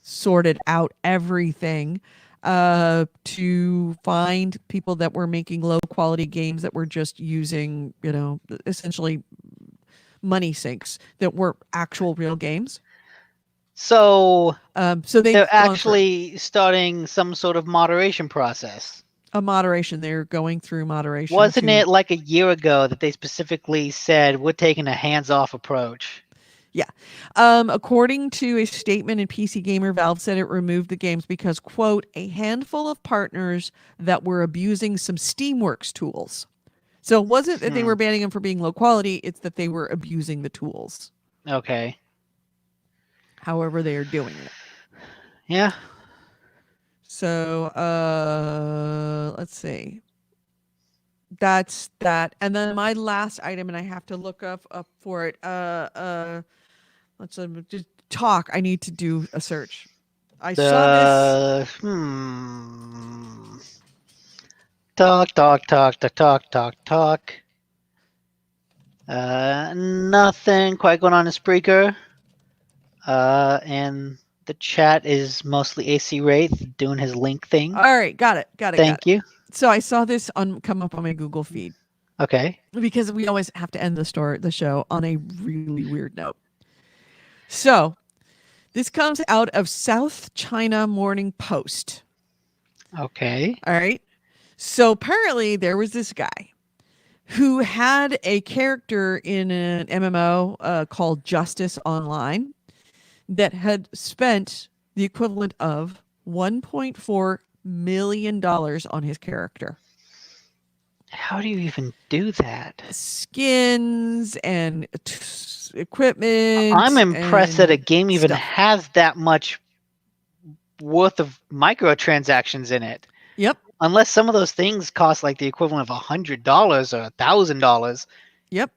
sorted out everything to find people that were making low quality games that were just using, essentially money sinks that were actual real games. So So they've they're gone through actually starting some sort of moderation process. a moderation. They're going through moderation. Wasn't to, it like a year ago that they specifically said we're taking a hands-off approach? Yeah. According to a statement in PC Gamer, Valve said it removed the games because, quote, a handful of partners that were abusing some Steamworks tools. So it wasn't that they were banning them for being low quality, it's that they were abusing the tools. Okay. However, they are doing it. Yeah. So let's see. That's that. And then my last item, and I have to look up for it. Let's just talk. I need to do a search. I saw this. Talk, talk, talk, talk, talk, talk, talk. Nothing quite going on in Spreaker. And the chat is mostly AC Wraith doing his link thing. All right, got it. Thank you. So I saw this come up on my Google feed Okay. because we always have to end the show on a really weird note. So this comes out of South China Morning Post. Okay. All right. So apparently there was this guy who had a character in an MMO called Justice Online that had spent the equivalent of $1.4 million on his character. How do you even do that? Skins and equipment. I'm impressed that a and game even stuff. has that much worth of microtransactions in it. Yep. Unless some of those things cost like the equivalent of $100 or $1,000. Yep.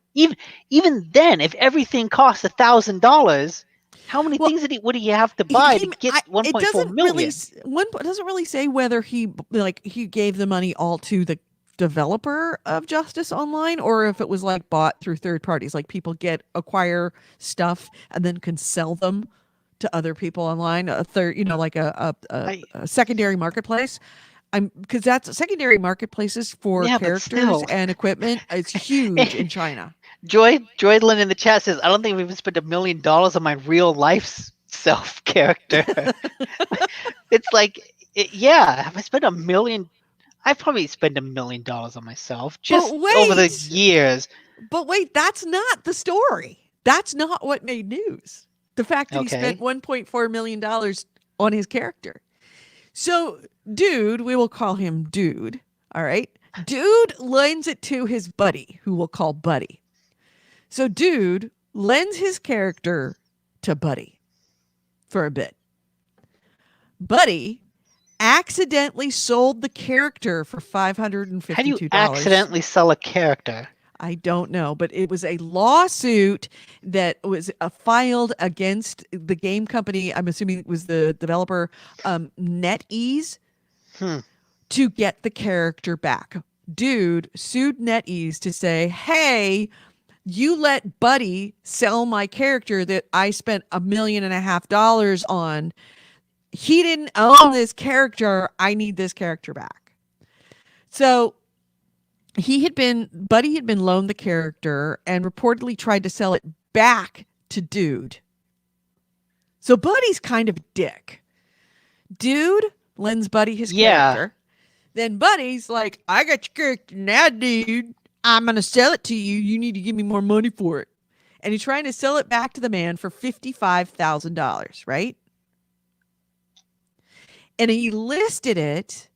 Even then, if everything costs $1,000, how many Well, things would he have to buy to get it 1.4 doesn't million? it doesn't really say whether he gave the money all to the developer of Justice Online or if it was like bought through third parties, like people acquire stuff and then can sell them to other people online, a third, like a secondary marketplace. Because that's secondary marketplaces for Yeah, but characters still. and equipment. It's huge in China. Joydlin in the chat says, I don't think we've even spent $1 million on my real life self character. It's like, have I spent $1 million? I've probably spent $1 million on myself just over the years. But wait, that's not the story. That's not what made news. The fact that he spent $1.4 million on his character. So, dude, we will call him Dude. All right. Dude lends it to his buddy, who we'll call Buddy. So, Dude lends his character to Buddy for a bit. Buddy accidentally sold the character for $552. How do you accidentally sell a character? I don't know, but it was a lawsuit that was filed against the game company. I'm assuming it was the developer, NetEase, to get the character back. Dude sued NetEase to say, hey, you let Buddy sell my character that I spent $1.5 million on. He didn't own this character. I need this character back. So Buddy had been loaned the character and reportedly tried to sell it back to Dude. So Buddy's kind of a dick. Dude lends Buddy his character. Then Buddy's like, I got your character now, dude. I'm going to sell it to you. You need to give me more money for it. And he's trying to sell it back to the man for $55,000, right? And he listed it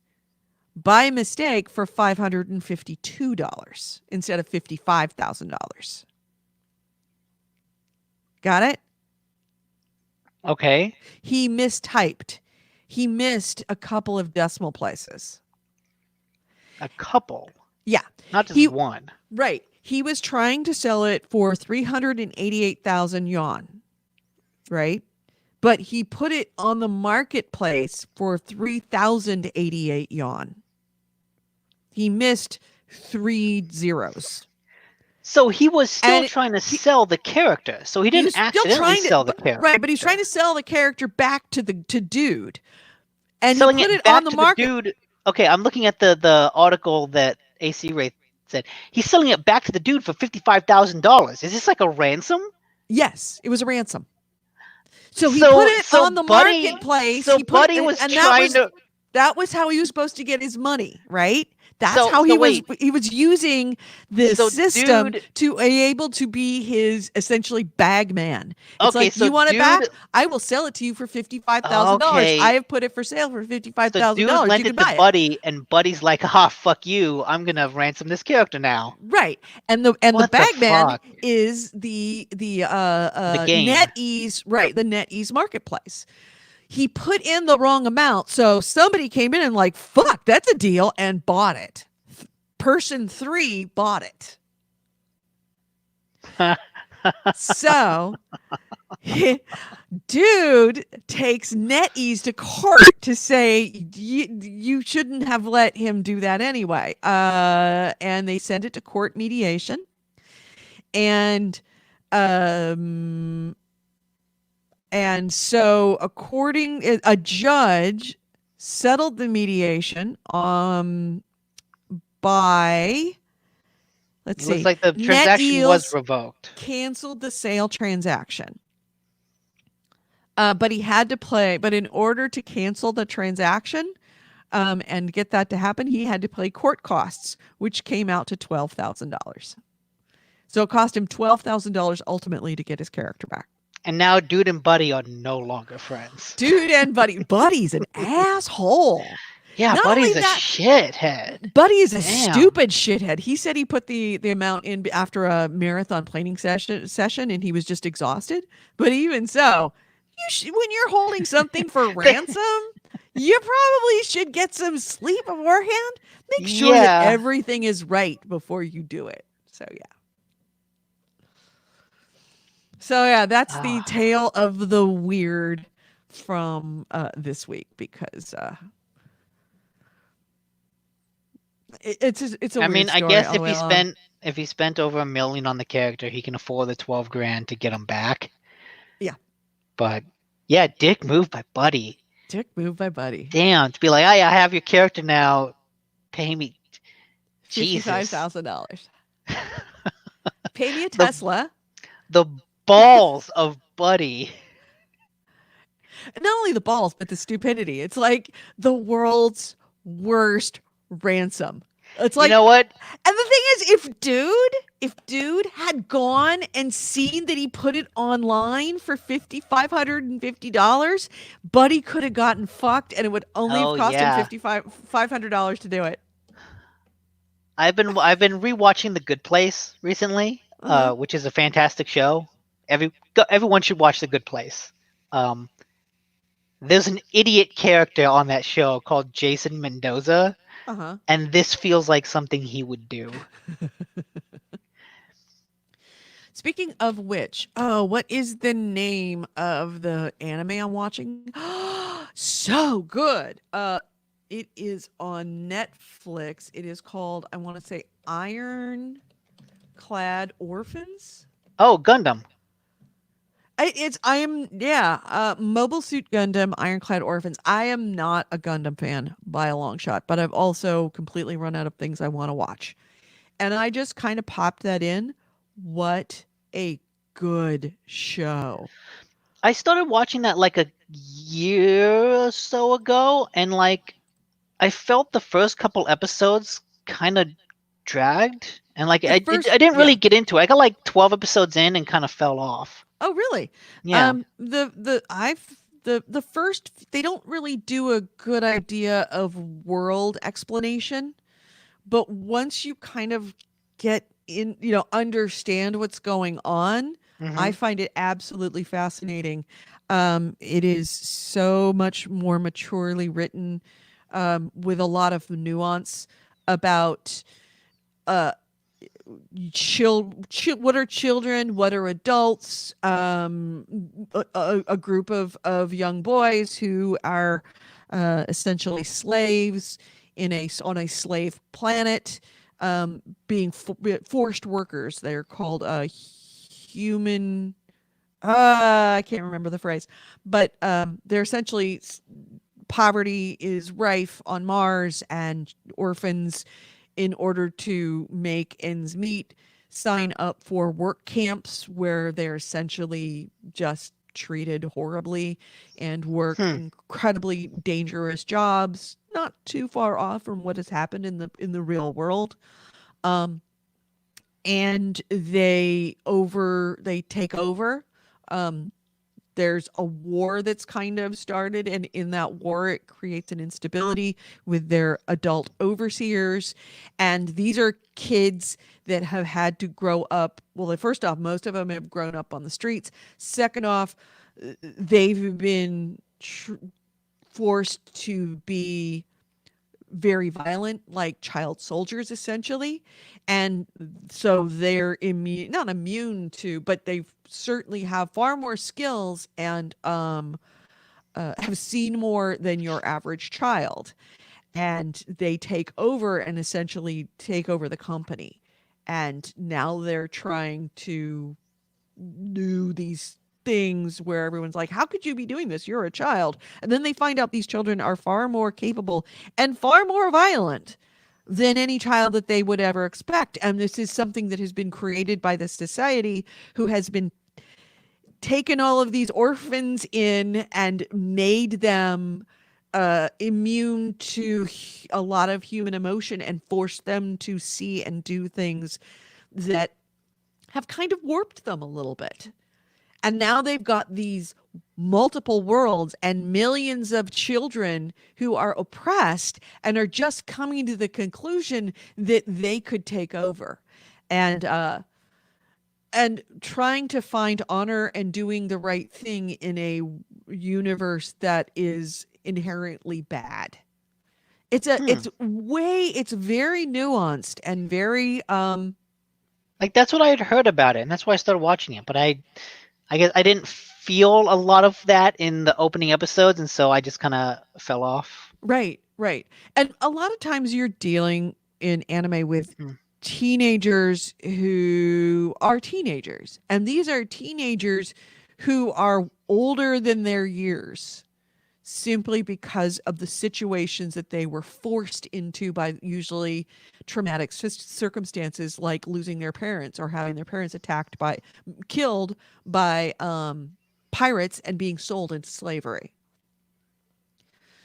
by mistake for $552 instead of $55,000. Got it? Okay. He mistyped. He missed a couple of decimal places. A couple? Yeah. Not just one. Right. He was trying to sell it for 388,000 yuan. Right? But he put it on the marketplace for 3,088 yuan. He missed 3 zeros. So he was still trying to sell the character. So he didn't accidentally sell the character. Right, but he's trying to sell the character back to Dude. And selling he put it it on the market. Dude. Okay, I'm looking at the article that AC Wraith said. He's selling it back to the dude for $55,000. Is this like a ransom? Yes, it was a ransom. So he put it So on the Buddy, marketplace. so He put Buddy was and trying to. that was how he was supposed to get his money, right? That's So how wait, he was using the so system dude. to be able to be his essentially bag man. It's Okay, like, so you want it dude. back? I will sell it to you for $55,000. I Okay, have put it for sale for so dude $55,000. You lent can it to buy it. Buddy, and Buddy's like, "Ah, fuck you! I'm gonna ransom this character now." Right. And the What the bagman fuck? is the The game. NetEase, right, the NetEase marketplace. He put in the wrong amount, so somebody came in and like, fuck, that's a deal, and bought it. Person 3 bought it. So dude takes NetEase to court to say you shouldn't have let him do that anyway. And they send it to court mediation. And so a judge settled the mediation by, let's It see, looks like the transaction was NetEase revoked. canceled the sale transaction. But in order to cancel the transaction and get that to happen, he had to pay court costs, which came out to $12,000. So it cost him $12,000 ultimately to get his character back. And now Dude and Buddy are no longer friends. Dude and Buddy's an asshole. Yeah, Not Buddy's only a that, shithead. Buddy is a Damn. stupid shithead. He said he put the amount in after a marathon planning session and he was just exhausted. But even so, when you're holding something for ransom, you probably should get some sleep beforehand. Make sure that everything is right before you do it. So yeah, that's the tale of the weird from this week, because it's a I weird mean, I story guess all the way along. if he spent over $1 million on the character, he can afford the 12 grand to get him back. Yeah. But yeah, dick move by Buddy. Dick move by Buddy. Damn, to be like, hey, I have your character now. Pay me $55,000. Pay me a Tesla. The balls of Buddy. Not only the balls, but the stupidity. It's like the world's worst ransom. It's like, you know what? And the thing is, if dude had gone and seen that he put it online for $550, Buddy could have gotten fucked, and it would only have cost him $500 to do it. I've been rewatching The Good Place recently, which is a fantastic show. Everyone should watch The Good Place. There's an idiot character on that show called Jason Mendoza. And this feels like something he would do. Speaking of which, what is the name of the anime I'm watching? So good. It is on Netflix. It is called, I want to say, Ironclad Orphans. Oh, Gundam. Mobile Suit Gundam, Ironclad Orphans. I am not a Gundam fan by a long shot, but I've also completely run out of things I want to watch. And I just kind of popped that in. What a good show. I started watching that like a year or so ago, and like I felt the first couple episodes kind of dragged, and like I didn't really get into it. I got like 12 episodes in and kind of fell off. Oh, really? Yeah. The first, they don't really do a good idea of world explanation, but once you kind of get in, understand what's going on, I find it absolutely fascinating. It is so much more maturely written, with a lot of nuance about what are children, what are adults, a group of young boys who are essentially slaves on a slave planet, being forced workers. They're called human, I can't remember the phrase, but they're essentially, poverty is rife on Mars, and orphans, in order to make ends meet, sign up for work camps where they're essentially just treated horribly and work Hmm. incredibly dangerous jobs, not too far off from what has happened in the real world. Um, and they take over. Um, there's a war that's kind of started, and in that war it creates an instability with their adult overseers. And these are kids that have had to grow up, well, first off, most of them have grown up on the streets. Second off, they've been forced to be very violent, like child soldiers, essentially. And so they're immune, not immune to, but they certainly have far more skills and have seen more than your average child. And they take over and essentially take over the company. And now they're trying to do these things where everyone's like, how could you be doing this? You're a child. And then they find out these children are far more capable and far more violent than any child that they would ever expect. And this is something that has been created by the society, who has been taken all of these orphans in and made them immune to a lot of human emotion and forced them to see and do things that have kind of warped them a little bit. And now they've got these multiple worlds and millions of children who are oppressed and are just coming to the conclusion that they could take over. And trying to find honor and doing the right thing in a universe that is inherently bad. Hmm. It's very nuanced and very Like that's what I had heard about it, and that's why I started watching it. But I guess I didn't feel a lot of that in the opening episodes, and so I just kind of fell off. right, right. And a lot of times you're dealing in anime with Hmm. teenagers who are teenagers. And these are teenagers who are older than their years, simply because of the situations that they were forced into by usually traumatic circumstances, like losing their parents or having their parents killed by pirates and being sold into slavery.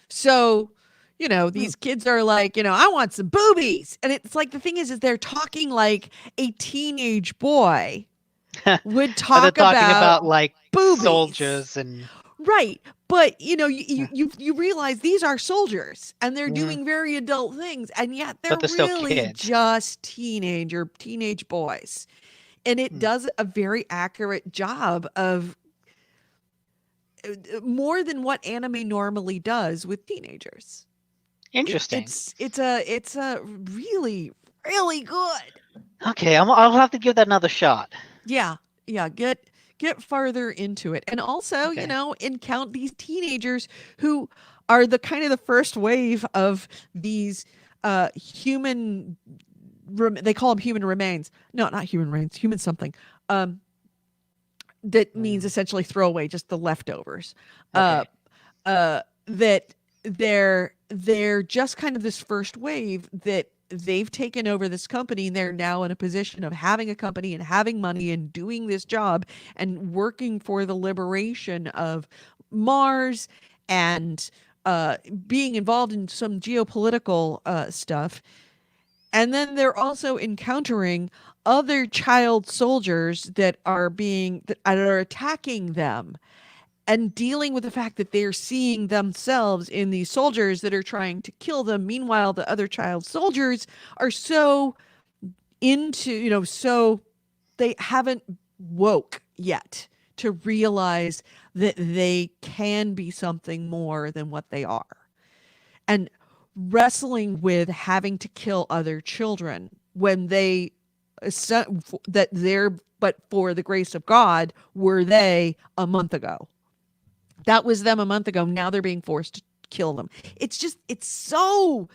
So, Hmm. these kids are like, I want some boobies. And it's like, the thing is they're talking like a teenage boy would But they're talk talking about about like boobies. soldiers and Right. But yeah, you realize these are soldiers and they're mhm, doing very adult things, and yet they're but they're still really kids. just teenage boys. And it Hmm. does a very accurate job of more than what anime normally does with teenagers. Interesting. It's a really really good. Okay, I'll have to give that another shot. Yeah, yeah, get farther into it. And also, Okay. encounter these teenagers who are the kind of the first wave of these human they call them human remains. No, not human remains, human something. Um that means Mm, essentially throwaway, just the leftovers. Uh okay. that they're just kind of this first wave that they've taken over this company, and they're now in a position of having a company and having money and doing this job and working for the liberation of Mars, and being involved in some geopolitical stuff. And then they're also encountering other child soldiers that are attacking them, and dealing with the fact that they're seeing themselves in these soldiers that are trying to kill them. Meanwhile, the other child soldiers are so into, so they haven't woke yet to realize that they can be something more than what they are. And wrestling with having to kill other children when that they're, but for the grace of God, were they a month ago. That was them a month ago. Now they're being forced to kill them. It's just it's so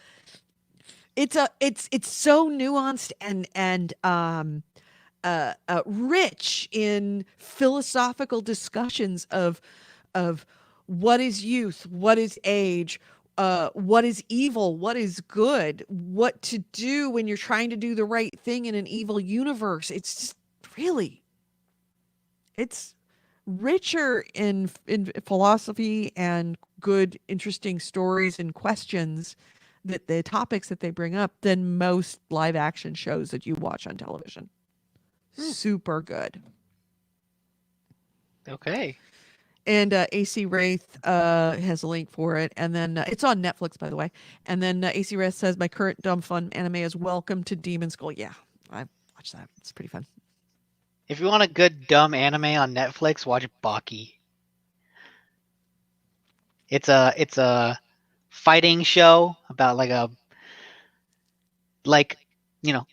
nuanced and rich in philosophical discussions of what is youth, what is age, what is evil, what is good, what to do when you're trying to do the right thing in an evil universe. It's just really, it's richer in philosophy and good, interesting stories and questions that the topics that they bring up than most live action shows that you watch on television. Super good. Okay. And AC Wraith has a link for it. And then it's on Netflix, by the way. And then AC Wraith says, my current dumb fun anime is Welcome to Demon School. Yeah, I watched that. It's pretty fun. If you want a good dumb anime on Netflix, watch Baki. It's a fighting show about oh,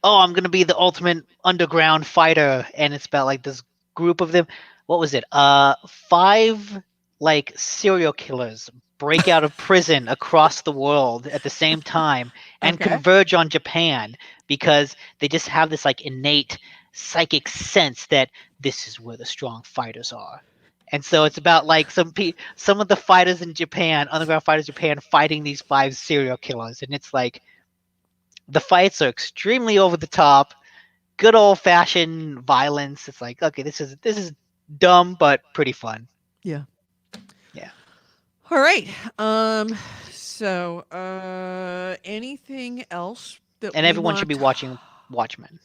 I'm gonna be the ultimate underground fighter, and it's about like this group of them. What was it? 5 like serial killers break out of prison across the world at the same time and Okay. converge on Japan because they just have this like innate psychic sense that this is where the strong fighters are. And so it's about like some of the fighters in Japan, underground fighters in Japan, fighting these 5 serial killers, and it's like the fights are extremely over the top, good old fashioned violence. It's like, okay, this is dumb but pretty fun. Yeah. Yeah. All right. So, anything else that And we everyone should be want- watching Watchmen.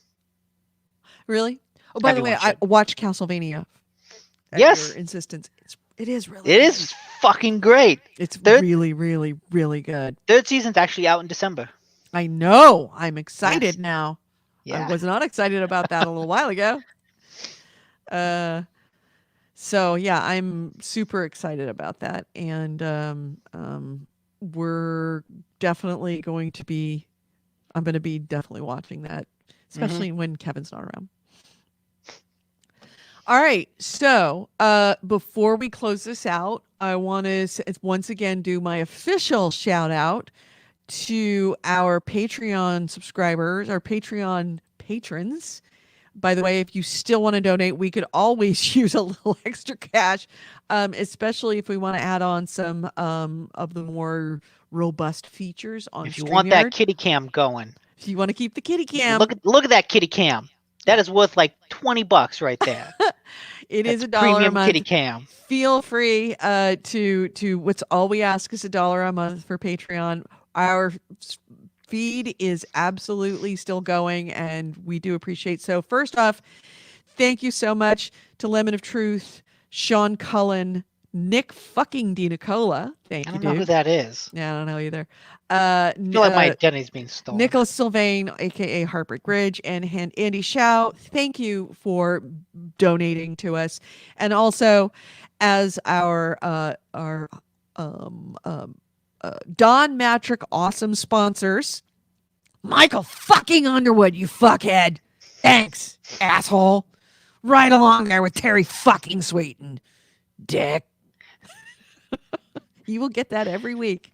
Really? Oh, by the way, Everyone I should. watched Castlevania. At Yes. your insistence. It is really It good. is fucking great. It's Third- really, really, really good. 3rd season's actually out in December. I know. I'm excited Yes. now. Yeah. I was not excited about that a little while ago. So yeah, I'm super excited about that, and we're definitely going to be. I'm going to be definitely watching that, especially when Kevin's not around. All right, so before we close this out, I want to once again do my official shout out to our Patreon subscribers, our Patreon patrons. By the way, if you still want to donate, we could always use a little extra cash, especially if we want to add on some of the more robust features on If you want that StreamYard. kitty cam going, If you want to keep the kitty cam, look at that kitty cam. That is worth like $20 right there. it is That's $1 a premium month. kitty cam. Feel free to what's all we ask is $1 a month for Patreon. Our feed is absolutely still going, and we do appreciate. So first off, thank you so much to Lemon of Truth, Sean Cullen, Nick fucking DiNicola. Thank I you, don't know dude. who that is. Yeah, I don't know either. I feel like my identity's being stolen. Nicholas Sylvain, aka Heartbreak Ridge, and Andy Shao, thank you for donating to us, and also as our Don Matrick awesome sponsors, Michael fucking Underwood, you fuckhead. Thanks, asshole. Right along there with Terry fucking Sweeten, dick. You will get that every week.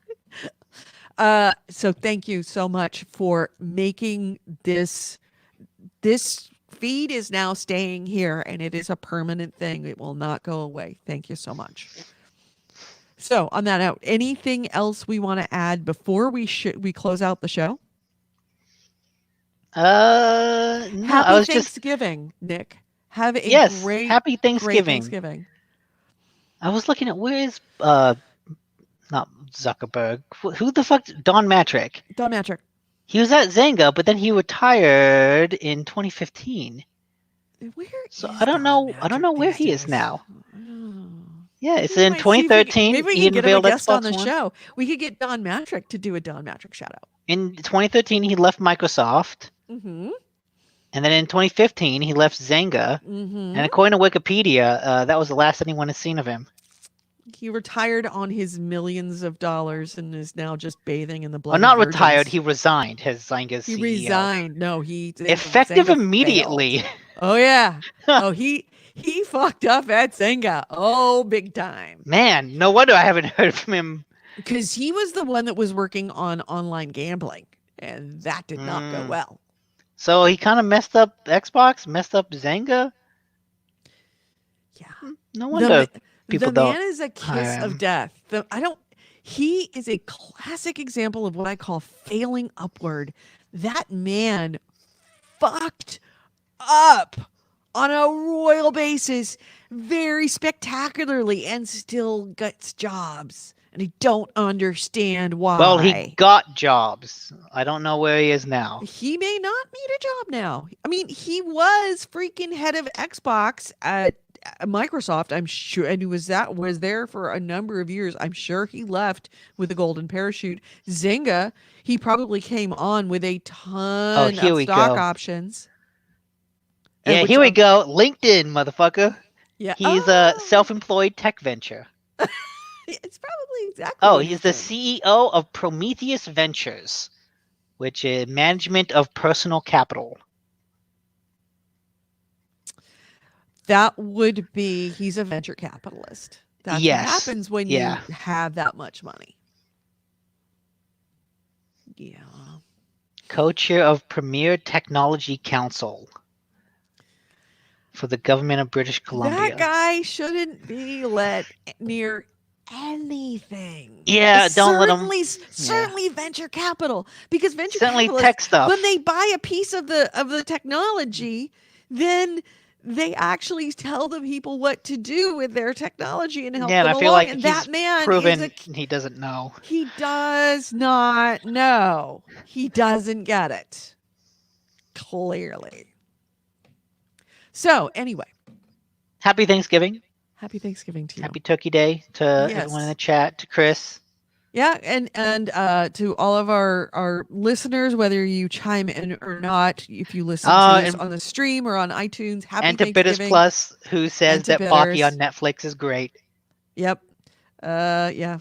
So thank you so much for making this feed is now staying here, and it is a permanent thing. It will not go away. Thank you so much. So on that note, anything else we want to add before we close out the show? No, Happy I was Thanksgiving, Nick. Have a Yes, great happy great Thanksgiving. Thanksgiving. I was looking at where is not Zuckerberg. Who the fuck? Don Matrick. Don Matrick. He was at Zynga, but then he retired in 2015. Where So is I don't know. Don I don't know Matrick where these he is days? now. Oh. Yeah, it's We in might see if we can- 2013. Maybe we he can get him a unveiled guest on Xbox the One. show. We could get Don Matrick to do a Don Matrick shout out. In 2013, he left Microsoft, Mm-hmm. and then in 2015, he left Zynga. Mm-hmm. And according to Wikipedia, that was the last anyone has seen of him. He retired on his millions of dollars and is now just bathing in the blood. Well, not of retired. virgins. He resigned as Zynga's He CEO. resigned. No, he Effective Zynga immediately. failed. Oh yeah. Oh, he fucked up at Zynga. Oh, big time. Man, no wonder I haven't heard from him. Because he was the one that was working on online gambling, and that did not go well. So he kind of messed up Xbox, messed up Zynga. Yeah. No wonder people the don't man is a hire kiss him. of death. He is a classic example of what I call failing upward. That man fucked up on a royal basis very spectacularly and still gets jobs. And I don't understand Well, he why. got jobs. I don't know where he is now. He may not need a job now. I mean, he was freaking head of Xbox at Microsoft, I'm sure, and he was there for a number of years. I'm sure he left with a golden parachute. Zynga, he probably came on with a Oh, ton here of we stock go. options. Yeah, Which here we go. LinkedIn, motherfucker. yeah. He's a self-employed tech venture. It's probably exactly Oh, what he's he's the doing. CEO of Prometheus Ventures, which is management of personal capital. That would be he's a venture capitalist. That's what Yes. happens when Yeah. you have that much money. Yeah. Co-chair of Premier Technology Council for the government of British Columbia. That guy shouldn't be let near anything. Yeah, don't let him. Certainly venture capital, because venture Certainly capitalists, tech stuff. when they buy a piece of the technology, then they actually tell the people what to do with their technology and help Yeah, and them I feel along. like And he's that man proven he doesn't know. he does not know. He doesn't get it. Clearly. So anyway, Happy Thanksgiving. happy Thanksgiving to you. Happy Turkey Day to everyone in the chat, to Chris. Yeah, and to all of our listeners, whether you chime in or not, if you listen to this on the stream or on iTunes, happy and to Bitters Thanksgiving. Plus, who says to that Baki on Bitters. Netflix is great. Yep. Yeah.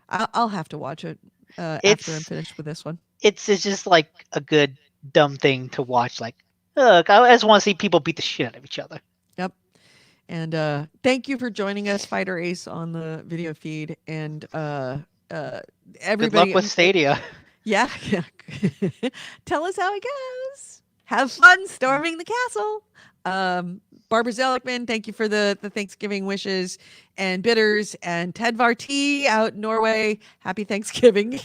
I'll have to watch it after I'm finished with this one. It's just like a good dumb thing to watch. Like, look, I just want to see people beat the shit out of each other. Yep. And thank you for joining us, Fighter Ace, on the video feed, and everybody. Good luck with Stadia. Yeah. Tell us how it goes. Have fun storming the castle. Barbara Zelikman, thank you for the Thanksgiving wishes, and Bitters and Ted Varty out in Norway. Happy Thanksgiving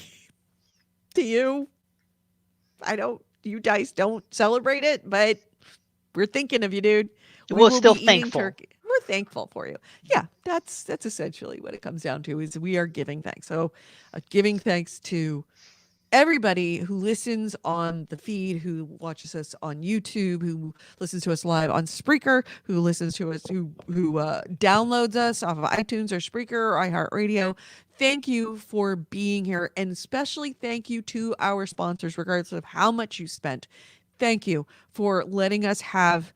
to you. You guys don't celebrate it, but we're thinking of you, dude. We're still thankful. Turkey. We're thankful for you. Yeah, that's essentially what it comes down to, is we are giving thanks. So giving thanks to everybody who listens on the feed, who watches us on YouTube, who listens to us live on Spreaker, who listens to us, who downloads us off of iTunes or Spreaker or iHeartRadio. Thank you for being here, and especially thank you to our sponsors, regardless of how much you spent. Thank you for letting us have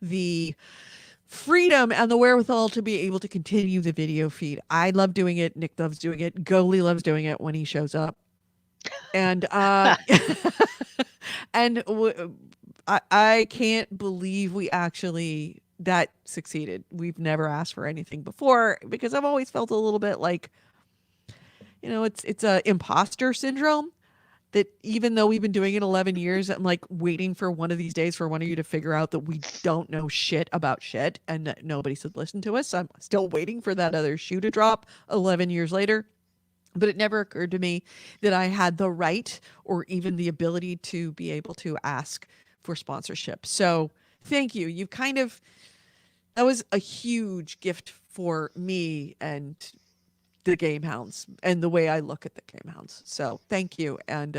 the freedom and the wherewithal to be able to continue the video feed. I love doing it. Nick loves doing it. Goalie loves doing it when he shows up. And I can't believe we actually that succeeded. We've never asked for anything before, because I've always felt a little bit like, it's a imposter syndrome, that even though we've been doing it 11 years, I'm like waiting for one of these days for one of you to figure out that we don't know shit about shit and that nobody should listen to us. I'm still waiting for that other shoe to drop 11 years later. But it never occurred to me that I had the right or even the ability to be able to ask for sponsorship. So thank you. That was a huge gift for me and the GameHounds and the way I look at the GameHounds. So thank you. And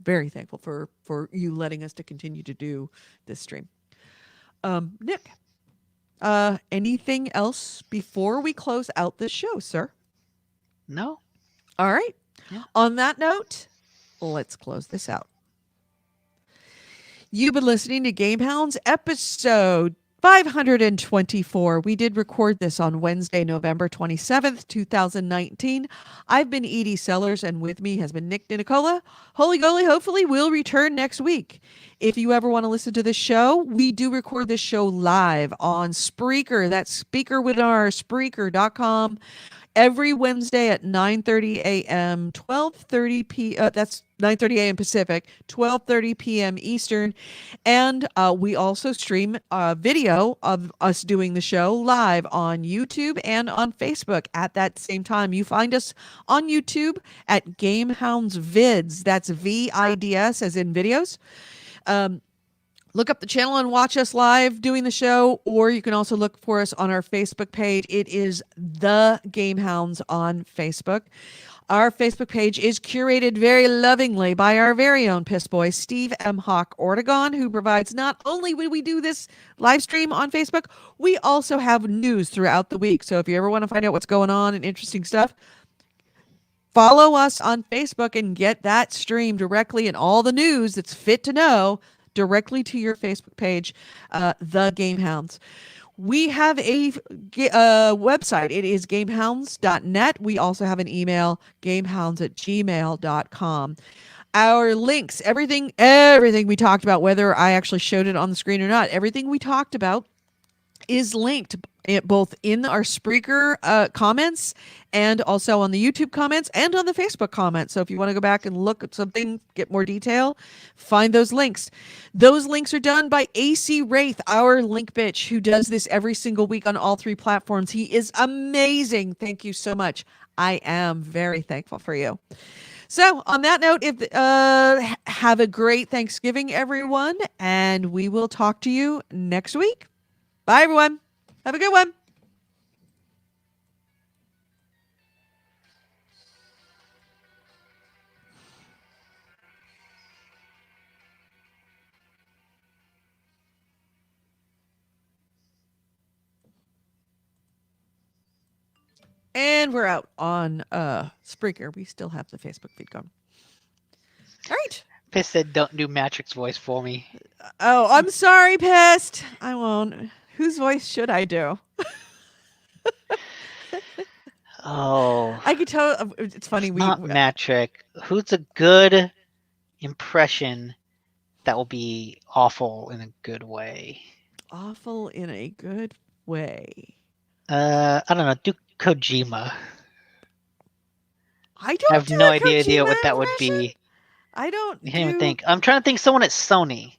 very thankful for you letting us to continue to do this stream. Nick, anything else before we close out this show, sir? No. All right. Yeah. On that note, let's close this out. You've been listening to GameHounds episode 524. We did record this on Wednesday, November 27th, 2019. I've been Edie Sellers, and with me has been Nick Nicola. Holy Goalie, hopefully we'll return next week. If you ever want to listen to this show, we do record this show live on Spreaker. That's speaker with our Spreaker.com. Every Wednesday at 9:30 a.m., 12:30 p.m. That's 9:30 a.m. Pacific, 12:30 p.m. Eastern, and we also stream a video of us doing the show live on YouTube and on Facebook at that same time. You find us on YouTube at GameHounds Vids. That's VIDS as in videos. Look up the channel and watch us live doing the show, or you can also look for us on our Facebook page. It is The GameHounds on Facebook. Our Facebook page is curated very lovingly by our very own piss boy, Steve M. Hawk Ortegon, who provides not only when we do this live stream on Facebook, we also have news throughout the week. So if you ever want to find out what's going on and interesting stuff, follow us on Facebook and get that stream directly and all the news that's fit to know directly to your Facebook page, The Gamehounds. We have a website. It is gamehounds.net. We also have an email, gamehounds@gmail.com. Our links, everything we talked about, whether I actually showed it on the screen or not, everything we talked about is linked both in our Spreaker comments and also on the YouTube comments and on the Facebook comments. So if you want to go back and look at something, get more detail, find those links. Those links are done by AC Wraith, our link bitch, who does this every single week on all 3 platforms. He is amazing. Thank you so much. I am very thankful for you. So on that note, have a great Thanksgiving, everyone, and we will talk to you next week. Bye, everyone. Have a good one. And we're out on Spreaker. We still have the Facebook feed going. All right. Piss said, "Don't do Matrix voice for me." Oh, I'm sorry, Pest. I won't. Whose voice should I do? Oh, I could tell. It's funny. not Matrix. Who's a good impression that will be awful in a good way? Awful in a good way. I don't know. Do Kojima. I don't I have do no a idea what Kojima that would impression. be. I don't I can't even do. think. I'm trying to think someone at Sony.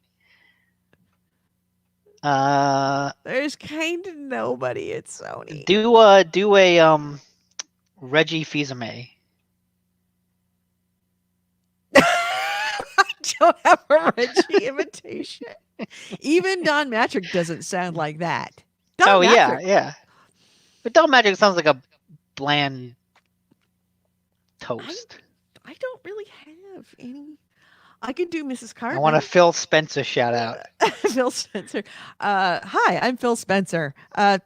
There's kind of nobody at Sony. Do a Reggie Fils-Aimé. I don't have a Reggie imitation. Even Don Matrick doesn't sound like that. Don Matrick, yeah. But Don Magic sounds like a bland toast. I don't really have any. I can do Mrs. Cartman. I want a Phil Spencer shout out. Phil Spencer. Hi, I'm Phil Spencer.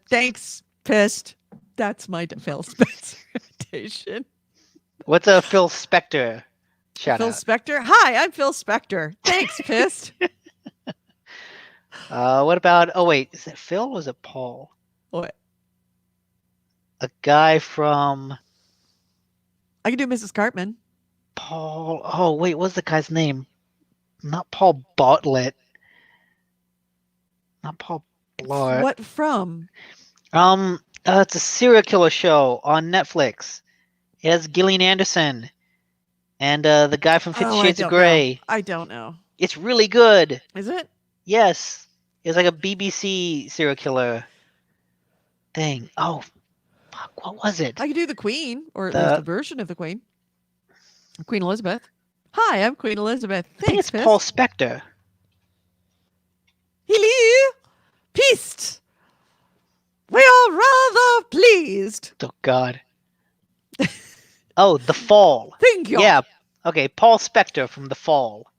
Thanks, Pissed. That's my Phil Spencer imitation. What's a Phil Spector shout Phil out? Spector. Hi, I'm Phil Spector. Thanks, Pissed. What about? Oh wait, is it Phil or is it Paul? What? A guy from I can do Mrs. Cartman. Paul. Oh wait, what's the guy's name? Not Paul Bartlett. Not Paul Blart. What from? It's a serial killer show on Netflix. It has Gillian Anderson and the guy from 50 Shades of Grey. I don't know. It's really good. Is it? Yes. It's like a BBC serial killer thing. Oh, fuck, what was it? I could do the Queen, or at least a version of the Queen. Queen Elizabeth. Hi, I'm Queen Elizabeth. I think Thanks, it's Paul Spector. Hello, Peace. We are rather pleased. Oh, God. Oh, The Fall. Thank you. Yeah. Okay, Paul Spector from The Fall.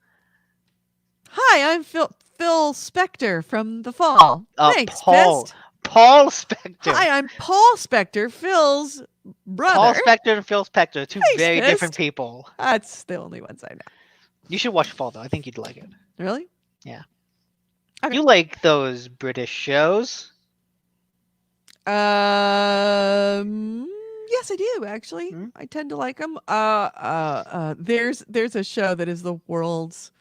Hi, I'm Phil Spector from The Fall. Thanks, Paul. Pest. Paul Spector. Hi, I'm Paul Spector, Phil's brother. Paul Spector and Phil Spector, two Thanks, very Pest. different people. That's the only ones I know. You should watch Fall, though. I think you'd like it. Really? Yeah. Okay. You like those British shows? Yes, I do actually. Hmm? I tend to like them. There's a show that is the world's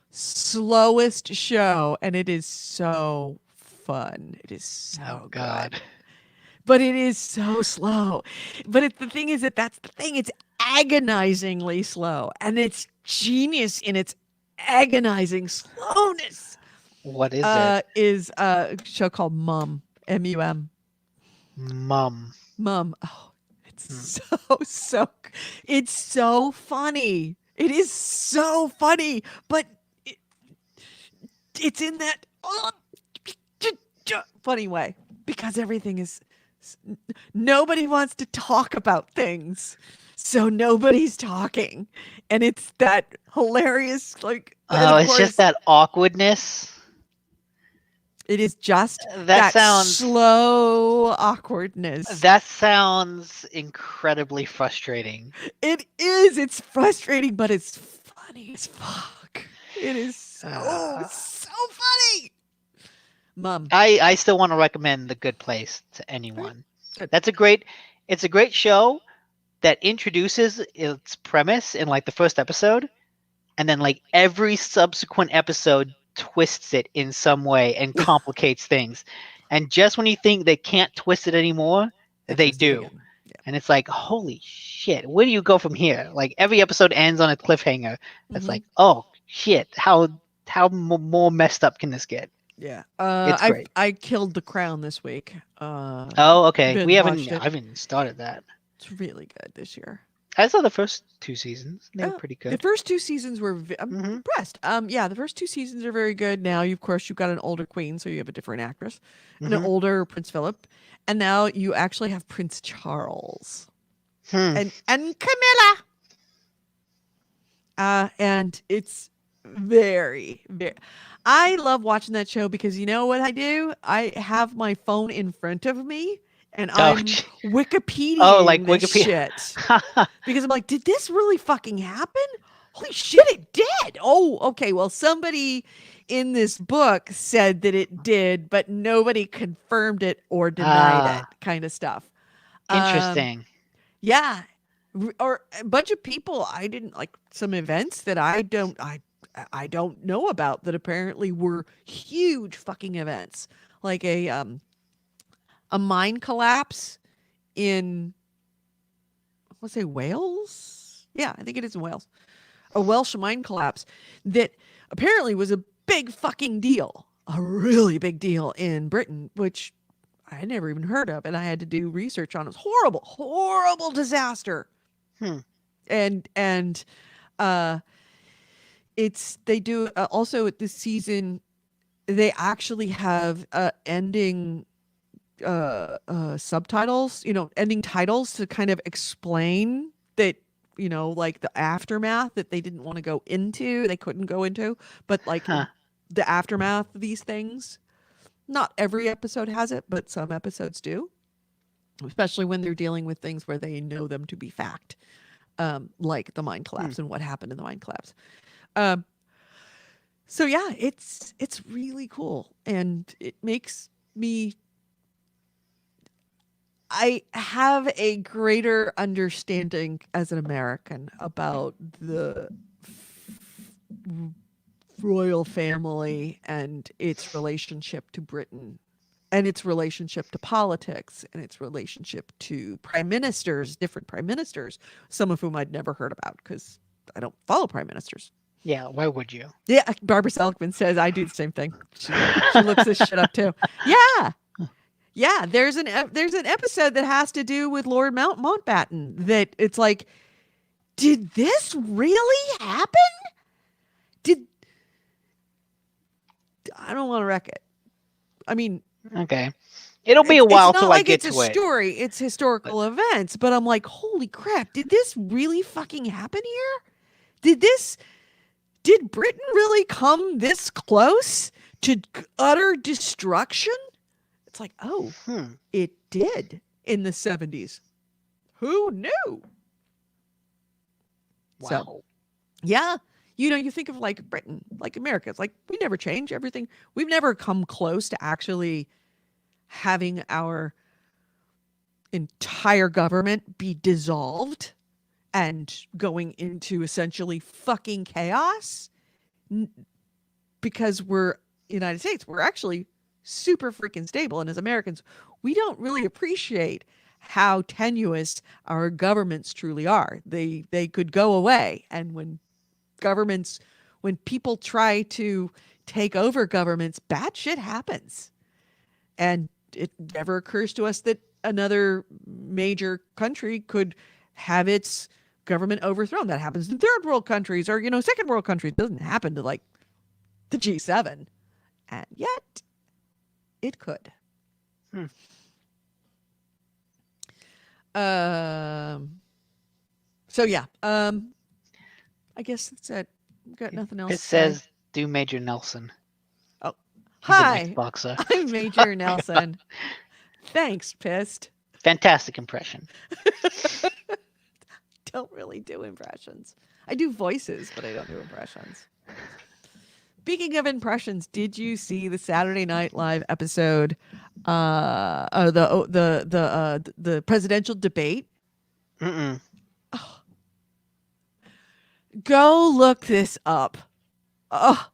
slowest show, and it is so fun. It is so Oh, God. good. But it is so slow. But the thing is that's the thing. It's agonizingly slow, and it's genius in its agonizing slowness. What is it? Is a show called Mum. M-U-M. Mum. Mum. Oh, it's it's so funny. It is so funny, but it's in that funny way because everything is nobody wants to talk about things. So nobody's talking. And it's that hilarious and Oh, of it's just course that awkwardness. it is just That that sounds slow awkwardness. that sounds incredibly frustrating. It is. It's frustrating, but it's funny as fuck. It is so Uh, funny. Mom. I still want to recommend The Good Place to anyone. Good. It's a great show that introduces its premise in like the first episode, and then like every subsequent episode twists it in some way and complicates things. And just when you think they can't twist it anymore, they twist it do. again. Yeah. And it's like, holy shit, where do you go from here? Like every episode ends on a cliffhanger. It's Mhm. like, oh shit, how more messed up can this get? Yeah. It's great. I killed The Crown this week. Oh, okay. binge watched I it. haven't started that. It's really good this year. I saw the first 2 seasons. They were Oh, pretty The good. first 2 seasons were I'm Mhm. impressed. Yeah, the first 2 seasons are very good. Now, of course, you've got an older queen, so you have a different actress, and an Mhm. older Prince Philip, and now you actually have Prince Charles Hmm. and Camilla. And it's very. I love watching that show because you know what I do? I have my phone in front of me and I'm gee. Wikipedia Oh, like this Wikipedia. shit. Because I'm like, did this really fucking happen? Holy shit, it did. Oh, okay. Well, somebody in this book said that it did, but nobody confirmed it or denied it, kind of stuff. Interesting. Yeah. Or a bunch of people I didn't like some events that I don't know about that apparently were huge fucking events. Like a mine collapse in I want to say Wales? Yeah, I think it is in Wales. A Welsh mine collapse that apparently was a big fucking deal. A really big deal in Britain, which I had never even heard of, and I had to do research on. It was horrible disaster. Hmm. And it's they do also this season they actually have ending subtitles, ending titles to kind of explain that, like the aftermath that they didn't want to go into, they couldn't go into, but like Huh. the aftermath of these things. Not every episode has it, but some episodes do, especially when they're dealing with things where they know them to be fact, like the mine collapse and what happened in the mine collapse. So yeah, it's really cool, and it makes me. I have a greater understanding as an American about the royal family and its relationship to Britain and its relationship to politics and its relationship to prime ministers, different prime ministers, some of whom I'd never heard about because I don't follow prime ministers. Yeah, why would you? Yeah, Barbara Seligman says I do the same thing. She looks this shit up too. Yeah, there's an episode that has to do with Lord Mountbatten that it's like, did this really happen? I don't want to wreck it. I mean, Okay. It'll be a while it's not till like I get it's to a it. story. It's historical events, but I'm like, holy crap! Did this really fucking happen here? Did Britain really come this close to utter destruction? It's like, oh, it did in the 70s. Who knew? Wow. So, yeah. You think of like Britain, like America. It's like we never change everything. We've never come close to actually having our entire government be dissolved and going into essentially fucking chaos because we're United States. We're actually super freaking stable. And as Americans, we don't really appreciate how tenuous our governments truly are. They could go away. And when people try to take over governments, bad shit happens. And it never occurs to us that another major country could have its government overthrown. That happens in third world countries or, second world countries. It doesn't happen to like the G7. and yet it could. Hmm. So yeah. I guess that's it. Got nothing else It to say. says, "Do Major Nelson." Oh, He's a hi. nice boxer. I'm Major Nelson. Thanks, Pissed. Fantastic impression. Don't really do impressions. I do voices, but I don't do impressions. Speaking of impressions, did you see the Saturday Night Live episode, the presidential debate? Mm-mm. Go look this up. Oh,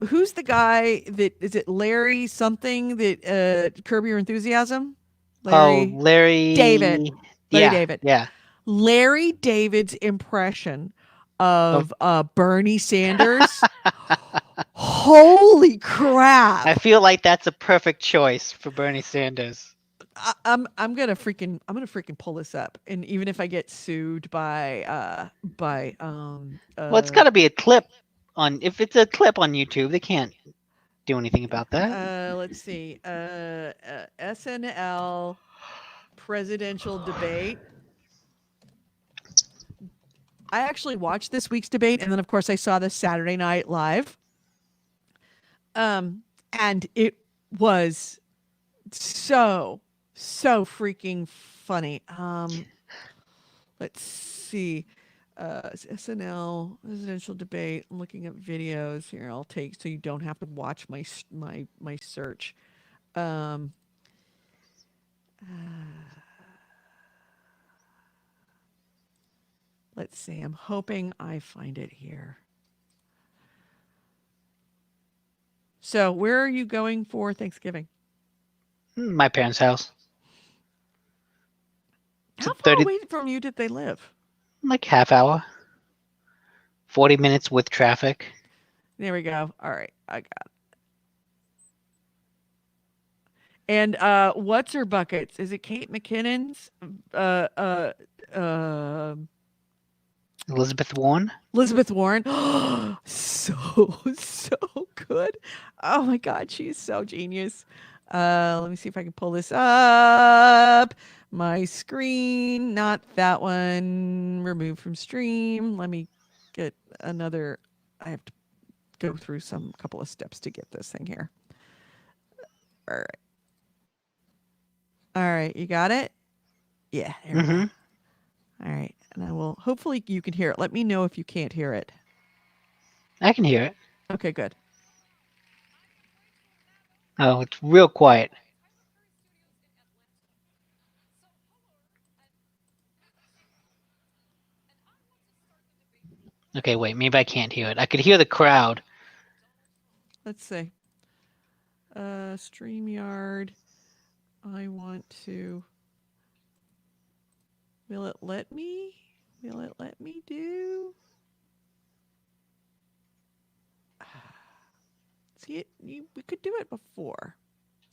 who's the guy that is it? Larry something that Curb Your Enthusiasm? Oh, Larry. David. Larry Yeah, David. yeah. Larry David's impression of Bernie Sanders. Holy crap! I feel like that's a perfect choice for Bernie Sanders. I'm gonna freaking pull this up, and even if I get sued by Well, it's got to be a clip on. If it's a clip on YouTube, they can't do anything about that. let's see, SNL presidential debate. I actually watched this week's debate, and then of course I saw this Saturday Night Live. And it was so freaking funny. Let's see. SNL presidential debate. I'm looking at videos here. I'll take so you don't have to watch my search. Let's see. I'm hoping I find it here. So, where are you going for Thanksgiving? My parents' house. How far away from you did they live? Like half hour. 40 minutes with traffic. There we go. All right, I got it. And what's her buckets? Is it Kate McKinnon's? Elizabeth Warren. Elizabeth Warren. so good. Oh my God, she's so genius. Let me see if I can pull this up. My screen, not that one. Remove from stream. Let me get another. I have to go through some couple of steps to get this thing here. All right. All right, you got it? Yeah. There we go. All right. And I will, hopefully you can hear it. Let me know if you can't hear it. I can hear it. Okay, good. Oh, it's real quiet. Okay, wait. Maybe I can't hear it. I could hear the crowd. Let's see. StreamYard. I want to. Will it let me? Will it let me do? See it? We could do it before.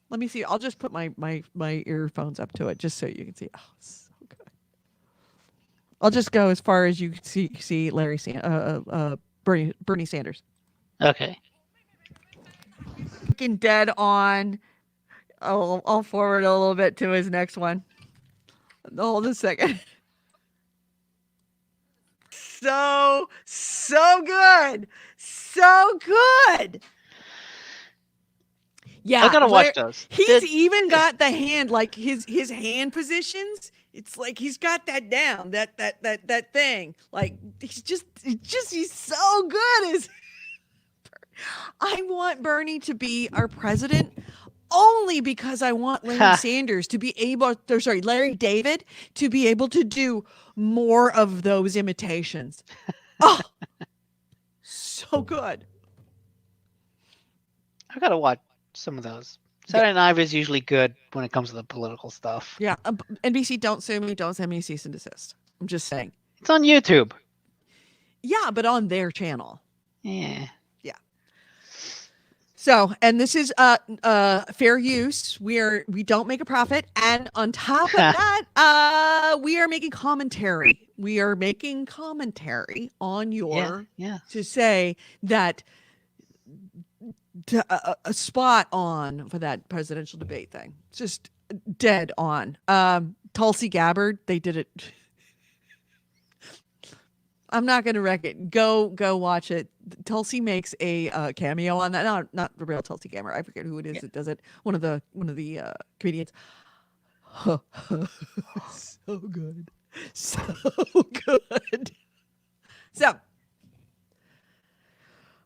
Let me see. I'll just put my earphones up to it just so you can see. Oh, so good. I'll just go as far as you can see Larry Bernie Sanders. Okay. Freaking dead on. I'll forward a little bit to his next one. Hold a second. So good. So good. Yeah. I gotta watch those. He's even got the hand, like his hand positions. It's like he's got that down, that thing. Like he's so good. I want Bernie to be our president only because I want Larry Sanders to be able, Larry David to be able to do more of those imitations. Oh, so good. I gotta watch some of those. Saturday Night is usually good when it comes to the political stuff. Yeah. NBC, don't sue me. Don't send me a cease and desist. I'm just saying. It's on YouTube. Yeah, but on their channel. Yeah. So, and this is fair use. We don't make a profit, and on top of that, we are making commentary. We are making commentary on your yeah. to say that spot on for that presidential debate thing. Just dead on. Tulsi Gabbard, they did it. I'm not going to wreck it. Go watch it. Tulsi makes a cameo on that. Not the real Tulsi Gabbard. I forget who it is that does it. One of the comedians. So good. So good. So,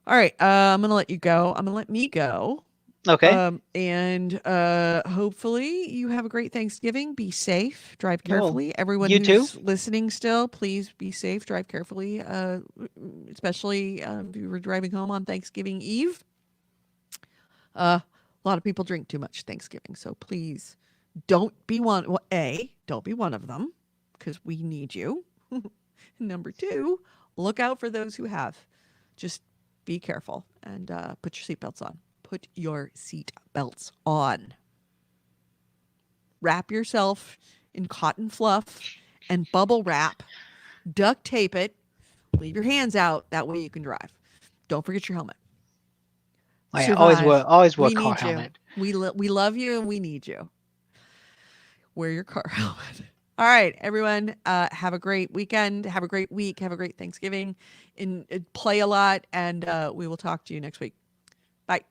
all right. I'm going to let you go. I'm going to let me go. Okay. And hopefully you have a great Thanksgiving. Be safe. Drive Well, carefully. Everyone you who's too. listening still, please be safe. Drive carefully, especially if you were driving home on Thanksgiving Eve. A lot of people drink too much Thanksgiving, so please don't be one. Well, don't be one of them because we need you. Number two, look out for those who have. Just be careful and put your seatbelts on. Put your seat belts on. Wrap yourself in cotton fluff and bubble wrap. Duct tape it. Leave your hands out. That way you can drive. Don't forget your helmet. Oh, yeah, Survive. always wear We a car need you. helmet. We love you and we need you. Wear your car helmet. All right, everyone. Have a great weekend. Have a great week. Have a great Thanksgiving. Play a lot, and we will talk to you next week. Bye.